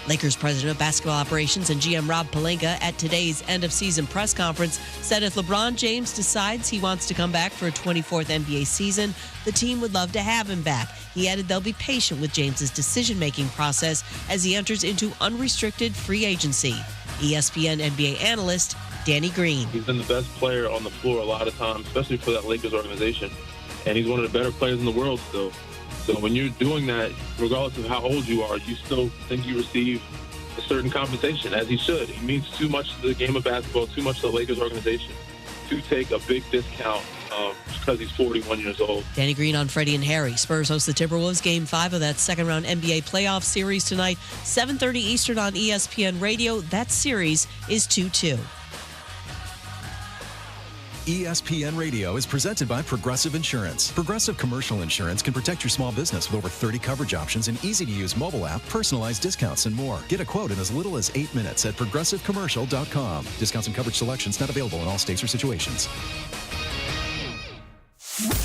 Lakers president of basketball operations and GM Rob Pelinka at today's end-of-season press conference said if LeBron James decides he wants to come back for a 24th NBA season, the team would love to have him back. He added they'll be patient with James's decision-making process as he enters into unrestricted free agency. ESPN NBA analyst Danny Green. He's been the best player on the floor a lot of times, especially for that Lakers organization. And he's one of the better players in the world still. So when you're doing that, regardless of how old you are, you still think you receive a certain compensation, as he should. He means too much to the game of basketball, too much to the Lakers organization to take a big discount because he's 41 years old. Danny Green on Freddie and Harry. Spurs host the Timberwolves Game 5 of that second-round NBA playoff series tonight, 7:30 Eastern on ESPN Radio. That series is 2-2. ESPN Radio is presented by Progressive Insurance. Progressive Commercial Insurance can protect your small business with over 30 coverage options, an easy-to-use mobile app, personalized discounts, and more. Get a quote in as little as 8 minutes at progressivecommercial.com. Discounts and coverage selections not available in all states or situations.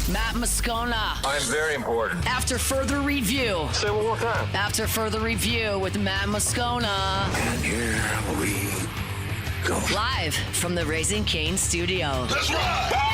Matt Moscona. I'm very important. After further review. Say it one more time. After further review with Matt Moscona. And here we go. Live from the Raising Cane studio. Let's ride!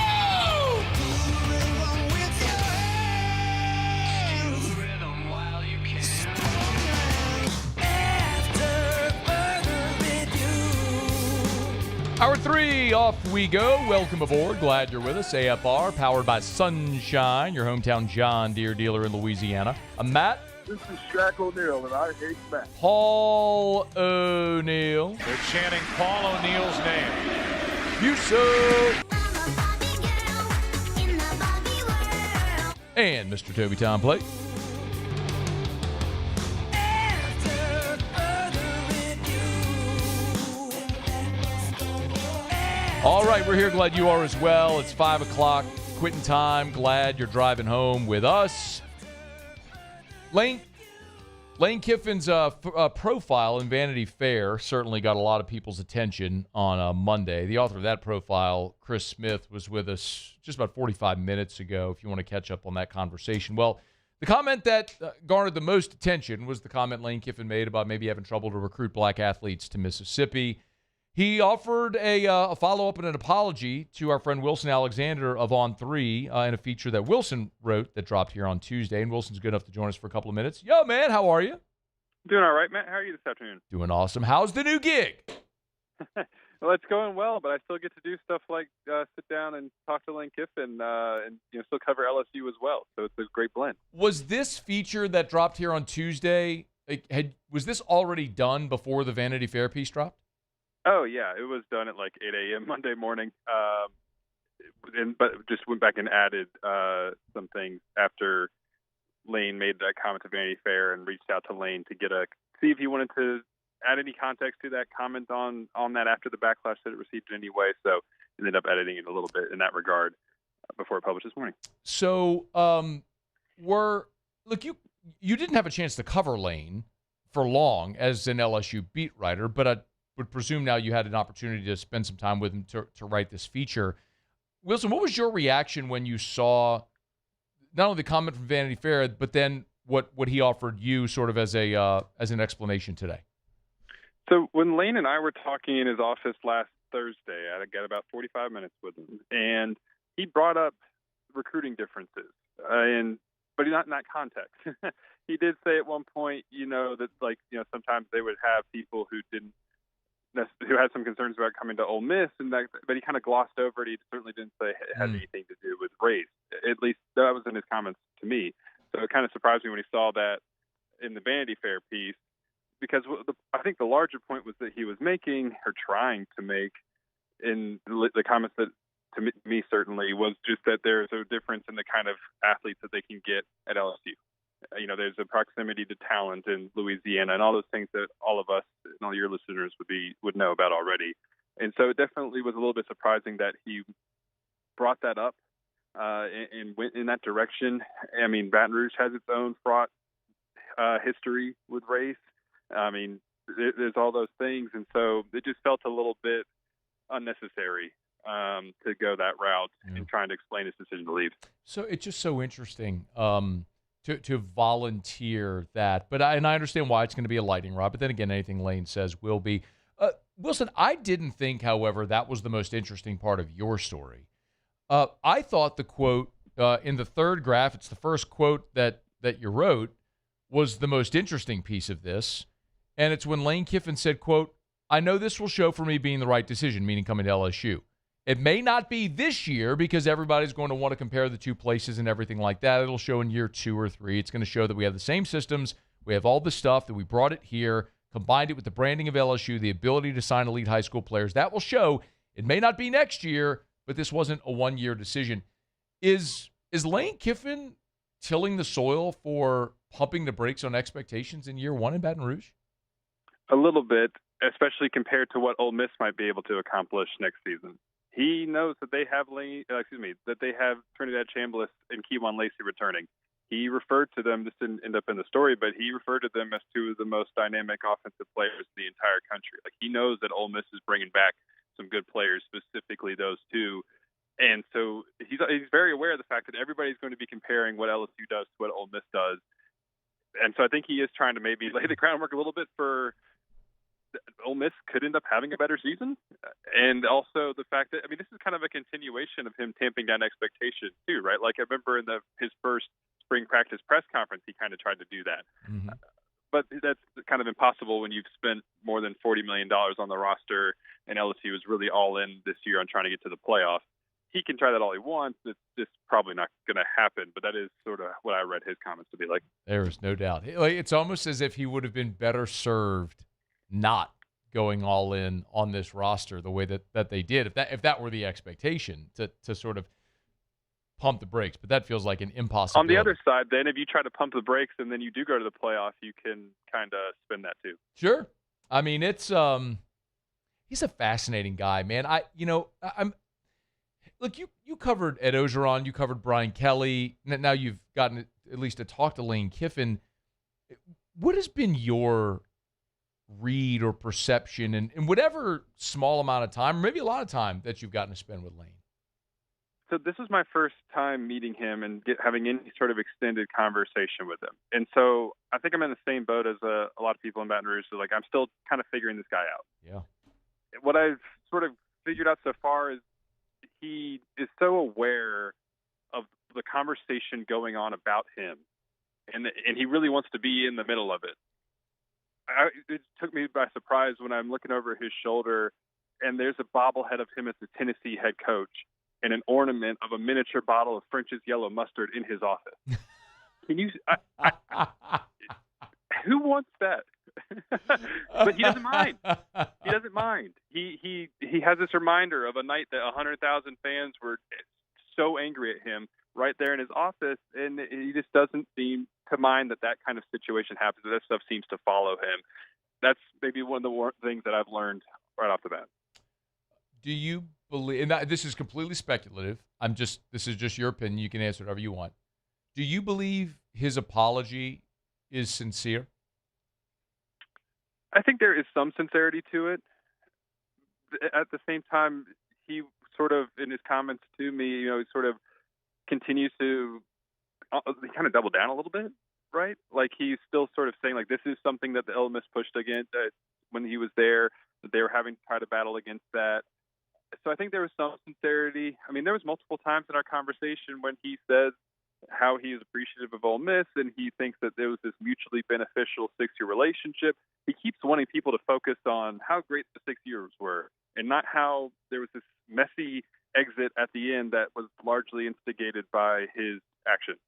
Hour 3, off we go. Welcome aboard. Glad you're with us. AFR, powered by Sunshine, your hometown John Deere dealer in Louisiana. I'm Matt. This is Shaq O'Neal, and I hate Matt. Paul O'Neal. They're chanting Paul O'Neal's name. You suck. And Mr. Toby Tom Plate. All right, we're here. Glad you are as well. It's 5 o'clock, quitting time. Glad you're driving home with us. Lane Kiffin's profile in Vanity Fair certainly got a lot of people's attention on Monday. The author of that profile, Chris Smith, was with us just about 45 minutes ago, if you want to catch up on that conversation. Well, the comment that garnered the most attention was the comment Lane Kiffin made about maybe having trouble to recruit black athletes to Mississippi. He offered a follow-up and an apology to our friend Wilson Alexander of On3 in a feature that Wilson wrote that dropped here on Tuesday. And Wilson's good enough to join us for a couple of minutes. Yo, man, how are you? Doing all right, Matt. How are you this afternoon? Doing awesome. How's the new gig? Well, it's going well, but I still get to do stuff like sit down and talk to Lane Kiffin and still cover LSU as well. So it's a great blend. Was this feature that dropped here on Tuesday, was this already done before the Vanity Fair piece dropped? Oh, yeah. It was done at like 8 a.m. Monday morning, but just went back and added some things after Lane made that comment to Vanity Fair and reached out to Lane to see if he wanted to add any context to that comment on that after the backlash that it received in any way. So ended up editing it a little bit in that regard before it published this morning. So you didn't have a chance to cover Lane for long as an LSU beat writer, but I would presume now you had an opportunity to spend some time with him to write this feature. Wilson, what was your reaction when you saw not only the comment from Vanity Fair, but then what he offered you sort of as an explanation today? So when Lane and I were talking in his office last Thursday, I got about 45 minutes with him, and he brought up recruiting differences, but not in that context. He did say at one point, that sometimes they would have people who had some concerns about coming to Ole Miss, but he kind of glossed over it. He certainly didn't say it had anything to do with race. At least that was in his comments to me. So it kind of surprised me when he saw that in the Vanity Fair piece, because I think the larger point was that he was making or trying to make in the comments that, to me certainly, was just that there's a difference in the kind of athletes that they can get at LSU. There's a proximity to talent in Louisiana and all those things that all of us and all your listeners would know about already. And so it definitely was a little bit surprising that he brought that up and went in that direction. I mean, Baton Rouge has its own fraught history with race. I mean, there's all those things. And so it just felt a little bit unnecessary to go that route in trying to explain his decision to leave. So it's just so interesting to volunteer that. But I understand why it's going to be a lightning rod. But then again, anything Lane says will be. Wilson, I didn't think, however, that was the most interesting part of your story. I thought the quote in the third graph, it's the first quote that you wrote, was the most interesting piece of this. And it's when Lane Kiffin said, quote, "I know this will show for me being the right decision," meaning coming to LSU. It may not be this year because everybody's going to want to compare the two places and everything like that. It'll show in year 2 or 3. It's going to show that we have the same systems. We have all the stuff, that we brought it here, combined it with the branding of LSU, the ability to sign elite high school players. That will show. It may not be next year, but this wasn't a one-year decision. Is Lane Kiffin tilling the soil for pumping the brakes on expectations in year 1 in Baton Rouge? A little bit, especially compared to what Ole Miss might be able to accomplish next season. He knows that they have Trinidad Chambliss and Keywan Lacey returning. He referred to them, this didn't end up in the story, but he referred to them as two of the most dynamic offensive players in the entire country. Like, he knows that Ole Miss is bringing back some good players, specifically those two. And so he's very aware of the fact that everybody's going to be comparing what LSU does to what Ole Miss does. And so I think he is trying to maybe lay the groundwork a little bit for Ole Miss could end up having a better season. And also the fact that, this is kind of a continuation of him tamping down expectations too, right? Like, I remember in his first spring practice press conference, he kind of tried to do that. Mm-hmm. But that's kind of impossible when you've spent more than $40 million on the roster and LSU is really all in this year on trying to get to the playoff. He can try that all he wants. It's just probably not going to happen, but that is sort of what I read his comments to be like. There is no doubt. It's almost as if he would have been better served not going all in on this roster the way that they did, if that were the expectation, to sort of pump the brakes. But that feels like an impossibility. On the other side, then, if you try to pump the brakes and then you do go to the playoff, you can kind of spin that too. Sure. It's he's a fascinating guy, man. Look, you covered Ed Ogeron, you covered Brian Kelly. Now you've gotten at least to talk to Lane Kiffin. What has been your read or perception in whatever small amount of time, or maybe a lot of time, that you've gotten to spend with Lane? So this is my first time meeting him and having any sort of extended conversation with him. And so I think I'm in the same boat as a lot of people in Baton Rouge. So, I'm still kind of figuring this guy out. Yeah. What I've sort of figured out so far is he is so aware of the conversation going on about him, and he really wants to be in the middle of it. It took me by surprise when I'm looking over his shoulder, and there's a bobblehead of him as the Tennessee head coach and an ornament of a miniature bottle of French's yellow mustard in his office. Can you? Who wants that? But he doesn't mind. He doesn't mind. He has this reminder of a night that 100,000 fans were so angry at him right there in his office, and he just doesn't seem to mind that kind of situation happens. That stuff seems to follow him. That's maybe one of the things that I've learned right off the bat. Do you believe, and this is completely speculative, this is just your opinion, you can answer whatever you want. Do you believe his apology is sincere? I think there is some sincerity to it. At the same time, he sort of, in his comments to me, he sort of continues to kind of double down a little bit, right? Like, he's still sort of saying, like, this is something that the Ole Miss pushed against when he was there, that they were having to try to battle against that. So I think there was some sincerity. There was multiple times in our conversation when he says how he is appreciative of Ole Miss and he thinks that there was this mutually beneficial 6-year relationship. He keeps wanting people to focus on how great the 6 years were and not how there was this messy exit at the end that was largely instigated by his actions,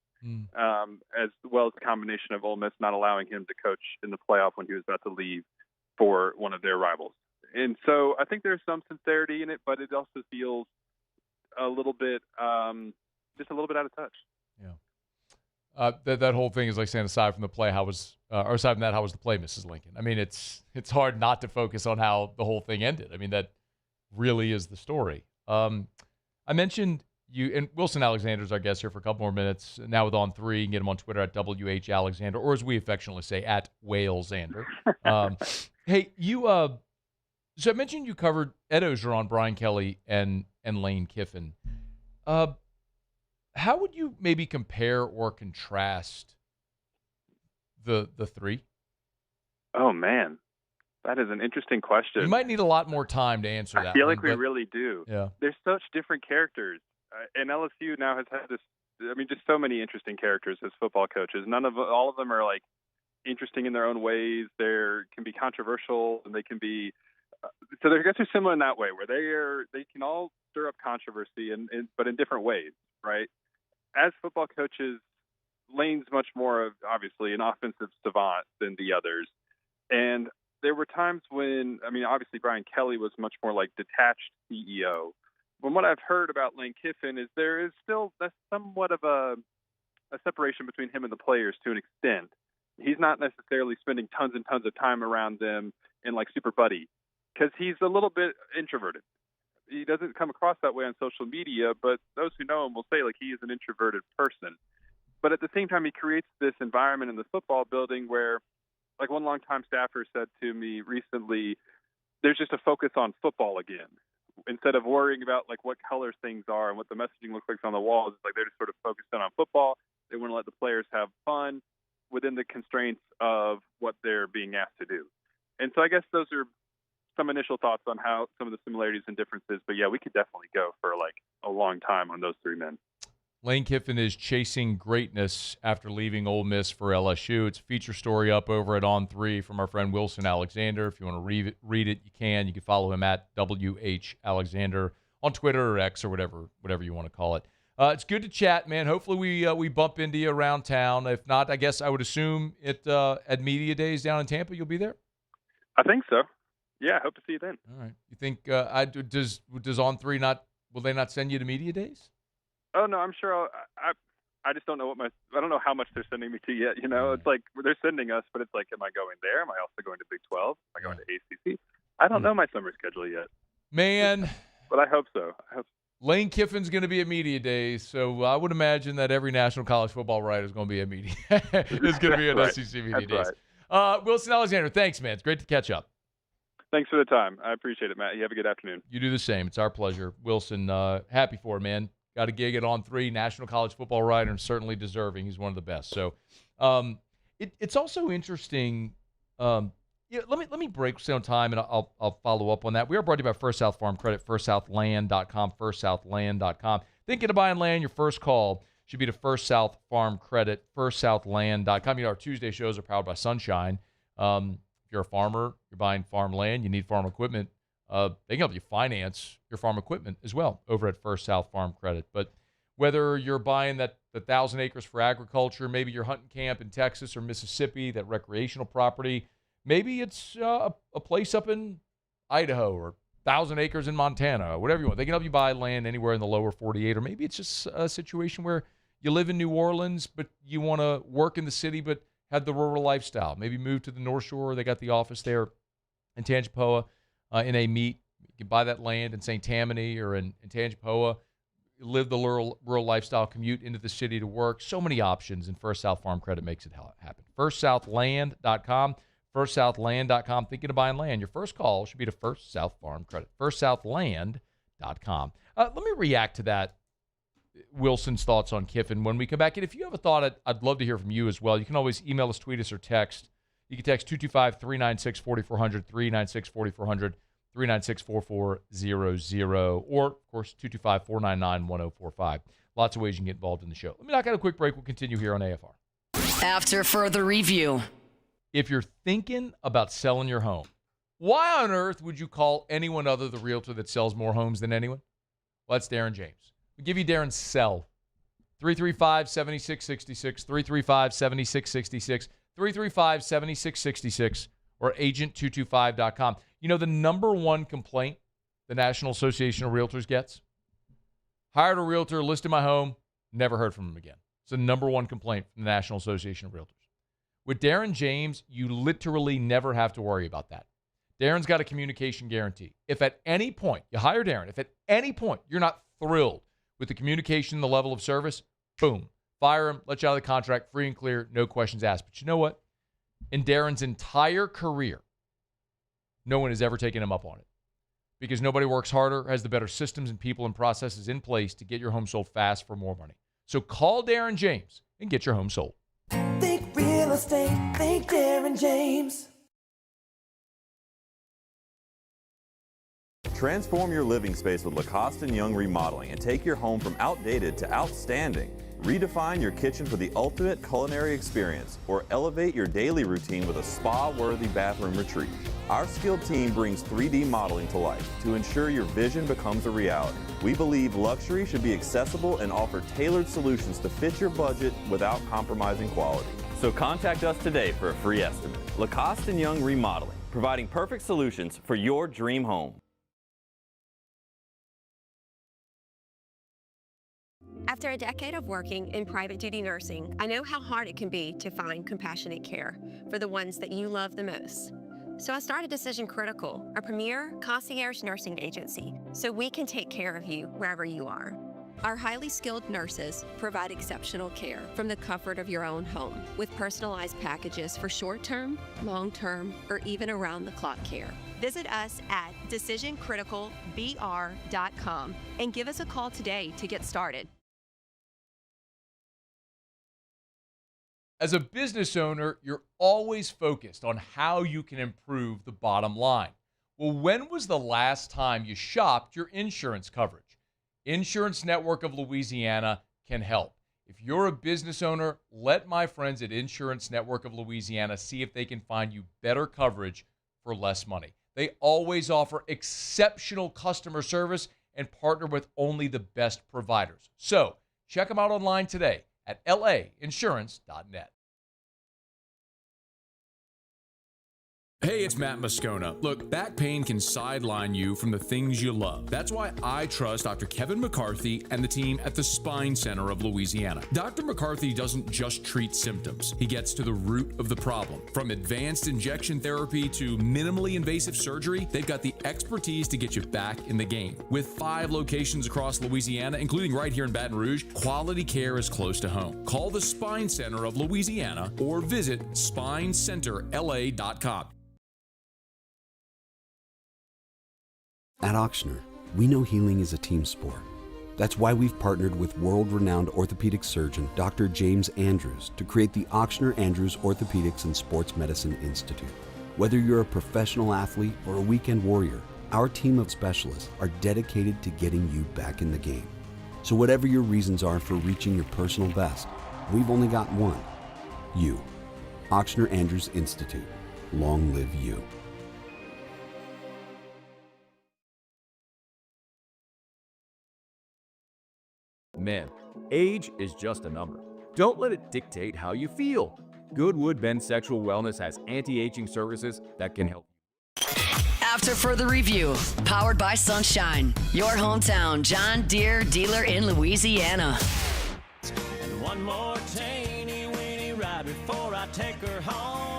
as well as the combination of Ole Miss not allowing him to coach in the playoff when he was about to leave for one of their rivals. And so I think there's some sincerity in it, but it also feels a little bit, just a little bit out of touch. Yeah. That whole thing is like saying, aside from the play, how was the play, Mrs. Lincoln? I mean, it's hard not to focus on how the whole thing ended. I mean, that really is the story. I mentioned you, and Wilson Alexander's our guest here for a couple more minutes. Now with On3, you can get him on Twitter at WH Alexander, or as we affectionately say, at Walesander. Hey, you, so I mentioned you covered Ed Ogeron, Brian Kelly, and Lane Kiffin. How would you maybe compare or contrast the three? Oh, man. That is an interesting question. You might need a lot more time to answer that. I feel like we really do. Yeah. There's such different characters. And LSU now has had this, just so many interesting characters as football coaches. All of them are like interesting in their own ways. They can be controversial, and they can be, so I guess they're similar in that way, where they can all stir up controversy, but in different ways, right? As football coaches, Lane's much more of, obviously, an offensive savant than the others. And there were times when, obviously Brian Kelly was much more like detached CEO. From what I've heard about Lane Kiffin is there is still somewhat of a separation between him and the players to an extent. He's not necessarily spending tons and tons of time around them and like super buddy, because he's a little bit introverted. He doesn't come across that way on social media, but those who know him will say like he is an introverted person. But at the same time, he creates this environment in the football building where, like one longtime staffer said to me recently, there's just a focus on football again. Instead of worrying about like what colors things are and what the messaging looks like on the walls, it's like they're just sort of focused in on football. They want to let the players have fun within the constraints of what they're being asked to do. And so I guess those are some initial thoughts on how some of the similarities and differences. But yeah, we could definitely go for like a long time on those three men. Lane Kiffin is chasing greatness after leaving Ole Miss for LSU. It's a feature story up over at On3 from our friend Wilson Alexander. If you want to read it, you can. You can follow him at WH Alexander on Twitter or X or whatever you want to call it. It's good to chat, man. Hopefully we bump into you around town. If not, I guess I would assume at Media Days down in Tampa, you'll be there? I think so. Yeah, I hope to see you then. All right. You think does On3 not – will they not send you to Media Days? Oh, no, I'm sure. I just don't know I don't know how much they're sending me to yet. It's like they're sending us, but it's like, am I going there? Am I also going to Big 12? Am I going to ACC? I don't know my summer schedule yet. Man. But I hope so. Lane Kiffin's going to be at Media Days, so I would imagine that every national college football writer is going to be at Media. It's going to be at right. SEC Media That's Days. Right. Wilson Alexander, thanks, man. It's great to catch up. Thanks for the time. I appreciate it, Matt. You have a good afternoon. You do the same. It's our pleasure. Wilson, happy for it, man. Got a gig at On3, national college football writer, and certainly deserving. He's one of the best. So it's also interesting. Let me break some time, and I'll follow up on that. We are brought to you by First South Farm Credit, firstsouthland.com, firstsouthland.com. Thinking of buying land, your first call should be to First South Farm Credit, firstsouthland.com. Our Tuesday shows are powered by Sunshine. If you're a farmer, you're buying farm land, you need farm equipment, they can help you finance your farm equipment as well over at First South Farm Credit. But whether you're buying the 1,000 acres for agriculture, maybe you're hunting camp in Texas or Mississippi, that recreational property, maybe it's a place up in Idaho or 1,000 acres in Montana, whatever you want. They can help you buy land anywhere in the lower 48, or maybe it's just a situation where you live in New Orleans, but you want to work in the city but have the rural lifestyle. Maybe move to the North Shore. They got the office there in Tangipahoa. In a meet, you can buy that land in St. Tammany or in Tangipahoa, live the rural lifestyle, commute into the city to work. So many options, and First South Farm Credit makes it happen. FirstSouthland.com, FirstSouthland.com. Thinking of buying land? Your first call should be to First South Farm Credit, FirstSouthland.com. Let me react to that, Wilson's thoughts on Kiffin when we come back. And if you have a thought, I'd love to hear from you as well. You can always email us, tweet us, or text. You can text 225-396-4400, 396-4400, 396-4400, or, of course, 225-499-1045. Lots of ways you can get involved in the show. Let me knock out a quick break. We'll continue here on AFR. After further review. If you're thinking about selling your home, why on earth would you call anyone other the realtor that sells more homes than anyone? Well, that's Darren James. We'll give you Darren's cell. 335-7666, 335-7666, 335-7666, or agent225.com. You know, the number one complaint the National Association of Realtors gets? Hired a realtor, listed my home, never heard from him again. It's the number one complaint from the National Association of Realtors. With Darren James, you literally never have to worry about that. Darren's got a communication guarantee. If at any point, you hire Darren, if at any point you're not thrilled with the communication, the level of service, boom, fire him, let you out of the contract, free and clear, no questions asked. But you know what? In Darren's entire career, no one has ever taken him up on it because nobody works harder, has the better systems and people and processes in place to get your home sold fast for more money. So call Darren James and get your home sold. Think real estate, think Darren James. Transform your living space with Lacoste & Young Remodeling and take your home from outdated to outstanding. Redefine your kitchen for the ultimate culinary experience or elevate your daily routine with a spa-worthy bathroom retreat. Our skilled team brings 3D modeling to life to ensure your vision becomes a reality. We believe luxury should be accessible and offer tailored solutions to fit your budget without compromising quality. So contact us today for a free estimate. Lacoste & Young Remodeling, providing perfect solutions for your dream home. After a decade of working in private duty nursing, I know how hard it can be to find compassionate care for the ones that you love the most. So I started Decision Critical, a premier concierge nursing agency, so we can take care of you wherever you are. Our highly skilled nurses provide exceptional care from the comfort of your own home with personalized packages for short-term, long-term, or even around-the-clock care. Visit us at decisioncriticalbr.com and give us a call today to get started. As a business owner, you're always focused on how you can improve the bottom line. Well, when was the last time you shopped your insurance coverage? Insurance Network of Louisiana can help. If you're a business owner, let my friends at Insurance Network of Louisiana see if they can find you better coverage for less money. They always offer exceptional customer service and partner with only the best providers. So check them out online today at lainsurance.net. Hey, it's Matt Moscona. Look, back pain can sideline you from the things you love. That's why I trust Dr. Kevin McCarthy and the team at the Spine Center of Louisiana. Dr. McCarthy doesn't just treat symptoms. He gets to the root of the problem. From advanced injection therapy to minimally invasive surgery, they've got the expertise to get you back in the game. With 5 locations across Louisiana, including right here in Baton Rouge, quality care is close to home. Call the Spine Center of Louisiana or visit spinecenterla.com. At Auctioner, we know healing is a team sport. That's why we've partnered with world-renowned orthopedic surgeon Dr. James Andrews to create the Auctioner Andrews Orthopedics and Sports Medicine Institute. Whether you're a professional athlete or a weekend warrior, our team of specialists are dedicated to getting you back in the game. So whatever your reasons are for reaching your personal best, we've only got one: you. Auctioner Andrews Institute. Long live you. Men, age is just a number. Don't let it dictate how you feel. Goodwood Men's Sexual Wellness has anti-aging services that can help. After further review, powered by Sunshine, your hometown John Deere dealer in Louisiana. And one more teeny weeny ride before I take her home.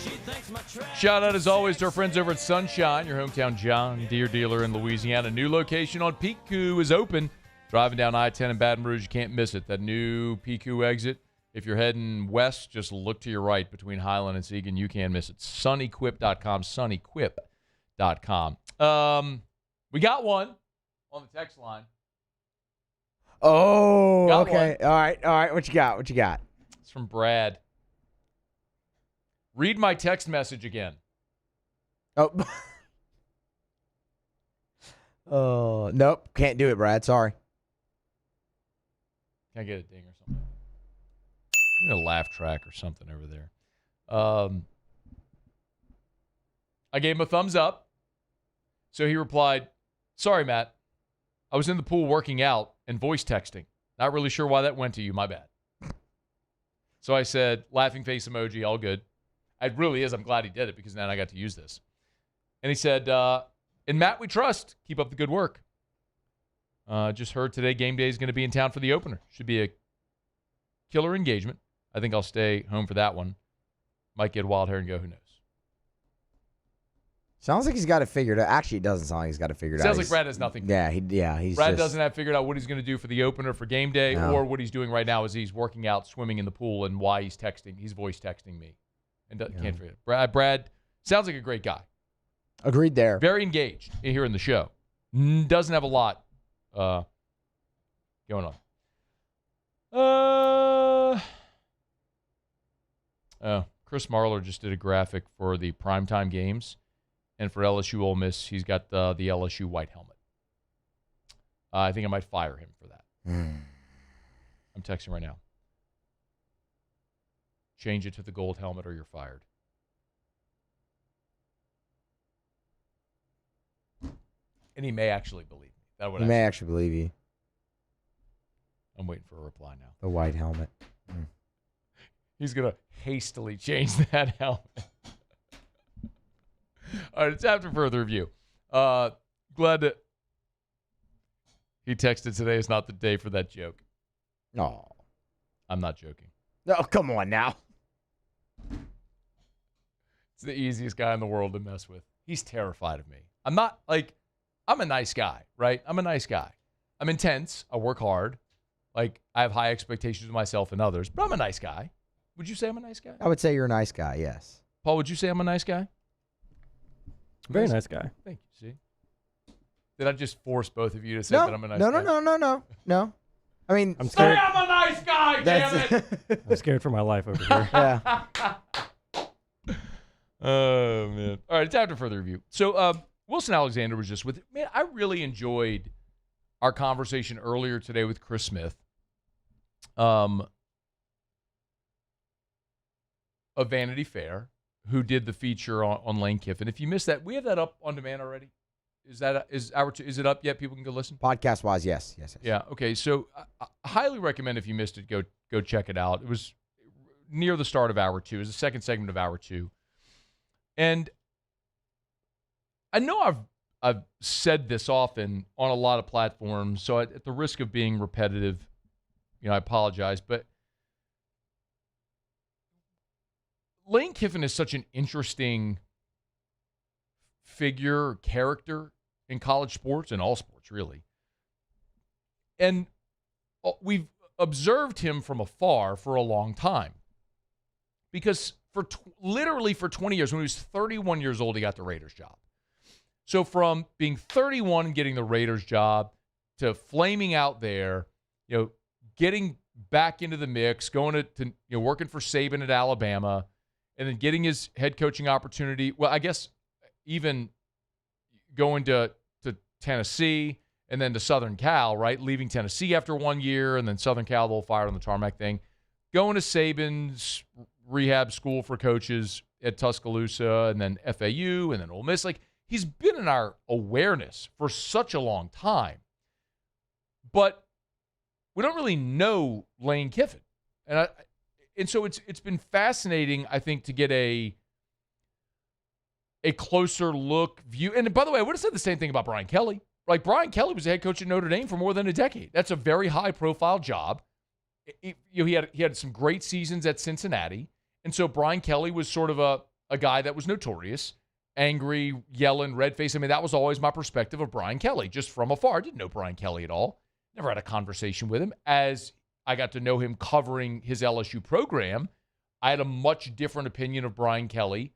She thinks my trash. Shout out as always to our friends over at Sunshine, your hometown John Deere dealer in Louisiana. New location on Piku is open. Driving down I-10 in Baton Rouge, you can't miss it. That new Piku exit. If you're heading west, just look to your right between Highland and Seguin. You can't miss it. Sunnyquip.com, sunnyquip.com. We got one on the text line. Oh, Got okay. one. All right. What you got? It's from Brad. Read my text message again. Oh. Oh, nope. Can't do it, Brad. Sorry. Can I get a ding or something? I'm going to laugh track or something over there. I gave him a thumbs up. So he replied, "Sorry, Matt. I was in the pool working out and voice texting. Not really sure why that went to you. My bad." So I said, laughing face emoji, all good. It really is. I'm glad he did it because then I got to use this. And he said, in Matt, we trust. Keep up the good work. Just heard today game day is going to be in town for the opener. Should be a killer engagement. I think I'll stay home for that one. Might get wild hair and go, who knows? Sounds like he's got it figured out. Actually, it doesn't sound like he's got it figured out. Sounds like Brad has nothing. Brad doesn't have figured out what he's going to do for the opener for game day, or what he's doing right now is he's working out swimming in the pool and why he's texting. He's voice texting me. And can't forget it. Brad sounds like a great guy. Agreed there. Very engaged here in the show. Doesn't have a lot going on. Chris Marler just did a graphic for the primetime games. And for LSU Ole Miss, he's got the LSU white helmet. I think I might fire him for that. I'm texting right now. Change it to the gold helmet or you're fired. And he may actually believe me. He may actually believe you. I'm waiting for a reply now. The white helmet. He's going to hastily change that helmet. All right, it's after further review. Glad that he texted today is not the day for that joke. No. I'm not joking. No, come on now. It's the easiest guy in the world to mess with. He's terrified of me. I'm a nice guy, right? I'm a nice guy. I'm intense. I work hard. I have high expectations of myself and others, but I'm a nice guy. Would you say I'm a nice guy? I would say you're a nice guy, yes. Paul, would you say I'm a nice guy? Very nice guy. Thank you. See? Did I just force both of you to say that I'm a nice guy? No. I mean, I'm scared. Say I'm a nice guy, damn it! I'm scared for my life over here. Yeah. Oh, man. All right, it's after further review. So, Wilson Alexander was just with, man, I really enjoyed our conversation earlier today with Chris Smith of Vanity Fair, who did the feature on Lane Kiffin. If you missed that, we have that up on demand already. Is it up yet? People can go listen? Podcast wise, yes. Yeah, okay. So I highly recommend if you missed it, go check it out. It was near the start of hour 2. It was the second segment of hour 2. And I know I've said this often on a lot of platforms, so at the risk of being repetitive, I apologize, but Lane Kiffin is such an interesting figure, character in college sports and all sports, really. And we've observed him from afar for a long time because literally for 20 years, when he was 31 years old, he got the Raiders job. So from being 31 and getting the Raiders job to flaming out there, getting back into the mix, going to working for Saban at Alabama, and then getting his head coaching opportunity. Well, I guess even going to Tennessee and then to Southern Cal, right? Leaving Tennessee after 1 year and then Southern Cal, they'll fire on the tarmac thing. Going to Saban's rehab school for coaches at Tuscaloosa and then FAU and then Ole Miss. He's been in our awareness for such a long time. But we don't really know Lane Kiffin. And so it's been fascinating, I think, to get a closer look view. And by the way, I would have said the same thing about Brian Kelly. Brian Kelly was a head coach at Notre Dame for more than a decade. That's a very high-profile job. He had some great seasons at Cincinnati. And so Brian Kelly was sort of a guy that was notorious, angry, yelling, red-faced. I mean, that was always my perspective of Brian Kelly, just from afar. I didn't know Brian Kelly at all. Never had a conversation with him. As I got to know him covering his LSU program, I had a much different opinion of Brian Kelly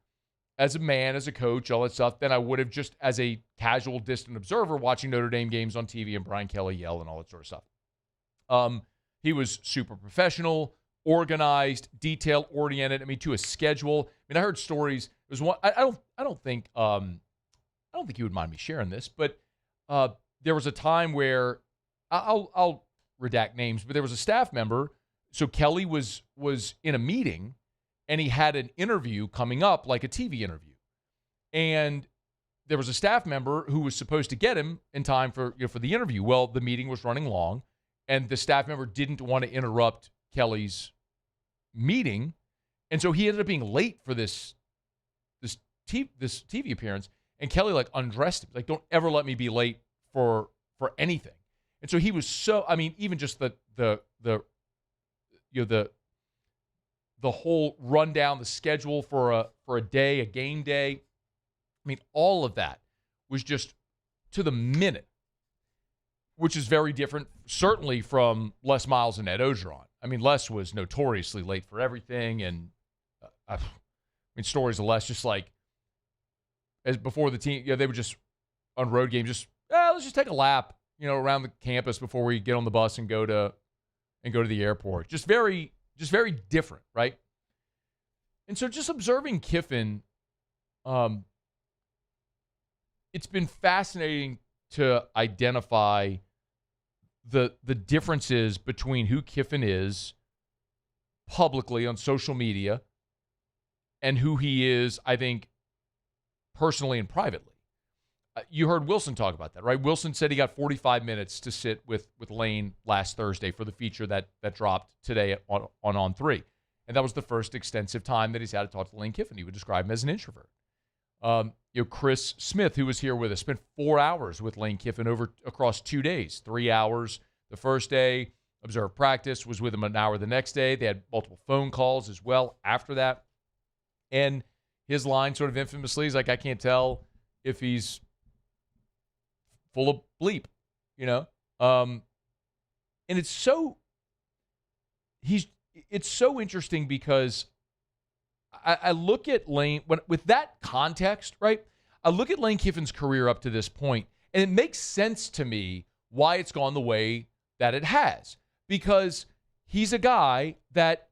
as a man, as a coach, all that stuff, than I would have just as a casual, distant observer watching Notre Dame games on TV and Brian Kelly yell and all that sort of stuff. He was super professional, organized, detail-oriented. I mean, to a schedule. I mean, I heard stories. There was one. I don't think you would mind me sharing this, but there was a time where I'll redact names, but there was a staff member. So Kelly was in a meeting, and he had an interview coming up, like a TV interview, and there was a staff member who was supposed to get him in time for the interview. Well, the meeting was running long, and the staff member didn't want to interrupt Kelly's meeting, And so he ended up being late for this TV appearance. And Kelly like undressed him, like, don't ever let me be late for anything. And so he was so, I mean, even just the whole rundown, the schedule for a day, a game day. I mean, all of that was just to the minute, which is very different, certainly from Les Miles and Ed Ogeron. I mean, Les was notoriously late for everything, and I mean, stories of Les just like as before the team, they would just on road games just let's just take a lap, around the campus before we get on the bus and go to the airport. Just very different, right? And so just observing Kiffin, it's been fascinating to identify the differences between who Kiffin is publicly on social media and who he is, I think, personally and privately. You heard Wilson talk about that, right? Wilson said he got 45 minutes to sit with Lane last Thursday for the feature that dropped today on On3. And that was the first extensive time that he's had to talk to Lane Kiffin. He would describe him as an introvert. Chris Smith, who was here with us, spent 4 hours with Lane Kiffin across 2 days. 3 hours the first day, observed practice, was with him an hour the next day. They had multiple phone calls as well after that. And his line sort of infamously is like, I can't tell if he's full of bleep, and it's so interesting because I look at Lane with that context, right? I look at Lane Kiffin's career up to this point, and it makes sense to me why it's gone the way that it has, because he's a guy that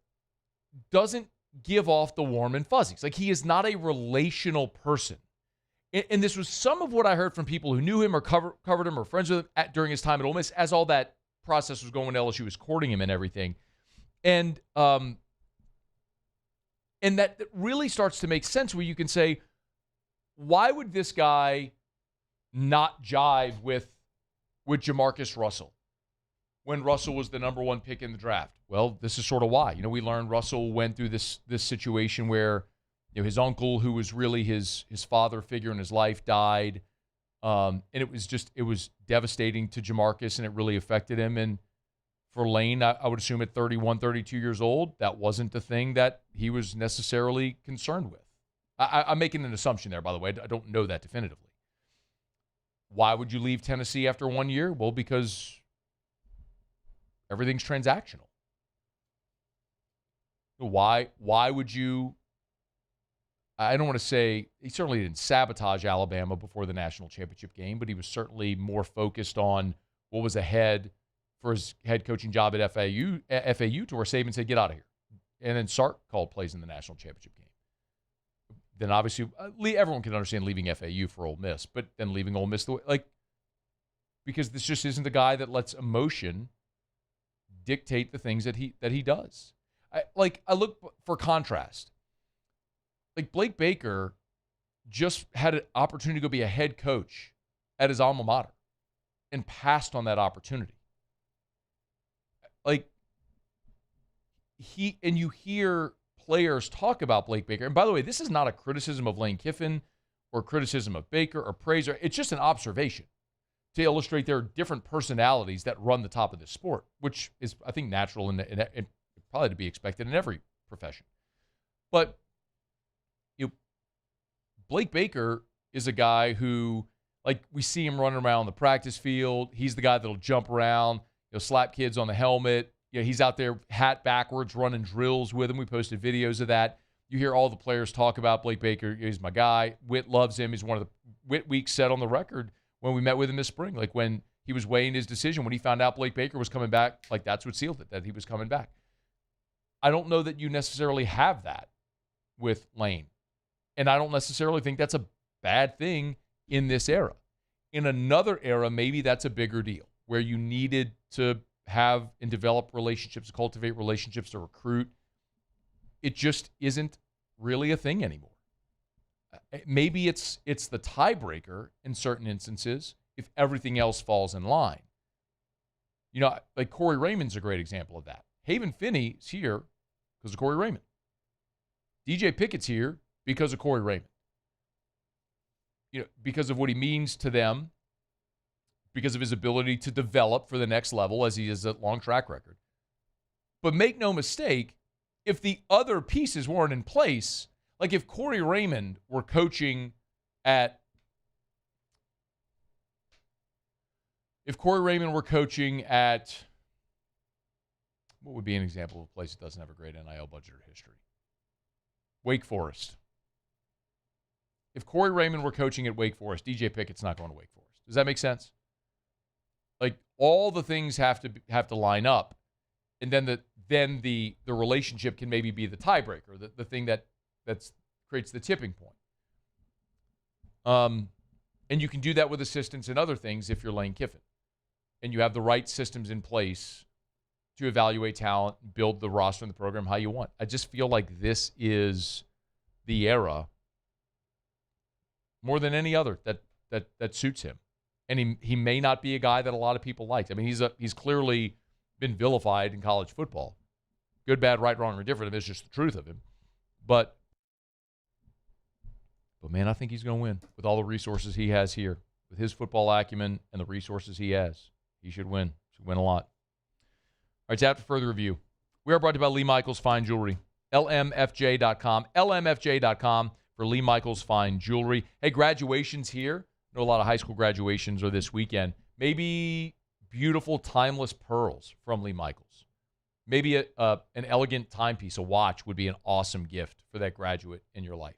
doesn't give off the warm and fuzzies. Like, he is not a relational person. And this was some of what I heard from people who knew him or covered him or friends with him during his time at Ole Miss, as all that process was going. LSU was courting him and everything. And that really starts to make sense where you can say, why would this guy not jive with Jamarcus Russell when Russell was the number one pick in the draft? Well, this is sort of why. We learned Russell went through this situation where his uncle, who was really his father figure in his life, died. And it was devastating to Jamarcus, and it really affected him. And for Lane, I would assume at 31, 32 years old, that wasn't the thing that he was necessarily concerned with. I'm making an assumption there, by the way. I don't know that definitively. Why would you leave Tennessee after 1 year? Well, because everything's transactional. Why would you... I don't want to say he certainly didn't sabotage Alabama before the national championship game, but he was certainly more focused on what was ahead for his head coaching job at FAU to where Saban said, get out of here. And then Sark called plays in the national championship game. Then obviously everyone can understand leaving FAU for Ole Miss, but then leaving Ole Miss because this just isn't the guy that lets emotion dictate the things that he does. I look for contrast. Like, Blake Baker just had an opportunity to go be a head coach at his alma mater and passed on that opportunity. You hear players talk about Blake Baker. And by the way, this is not a criticism of Lane Kiffin or criticism of Baker or praise. It's just an observation to illustrate there are different personalities that run the top of this sport, which is, I think, natural and probably to be expected in every profession. But Blake Baker is a guy who, we see him running around the practice field. He's the guy that'll jump around, slap kids on the helmet. He's out there hat backwards running drills with him. We posted videos of that. You hear all the players talk about Blake Baker. He's my guy. Witt loves him. He's one of the Witt weeks set on the record when we met with him this spring. When he was weighing his decision, when he found out Blake Baker was coming back, that's what sealed it, that he was coming back. I don't know that you necessarily have that with Lane. And I don't necessarily think that's a bad thing in this era. In another era, maybe that's a bigger deal, where you needed to have and develop relationships, cultivate relationships, to recruit. It just isn't really a thing anymore. Maybe it's the tiebreaker in certain instances if everything else falls in line. Corey Raymond's a great example of that. Haven Finney's here because of Corey Raymond. DJ Pickett's here because of Corey Raymond. Because of what he means to them, because of his ability to develop for the next level as he has a long track record. But make no mistake, if the other pieces weren't in place, like if Corey Raymond were coaching at what would be an example of a place that doesn't have a great NIL budget or history? Wake Forest. If Corey Raymond were coaching at Wake Forest, DJ Pickett's not going to Wake Forest. Does that make sense? Like, all the things have to line up, and then the relationship can maybe be the tiebreaker, the thing that creates the tipping point. And you can do that with assistants and other things if you're Lane Kiffin, and you have the right systems in place to evaluate talent, build the roster and the program how you want. I just feel like this is the era more than any other that suits him. And he may not be a guy that a lot of people like. I mean, he's clearly been vilified in college football. Good, bad, right, wrong, or indifferent. It's just the truth of him. But man, I think he's going to win with all the resources he has here. With his football acumen and the resources he has, he should win. Should win a lot. All right, it's after further review. We are brought to you by Lee Michaels Fine Jewelry. LMFJ.com. LMFJ.com for Lee Michaels Fine Jewelry. Hey, graduations here. I know a lot of high school graduations are this weekend. Maybe beautiful, timeless pearls from Lee Michaels. Maybe an elegant timepiece, a watch, would be an awesome gift for that graduate in your life.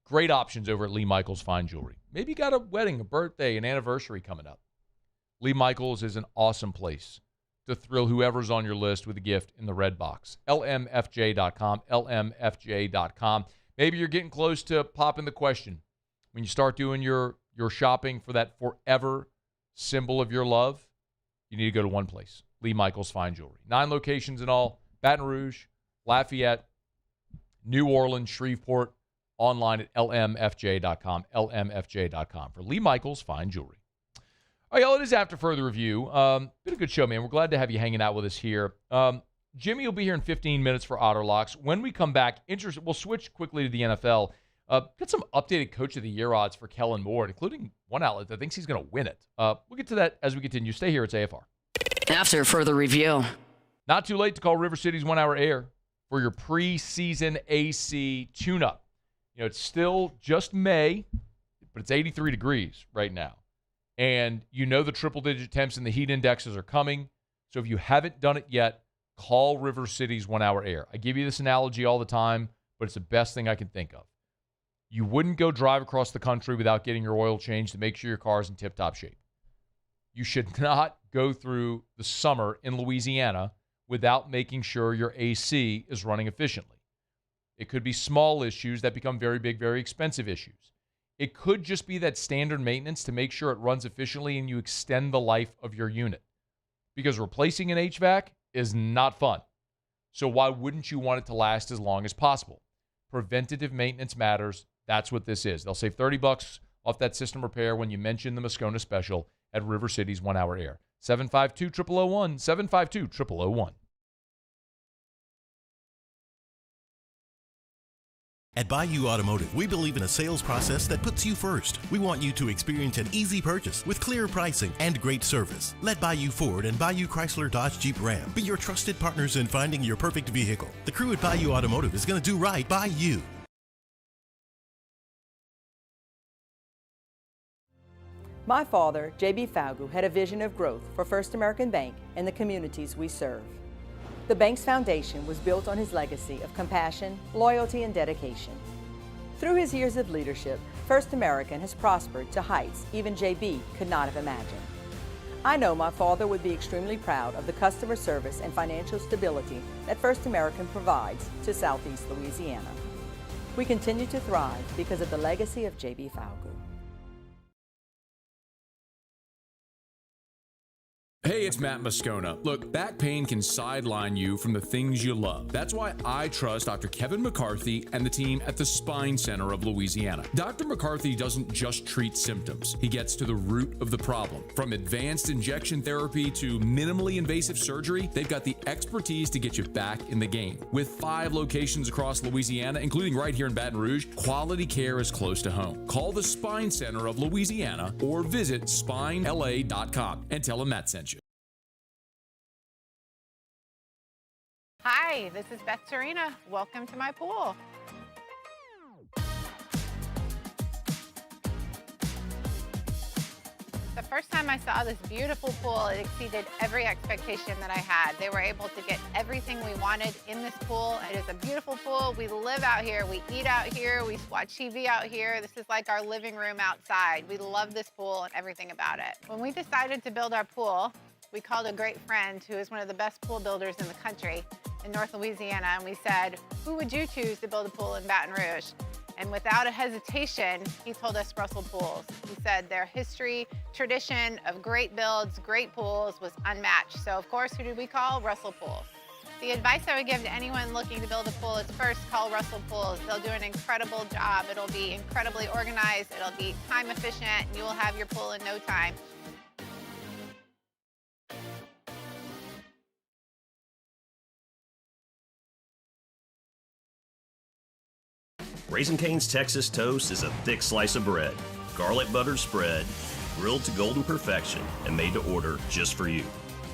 Great options over at Lee Michaels Fine Jewelry. Maybe you got a wedding, a birthday, an anniversary coming up. Lee Michaels is an awesome place to thrill whoever's on your list with a gift in the red box. LMFJ.com, LMFJ.com. Maybe you're getting close to popping the question. When you start doing your shopping for that forever symbol of your love, you need to go to one place, Lee Michaels Fine Jewelry. 9 locations in all, Baton Rouge, Lafayette, New Orleans, Shreveport, online at LMFJ.com, LMFJ.com for Lee Michaels Fine Jewelry. All right, y'all, it is after further review. Been a good show, man. We're glad to have you hanging out with us here. Jimmy will be here in 15 minutes for Auto Locks. When we come back, we'll switch quickly to the NFL. Got some updated Coach of the Year odds for Kellen Moore, including one outlet that thinks he's going to win it. We'll get to that as we continue. Stay here. It's AFR. After further review. Not too late to call River City's 1 Hour Air for your preseason AC tune-up. It's still just May, but it's 83 degrees right now. And the triple-digit temps and the heat indexes are coming. So if you haven't done it yet, call River City's 1 Hour Air. I give you this analogy all the time, but it's the best thing I can think of. You wouldn't go drive across the country without getting your oil changed to make sure your car's in tip-top shape. You should not go through the summer in Louisiana without making sure your AC is running efficiently. It could be small issues that become very big, very expensive issues. It could just be that standard maintenance to make sure it runs efficiently and you extend the life of your unit. Because replacing an HVAC is not fun. So why wouldn't you want it to last as long as possible? Preventative maintenance matters. That's what this is. They'll save $30 off that system repair when you mention the Moscona special at River City's 1 Hour Air. 752-0001, 752-0001. At Bayou Automotive, we believe in a sales process that puts you first. We want you to experience an easy purchase with clear pricing and great service. Let Bayou Ford and Bayou Chrysler Dodge Jeep Ram be your trusted partners in finding your perfect vehicle. The crew at Bayou Automotive is going to do right by you. My father, J.B. Falgu, had a vision of growth for First American Bank and the communities we serve. The bank's foundation was built on his legacy of compassion, loyalty, and dedication. Through his years of leadership, First American has prospered to heights even J.B. could not have imagined. I know my father would be extremely proud of the customer service and financial stability that First American provides to Southeast Louisiana. We continue to thrive because of the legacy of J.B. Falgu. Hey, it's Matt Moscona. Look, back pain can sideline you from the things you love. That's why I trust Dr. Kevin McCarthy and the team at the Spine Center of Louisiana. Dr. McCarthy doesn't just treat symptoms. He gets to the root of the problem. From advanced injection therapy to minimally invasive surgery, they've got the expertise to get you back in the game. With 5 locations across Louisiana, including right here in Baton Rouge, quality care is close to home. Call the Spine Center of Louisiana or visit spinela.com and tell them Matt sent you. Hi, this is Beth Serena. Welcome to my pool. The first time I saw this beautiful pool, it exceeded every expectation that I had. They were able to get everything we wanted in this pool. It is a beautiful pool. We live out here. We eat out here. We watch TV out here. This is like our living room outside. We love this pool and everything about it. When we decided to build our pool, we called a great friend who is one of the best pool builders in the country in North Louisiana, and we said, who would you choose to build a pool in Baton Rouge? And without a hesitation, he told us Russell Pools. He said their history, tradition of great builds, great pools was unmatched. So of course, who did we call? Russell Pools. The advice I would give to anyone looking to build a pool is first call Russell Pools. They'll do an incredible job. It'll be incredibly organized. It'll be time efficient, and you will have your pool in no time. Raising Cane's Texas Toast is a thick slice of bread, garlic buttered spread, grilled to golden perfection, and made to order just for you.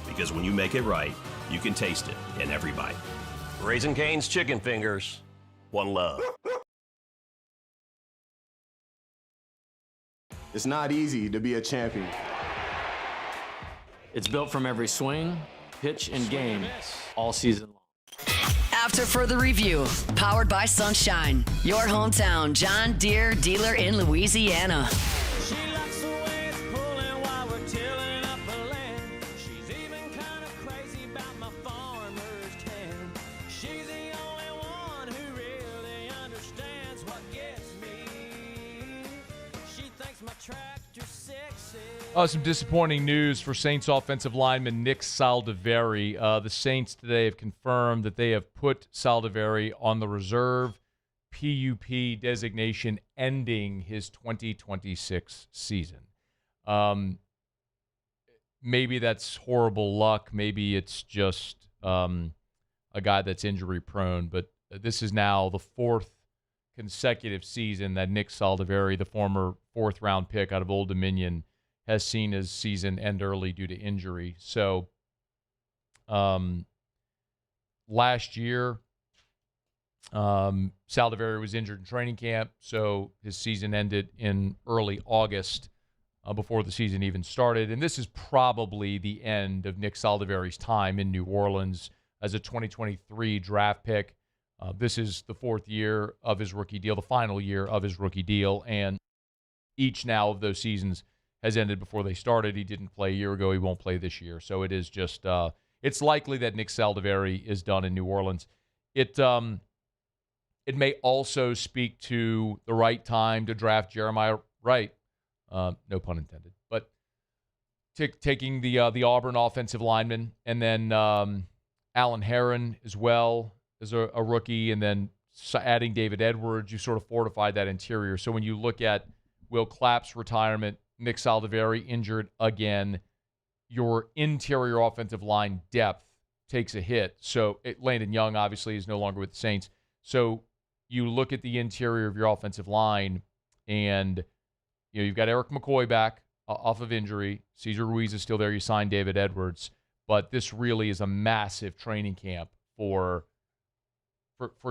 Because when you make it right, you can taste it in every bite. Raising Cane's Chicken Fingers, one love. It's not easy to be a champion. It's built from every swing, pitch, and game all season long. After further review, powered by Sunshine, your hometown John Deere dealer in Louisiana. She likes the way it's pulling while we're tilling up the land. She's even kind of crazy about my farmer's tan. She's the only one who really understands what gets me. She thinks my tractor's sexy. Some disappointing news for Saints offensive lineman Nick Saldiveri. The Saints today have confirmed that they have put Saldiveri on the reserve PUP designation ending his 2026 season. Maybe that's horrible luck. Maybe it's just a guy that's injury prone. But this is now the 4th consecutive season that Nick Saldiveri, the former 4th-round pick out of Old Dominion, has seen his season end early due to injury. So last year, Saldiveri was injured in training camp, so his season ended in early August before the season even started. And this is probably the end of Nick Saldiveri's time in New Orleans as a 2023 draft pick. This is the 4th year of his rookie deal, the final year of his rookie deal, and each now of those seasons has ended before they started. He didn't play a year ago. He won't play this year. So it is just it's likely that Nick Saldiveri is done in New Orleans. It may also speak to the right time to draft Jeremiah Wright. No pun intended. But taking the Auburn offensive lineman, and then Alan Herron as well as a rookie, and then adding David Edwards, you sort of fortified that interior. So when you look at Will Clapp's retirement, Nick Saldiveri injured again, your interior offensive line depth takes a hit. So Landon Young obviously is no longer with the Saints. So you look at the interior of your offensive line, and you've got Eric McCoy back off of injury. Cesar Ruiz is still there. You signed David Edwards. But this really is a massive training camp for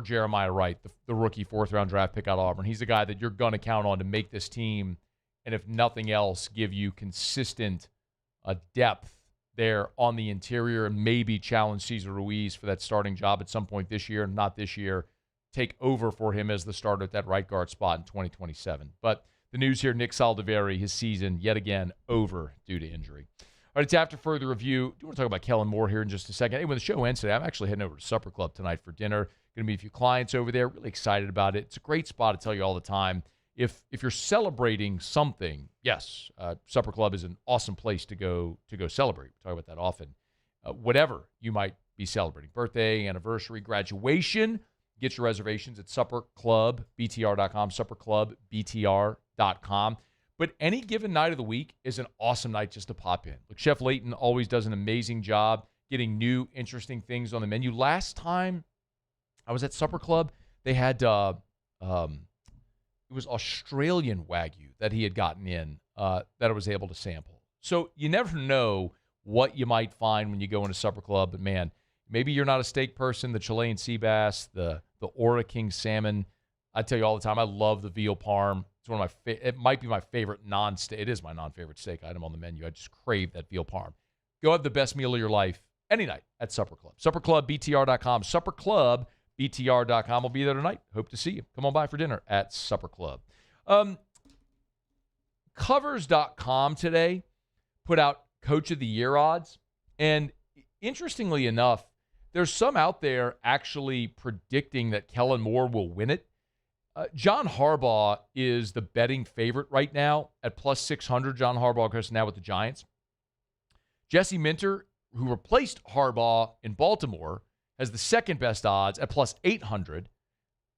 Jeremiah Wright, the rookie 4th-round draft pick out of Auburn. He's the guy that you're going to count on to make this team, and if nothing else, give you consistent depth there on the interior, and maybe challenge Cesar Ruiz for that starting job at some point this year, not this year, take over for him as the starter at that right guard spot in 2027. But the news here, Nick Saldiveri, his season yet again over due to injury. All right, it's after further review. Do want to talk about Kellen Moore here in just a second. Hey, when the show ends today, I'm actually heading over to Supper Club tonight for dinner. Going to meet a few clients over there. Really excited about it. It's a great spot, I tell you all the time. if you're celebrating something, yes, Supper Club is an awesome place to go celebrate. We talk about that often. Whatever you might be celebrating, birthday, anniversary, graduation, get your reservations at supperclubbtr.com, supperclubbtr.com. But any given night of the week is an awesome night just to pop in. Look, Chef Layton always does an amazing job getting new, interesting things on the menu. Last time I was at Supper Club, they had it was Australian Wagyu that he had gotten in that I was able to sample. So you never know what you might find when you go into Supper Club. But, man, maybe you're not a steak person. The Chilean sea bass, the Ora King salmon. I tell you all the time, I love the veal parm. It's one of my it might be my favorite non-steak. It is my non-favorite steak item on the menu. I just crave that veal parm. Go have the best meal of your life any night at Supper Club. Supperclubbtr.com. Supperclubbtr.com. I'll be there tonight. Hope to see you. Come on by for dinner at Supper Club. Covers.com today put out Coach of the Year odds. And interestingly enough, there's some out there actually predicting that Kellen Moore will win it. John Harbaugh is the betting favorite right now at plus 600. John Harbaugh, of course, now with the Giants. Jesse Minter, who replaced Harbaugh in Baltimore, has the second best odds at plus 800.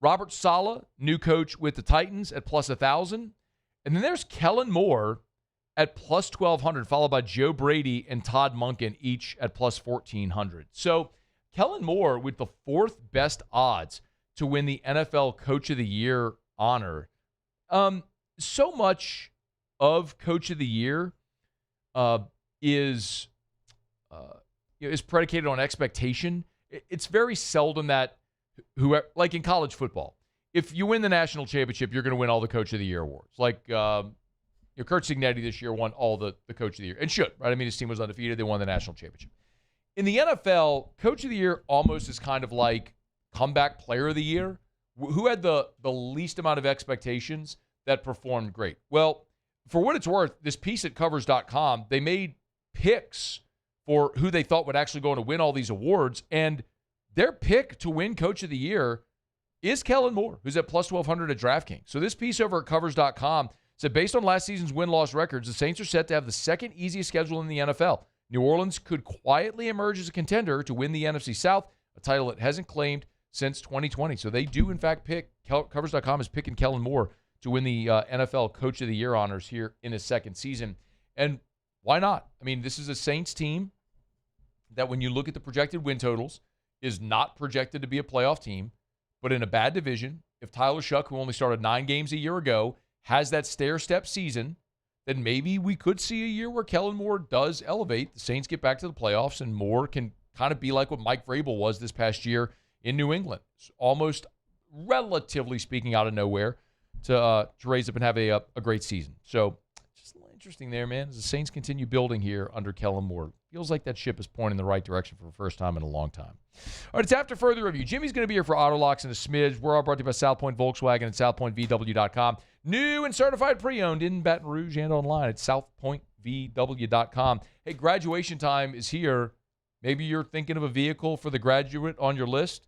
Robert Saleh, new coach with the Titans, at plus 1,000. And then there's Kellen Moore at plus 1,200, followed by Joe Brady and Todd Monken, each at plus 1,400. So Kellen Moore with the fourth best odds to win the NFL Coach of the Year honor. So much of Coach of the Year is predicated on expectation. It's very seldom that whoever, like in college football, if you win the national championship, you're going to win all the Coach of the Year awards. Like Kurt Cignetti this year won all the Coach of the Year, and should, right? I mean, his team was undefeated. They won the national championship. In the NFL, Coach of the Year almost is kind of like comeback player of the year. Who had the least amount of expectations that performed great? Well, for what it's worth, this piece at covers.com, they made picks for who they thought would actually go on to win all these awards, and their pick to win Coach of the Year is Kellen Moore, who's at plus 1,200 at DraftKings. So this piece over at covers.com said, based on last season's win-loss records, the Saints are set to have the second easiest schedule in the NFL. New Orleans could quietly emerge as a contender to win the NFC South, a title it hasn't claimed since 2020. So they do, in fact, pick. Covers.com is picking Kellen Moore to win the NFL Coach of the Year honors here in his second season. And why not? I mean, this is a Saints team that, when you look at the projected win totals, is not projected to be a playoff team, but in a bad division. If Tyler Shuck, who only started 9 games a year ago, has that stair-step season, then maybe we could see a year where Kellen Moore does elevate. The Saints get back to the playoffs, and Moore can kind of be like what Mike Vrabel was this past year in New England. It's almost, relatively speaking, out of nowhere to raise up and have a great season. So just a little interesting there, man, as the Saints continue building here under Kellen Moore. Feels like that ship is pointing in the right direction for the first time in a long time. All right, it's after further review. Jimmy's going to be here for Auto Locks in a smidge. We're all brought to you by South Point Volkswagen and SouthPointVW.com. New and certified pre-owned in Baton Rouge and online at SouthPointVW.com. Hey, graduation time is here. Maybe you're thinking of a vehicle for the graduate on your list.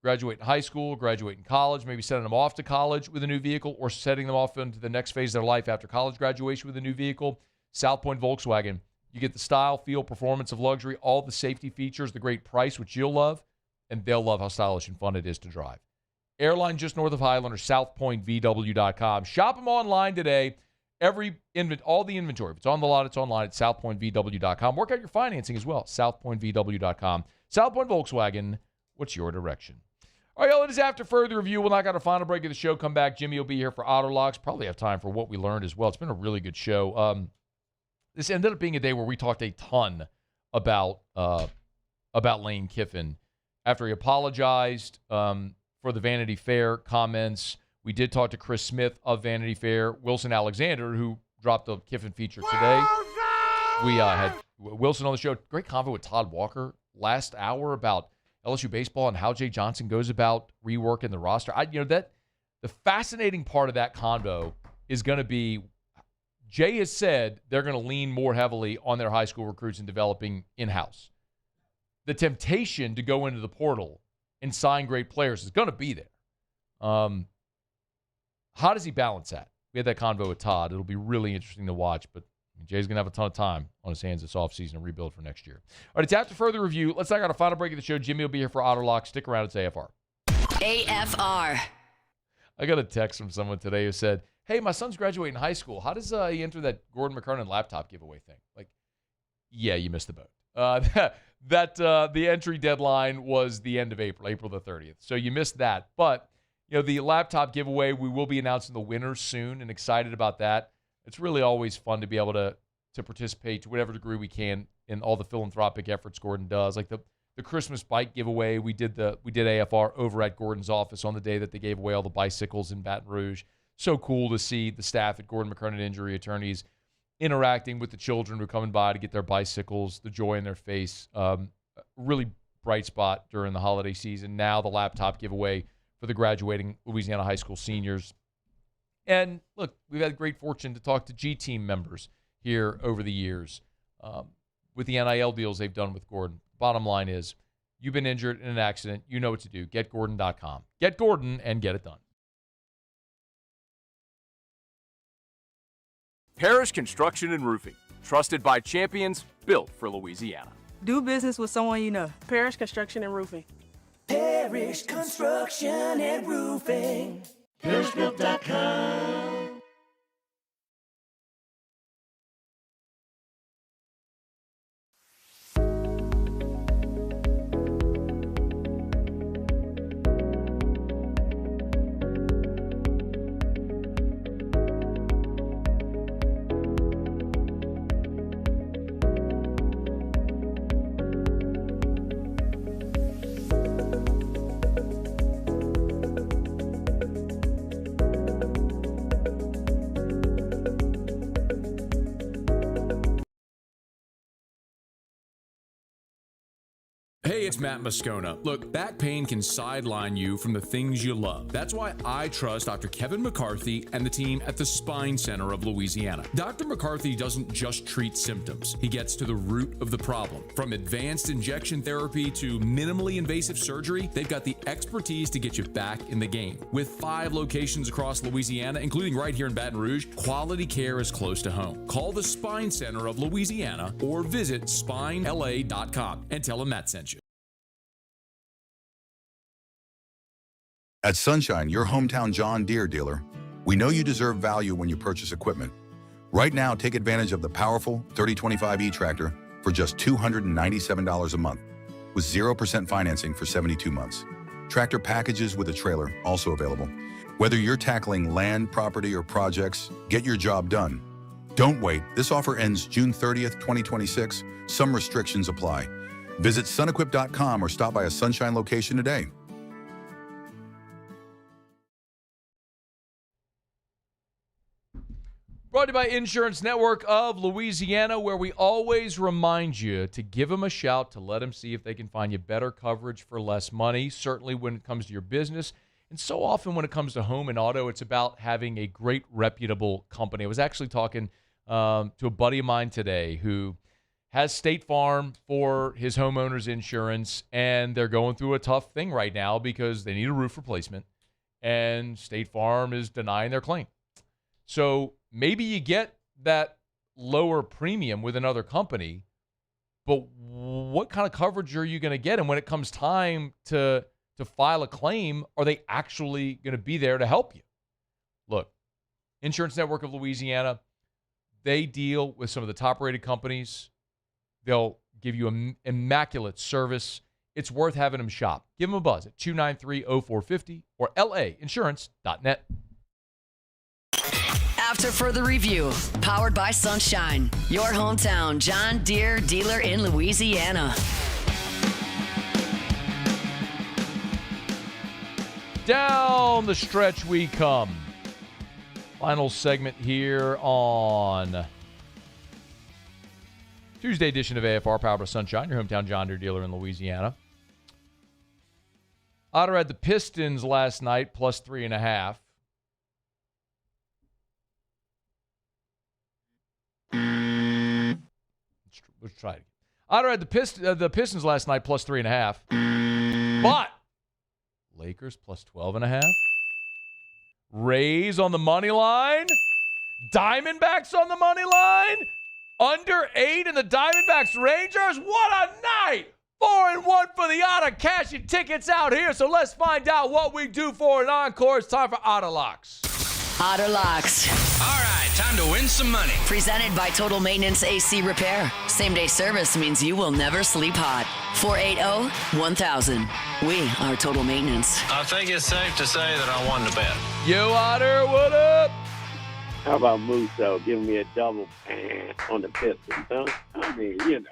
Graduate in high school, graduate in college, maybe sending them off to college with a new vehicle, or setting them off into the next phase of their life after college graduation with a new vehicle. South Point Volkswagen. You get the style, feel, performance of luxury, all the safety features, the great price, which you'll love, and they'll love how stylish and fun it is to drive. Airline just north of Highland, or SouthPointVW.com. Shop them online today. All the inventory, if it's on the lot, it's online at SouthPointVW.com. Work out your financing as well, SouthPointVW.com. South Point Volkswagen, what's your direction? All right, y'all, it is after further review. We'll knock out a final break of the show. Come back. Jimmy will be here for Auto Locks. Probably have time for what we learned as well. It's been a really good show. This ended up being a day where we talked a ton about Lane Kiffin. After he apologized for the Vanity Fair comments, we did talk to Chris Smith of Vanity Fair, Wilson Alexander, who dropped the Kiffin feature today. We had Wilson on the show. Great convo with Todd Walker last hour about LSU baseball and how Jay Johnson goes about reworking the roster. The fascinating part of that convo is going to be, Jay has said they're going to lean more heavily on their high school recruits and developing in-house. The temptation to go into the portal and sign great players is going to be there. How does he balance that? We had that convo with Todd. It'll be really interesting to watch, but Jay's going to have a ton of time on his hands this offseason and rebuild for next year. All right, it's after further review. Let's knock out a final break of the show. Jimmy will be here for Auto Lock. Stick around. It's AFR. AFR. I got a text from someone today who said, hey, my son's graduating high school. How does he enter that Gordon McKernan laptop giveaway thing? Like, yeah, you missed the boat. The entry deadline was the end of April the 30th. So you missed that. But, the laptop giveaway, we will be announcing the winners soon and excited about that. It's really always fun to be able to participate to whatever degree we can in all the philanthropic efforts Gordon does. Like the Christmas bike giveaway, we did AFR over at Gordon's office on the day that they gave away all the bicycles in Baton Rouge. So cool to see the staff at Gordon McKernan Injury Attorneys interacting with the children who are coming by to get their bicycles, the joy in their face. Really bright spot during the holiday season. Now the laptop giveaway for the graduating Louisiana high school seniors. And look, we've had great fortune to talk to G-Team members here over the years with the NIL deals they've done with Gordon. Bottom line is, you've been injured in an accident, you know what to do. GetGordon.com. Get Gordon and get it done. Parrish Construction and Roofing. Trusted by champions, built for Louisiana. Do business with someone you know. Parrish Construction and Roofing. Parrish Construction and Roofing. ParrishBuilt.com. Hey, it's Matt Moscona. Look, back pain can sideline you from the things you love. That's why I trust Dr. Kevin McCarthy and the team at the Spine Center of Louisiana. Dr. McCarthy doesn't just treat symptoms. He gets to the root of the problem. From advanced injection therapy to minimally invasive surgery, they've got the expertise to get you back in the game. With 5 locations across Louisiana, including right here in Baton Rouge, quality care is close to home. Call the Spine Center of Louisiana or visit spinela.com and tell them Matt sent you. At Sunshine, your hometown John Deere dealer, we know you deserve value when you purchase equipment. Right now, take advantage of the powerful 3025E tractor for just $297 a month, with 0% financing for 72 months. Tractor packages with a trailer also available. Whether you're tackling land, property, or projects, get your job done. Don't wait. This offer ends June 30th, 2026. Some restrictions apply. Visit sunequip.com or stop by a Sunshine location today. Brought to you by Insurance Network of Louisiana, where we always remind you to give them a shout to let them see if they can find you better coverage for less money, certainly when it comes to your business. And so often when it comes to home and auto, it's about having a great, reputable company. I was actually talking to a buddy of mine today who has State Farm for his homeowner's insurance, and they're going through a tough thing right now because they need a roof replacement, and State Farm is denying their claim. So maybe you get that lower premium with another company, but what kind of coverage are you going to get? And when it comes time to file a claim, are they actually going to be there to help you? Look, Insurance Network of Louisiana, they deal with some of the top-rated companies. They'll give you immaculate service. It's worth having them shop. Give them a buzz at 293-0450 or lainsurance.net. After further review, powered by Sunshine, your hometown John Deere dealer in Louisiana. Down the stretch we come. Final segment here on Tuesday edition of AFR, powered by Sunshine, your hometown John Deere dealer in Louisiana. Otter had the Pistons last night, plus 3.5. Let's try it again. Otter had the Pistons last night, plus 3.5. But Lakers, plus 12.5. Rays on the money line. Diamondbacks on the money line. Under 8 in the Diamondbacks Rangers. What a night! 4-1 for the Otta, cashing tickets out here. So let's find out what we do for an encore. It's time for Otta Locks. Otter Locks. All right, time to win some money. Presented by Total Maintenance AC Repair. Same-day service means you will never sleep hot. 480-1000. We are Total Maintenance. I think it's safe to say that I won the bet. Yo, Otter, what up? How about Musso giving me a double on the Pistons, huh? I mean, you know.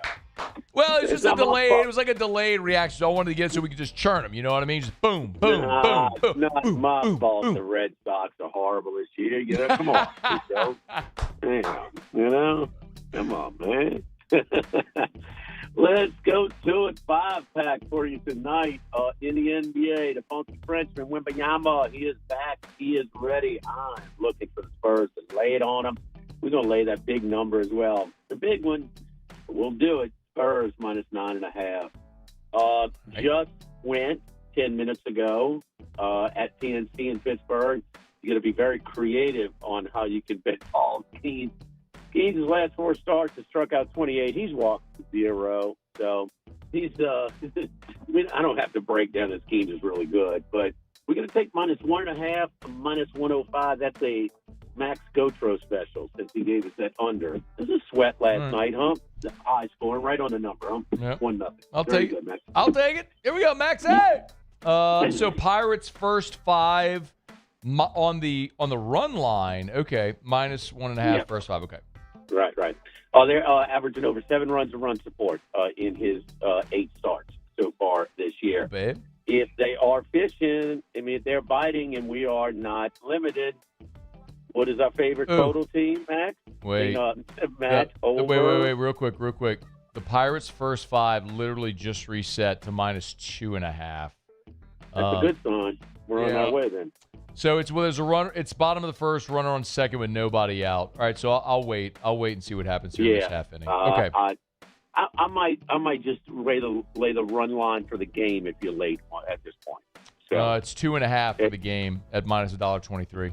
Well, it's just a delay. It was like a delayed reaction. So I wanted to get it so we could just churn them. You know what I mean? Just boom, boom, boom, boom. It's not boom, my boom, fault boom. the Red Sox are horrible this year. You know, come on, Musso. Damn, you know? Come on, man. Let's go to it. 5-pack for you tonight in the NBA. The funky Frenchman, Wembanyama, he is back. He is ready. I'm looking for the Spurs to lay it on him. We're going to lay that big number as well. The big one, we'll do it. Spurs minus 9.5. Just went 10 minutes ago at PNC in Pittsburgh. You're going to be very creative on how you can bet all teams. His last 4 starts has struck out 28. He's walked 0. So he's I don't have to break down his team is really good, but we're going to take minus 1.5 to minus 105. That's a Max Gotro special since he gave us that under. This is sweat last night, huh? The high scoring right on the number, huh? Yep. 1-0. I'll Very take good, it. Max. I'll take it. Here we go, Max. Hey. So Pirates first 5 on the run line. Okay, minus 1.5 first 5. Okay. Right. They're averaging over 7 runs of run support in his 8 starts so far this year. Babe. If they are fishing, I mean, if they're biting and we are not limited, what is our favorite total team, Max? Wait. Matt, over. Wait. Real quick. The Pirates first 5 literally just reset to minus 2.5. That's a good sign. We're on our way then. So there's a runner. It's bottom of the first, runner on second with nobody out. All right, so I'll wait. I'll wait and see what happens here in this half inning. Okay. I might just lay the run line for the game if you're late at this point. So it's 2.5 for the game at minus $1.23.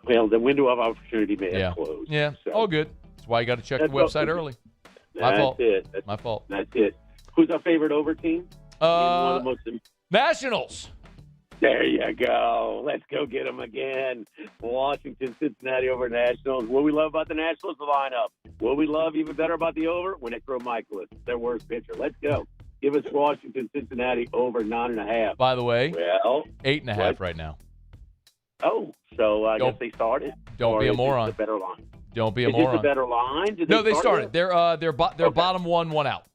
Well, the window of opportunity may have closed. Yeah, so. All good. That's why you got to check the website early. My fault. My fault. That's it. Who's our favorite over team? One of the most Nationals. There you go. Let's go get them again. Washington, Cincinnati over Nationals. What we love about the Nationals, the lineup. What we love even better about the over, when they throw Michaelis, their worst pitcher. Let's go. Give us Washington, Cincinnati over 9.5. By the way, 8.5 what? right now. Oh, so I guess they started. Don't be a moron. It's a better line. Don't be a Is moron. this a better line? No, they started. They're bottom 1 out.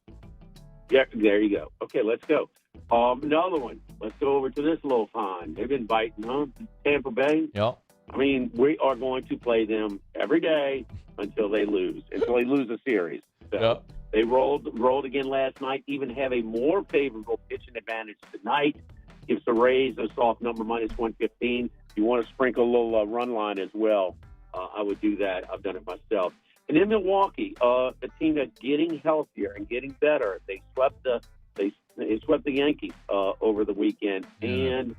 Yeah, there you go. Okay, let's go. Another one. Let's go over to this little pond. They've been biting, huh? Tampa Bay. Yep. I mean, we are going to play them every day until they lose a series. So they rolled again last night, even have a more favorable pitching advantage tonight. Gives the Rays a soft number, minus 115. You want to sprinkle a little run line as well. I would do that. I've done it myself. And in Milwaukee, a team that's getting healthier and getting better. They swept the Yankees over the weekend, and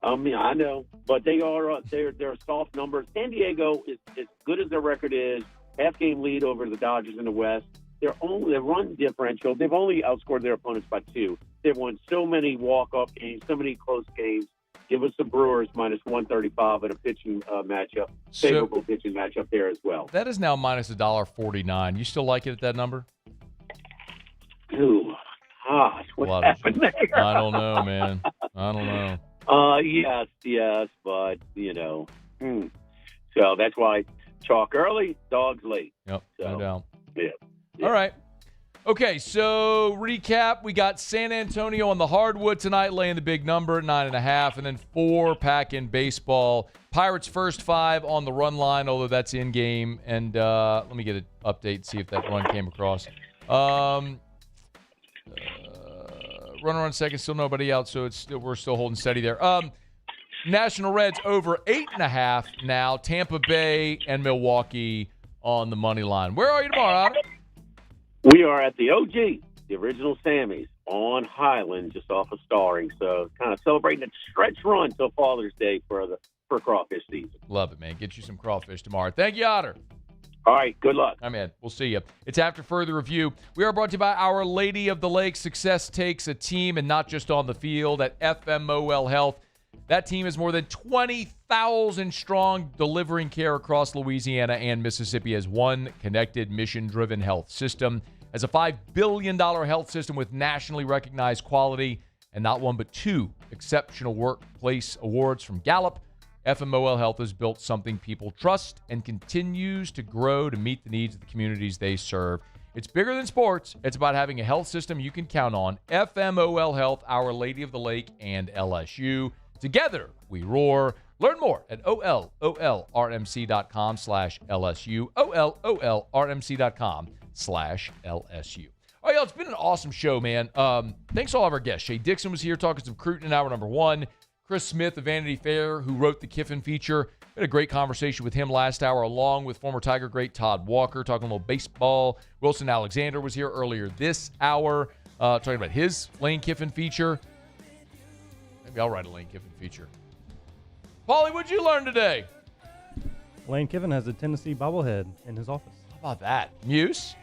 I know, but they're a soft number. San Diego is as good as their record is, half game lead over the Dodgers in the West. Their run differential, they've only outscored their opponents by 2. They've won so many walk-off games, so many close games. Give us the Brewers minus 135 in a pitching matchup, favorable pitching matchup there as well. That is now minus $1.49. You still like it at that number? Ooh, gosh, what happened there? I don't know, man. I don't know. Yes, but so that's why chalk early, dogs late. Yep, no doubt. Yeah. All right. Okay, so recap. We got San Antonio on the hardwood tonight, laying the big number at 9.5, and then 4-pack in baseball. Pirates first 5 on the run line, although that's in game. And let me get an update, see if that run came across. Runner on second, still nobody out, so we're still holding steady there. National Reds over 8.5 now. Tampa Bay and Milwaukee on the money line. Where are you tomorrow, Otter? We are at the OG, the original Sammy's, on Highland, just off of Starring. So kind of celebrating a stretch run till Father's Day for crawfish season. Love it, man. Get you some crawfish tomorrow. Thank you, Otter. All right, good luck. I'm in. We'll see you. It's After Further Review. We are brought to you by Our Lady of the Lake. Success takes a team, and not just on the field. At FMOL Health, that team is more than 20,000 strong, delivering care across Louisiana and Mississippi as one connected, mission-driven health system. As a $5 billion health system with nationally recognized quality and not one but two exceptional workplace awards from Gallup, FMOL Health has built something people trust and continues to grow to meet the needs of the communities they serve. It's bigger than sports. It's about having a health system you can count on. FMOL Health, Our Lady of the Lake, and LSU. Together, we roar. Learn more at olrmc.com/LSU. olrmc.com/LSU. All right, y'all, it's been an awesome show, man. Thanks to all of our guests. Shay Dixon was here talking some recruiting in hour number 1. Chris Smith of Vanity Fair, who wrote the Kiffin feature. We had a great conversation with him last hour, along with former Tiger great Todd Walker, talking a little baseball. Wilson Alexander was here earlier this hour, talking about his Lane Kiffin feature. Maybe I'll write a Lane Kiffin feature. Paulie, what'd you learn today? Lane Kiffin has a Tennessee bobblehead in his office. How about that? Muse?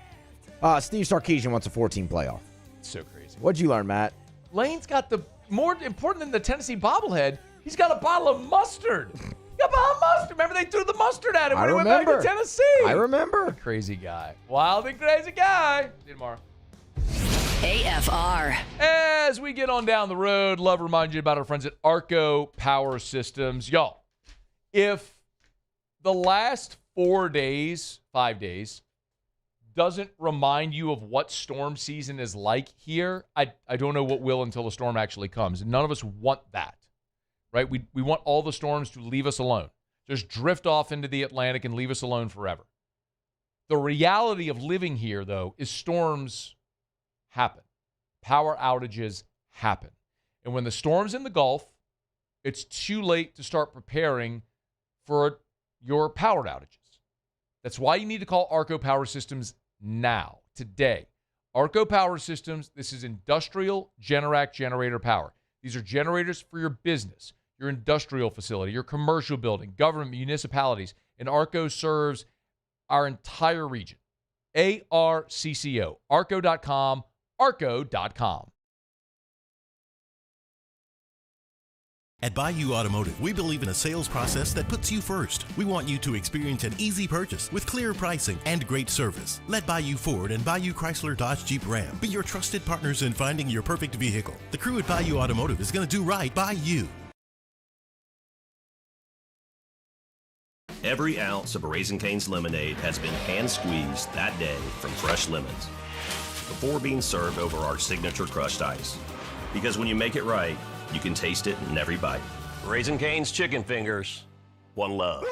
Steve Sarkisian wants a 14 playoff. It's so crazy. What'd you learn, Matt? Lane's got the more important than the Tennessee bobblehead. He's got a bottle of mustard. He got a bottle of mustard. Remember they threw the mustard at him when he went back to Tennessee. I remember. Crazy guy. Wild and crazy guy. See you tomorrow. AFR. As we get on down the road, love to remind you about our friends at Arco Power Systems. Y'all, if the last 5 days, doesn't remind you of what storm season is like here, I don't know what will until the storm actually comes. None of us want that, right? We want all the storms to leave us alone. Just drift off into the Atlantic and leave us alone forever. The reality of living here, though, is storms happen. Power outages happen. And when the storm's in the Gulf, it's too late to start preparing for your power outages. That's why you need to call Arco Power Systems now, today. Arco Power Systems, this is industrial Generac generator power. These are generators for your business, your industrial facility, your commercial building, government, municipalities, and Arco serves our entire region. ARCCO, arco.com, arco.com. At Bayou Automotive, we believe in a sales process that puts you first. We want you to experience an easy purchase with clear pricing and great service. Let Bayou Ford and Bayou Chrysler Dodge Jeep Ram be your trusted partners in finding your perfect vehicle. The crew at Bayou Automotive is going to do right by you. Every ounce of Raising Cane's lemonade has been hand-squeezed that day from fresh lemons before being served over our signature crushed ice. Because when you make it right, you can taste it in every bite. Raising Cane's Chicken Fingers. One love.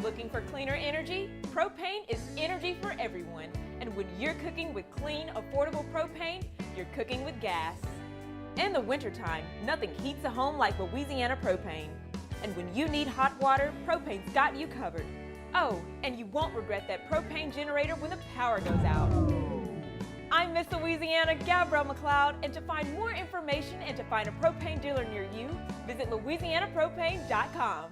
Looking for cleaner energy? Propane is energy for everyone. And when you're cooking with clean, affordable propane, you're cooking with gas. In the wintertime, nothing heats a home like Louisiana propane. And when you need hot water, propane's got you covered. Oh, and you won't regret that propane generator when the power goes out. I'm Miss Louisiana, Gabrielle McLeod, and to find more information and to find a propane dealer near you, visit louisianapropane.com.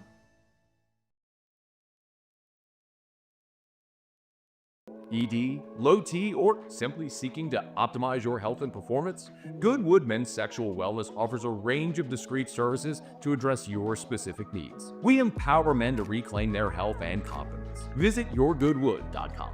ED, low T, or simply seeking to optimize your health and performance? Goodwood Men's Sexual Wellness offers a range of discreet services to address your specific needs. We empower men to reclaim their health and confidence. Visit yourgoodwood.com.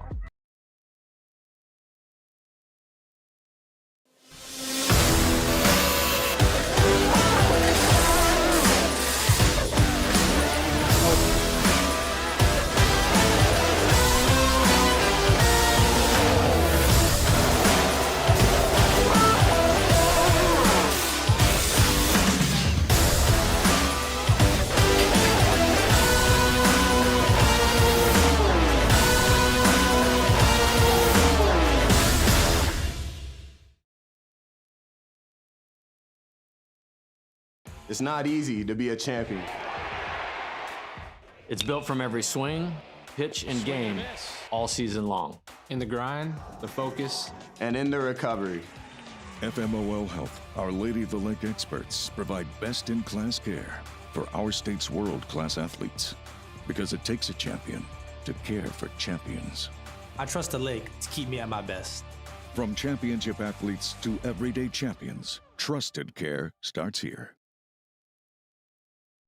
It's not easy to be a champion. It's built from every swing, pitch, and game all season long. In the grind, the focus, and in the recovery. FMOL Health, Our Lady of the Lake experts provide best-in-class care for our state's world-class athletes. Because it takes a champion to care for champions. I trust the lake to keep me at my best. From championship athletes to everyday champions, trusted care starts here.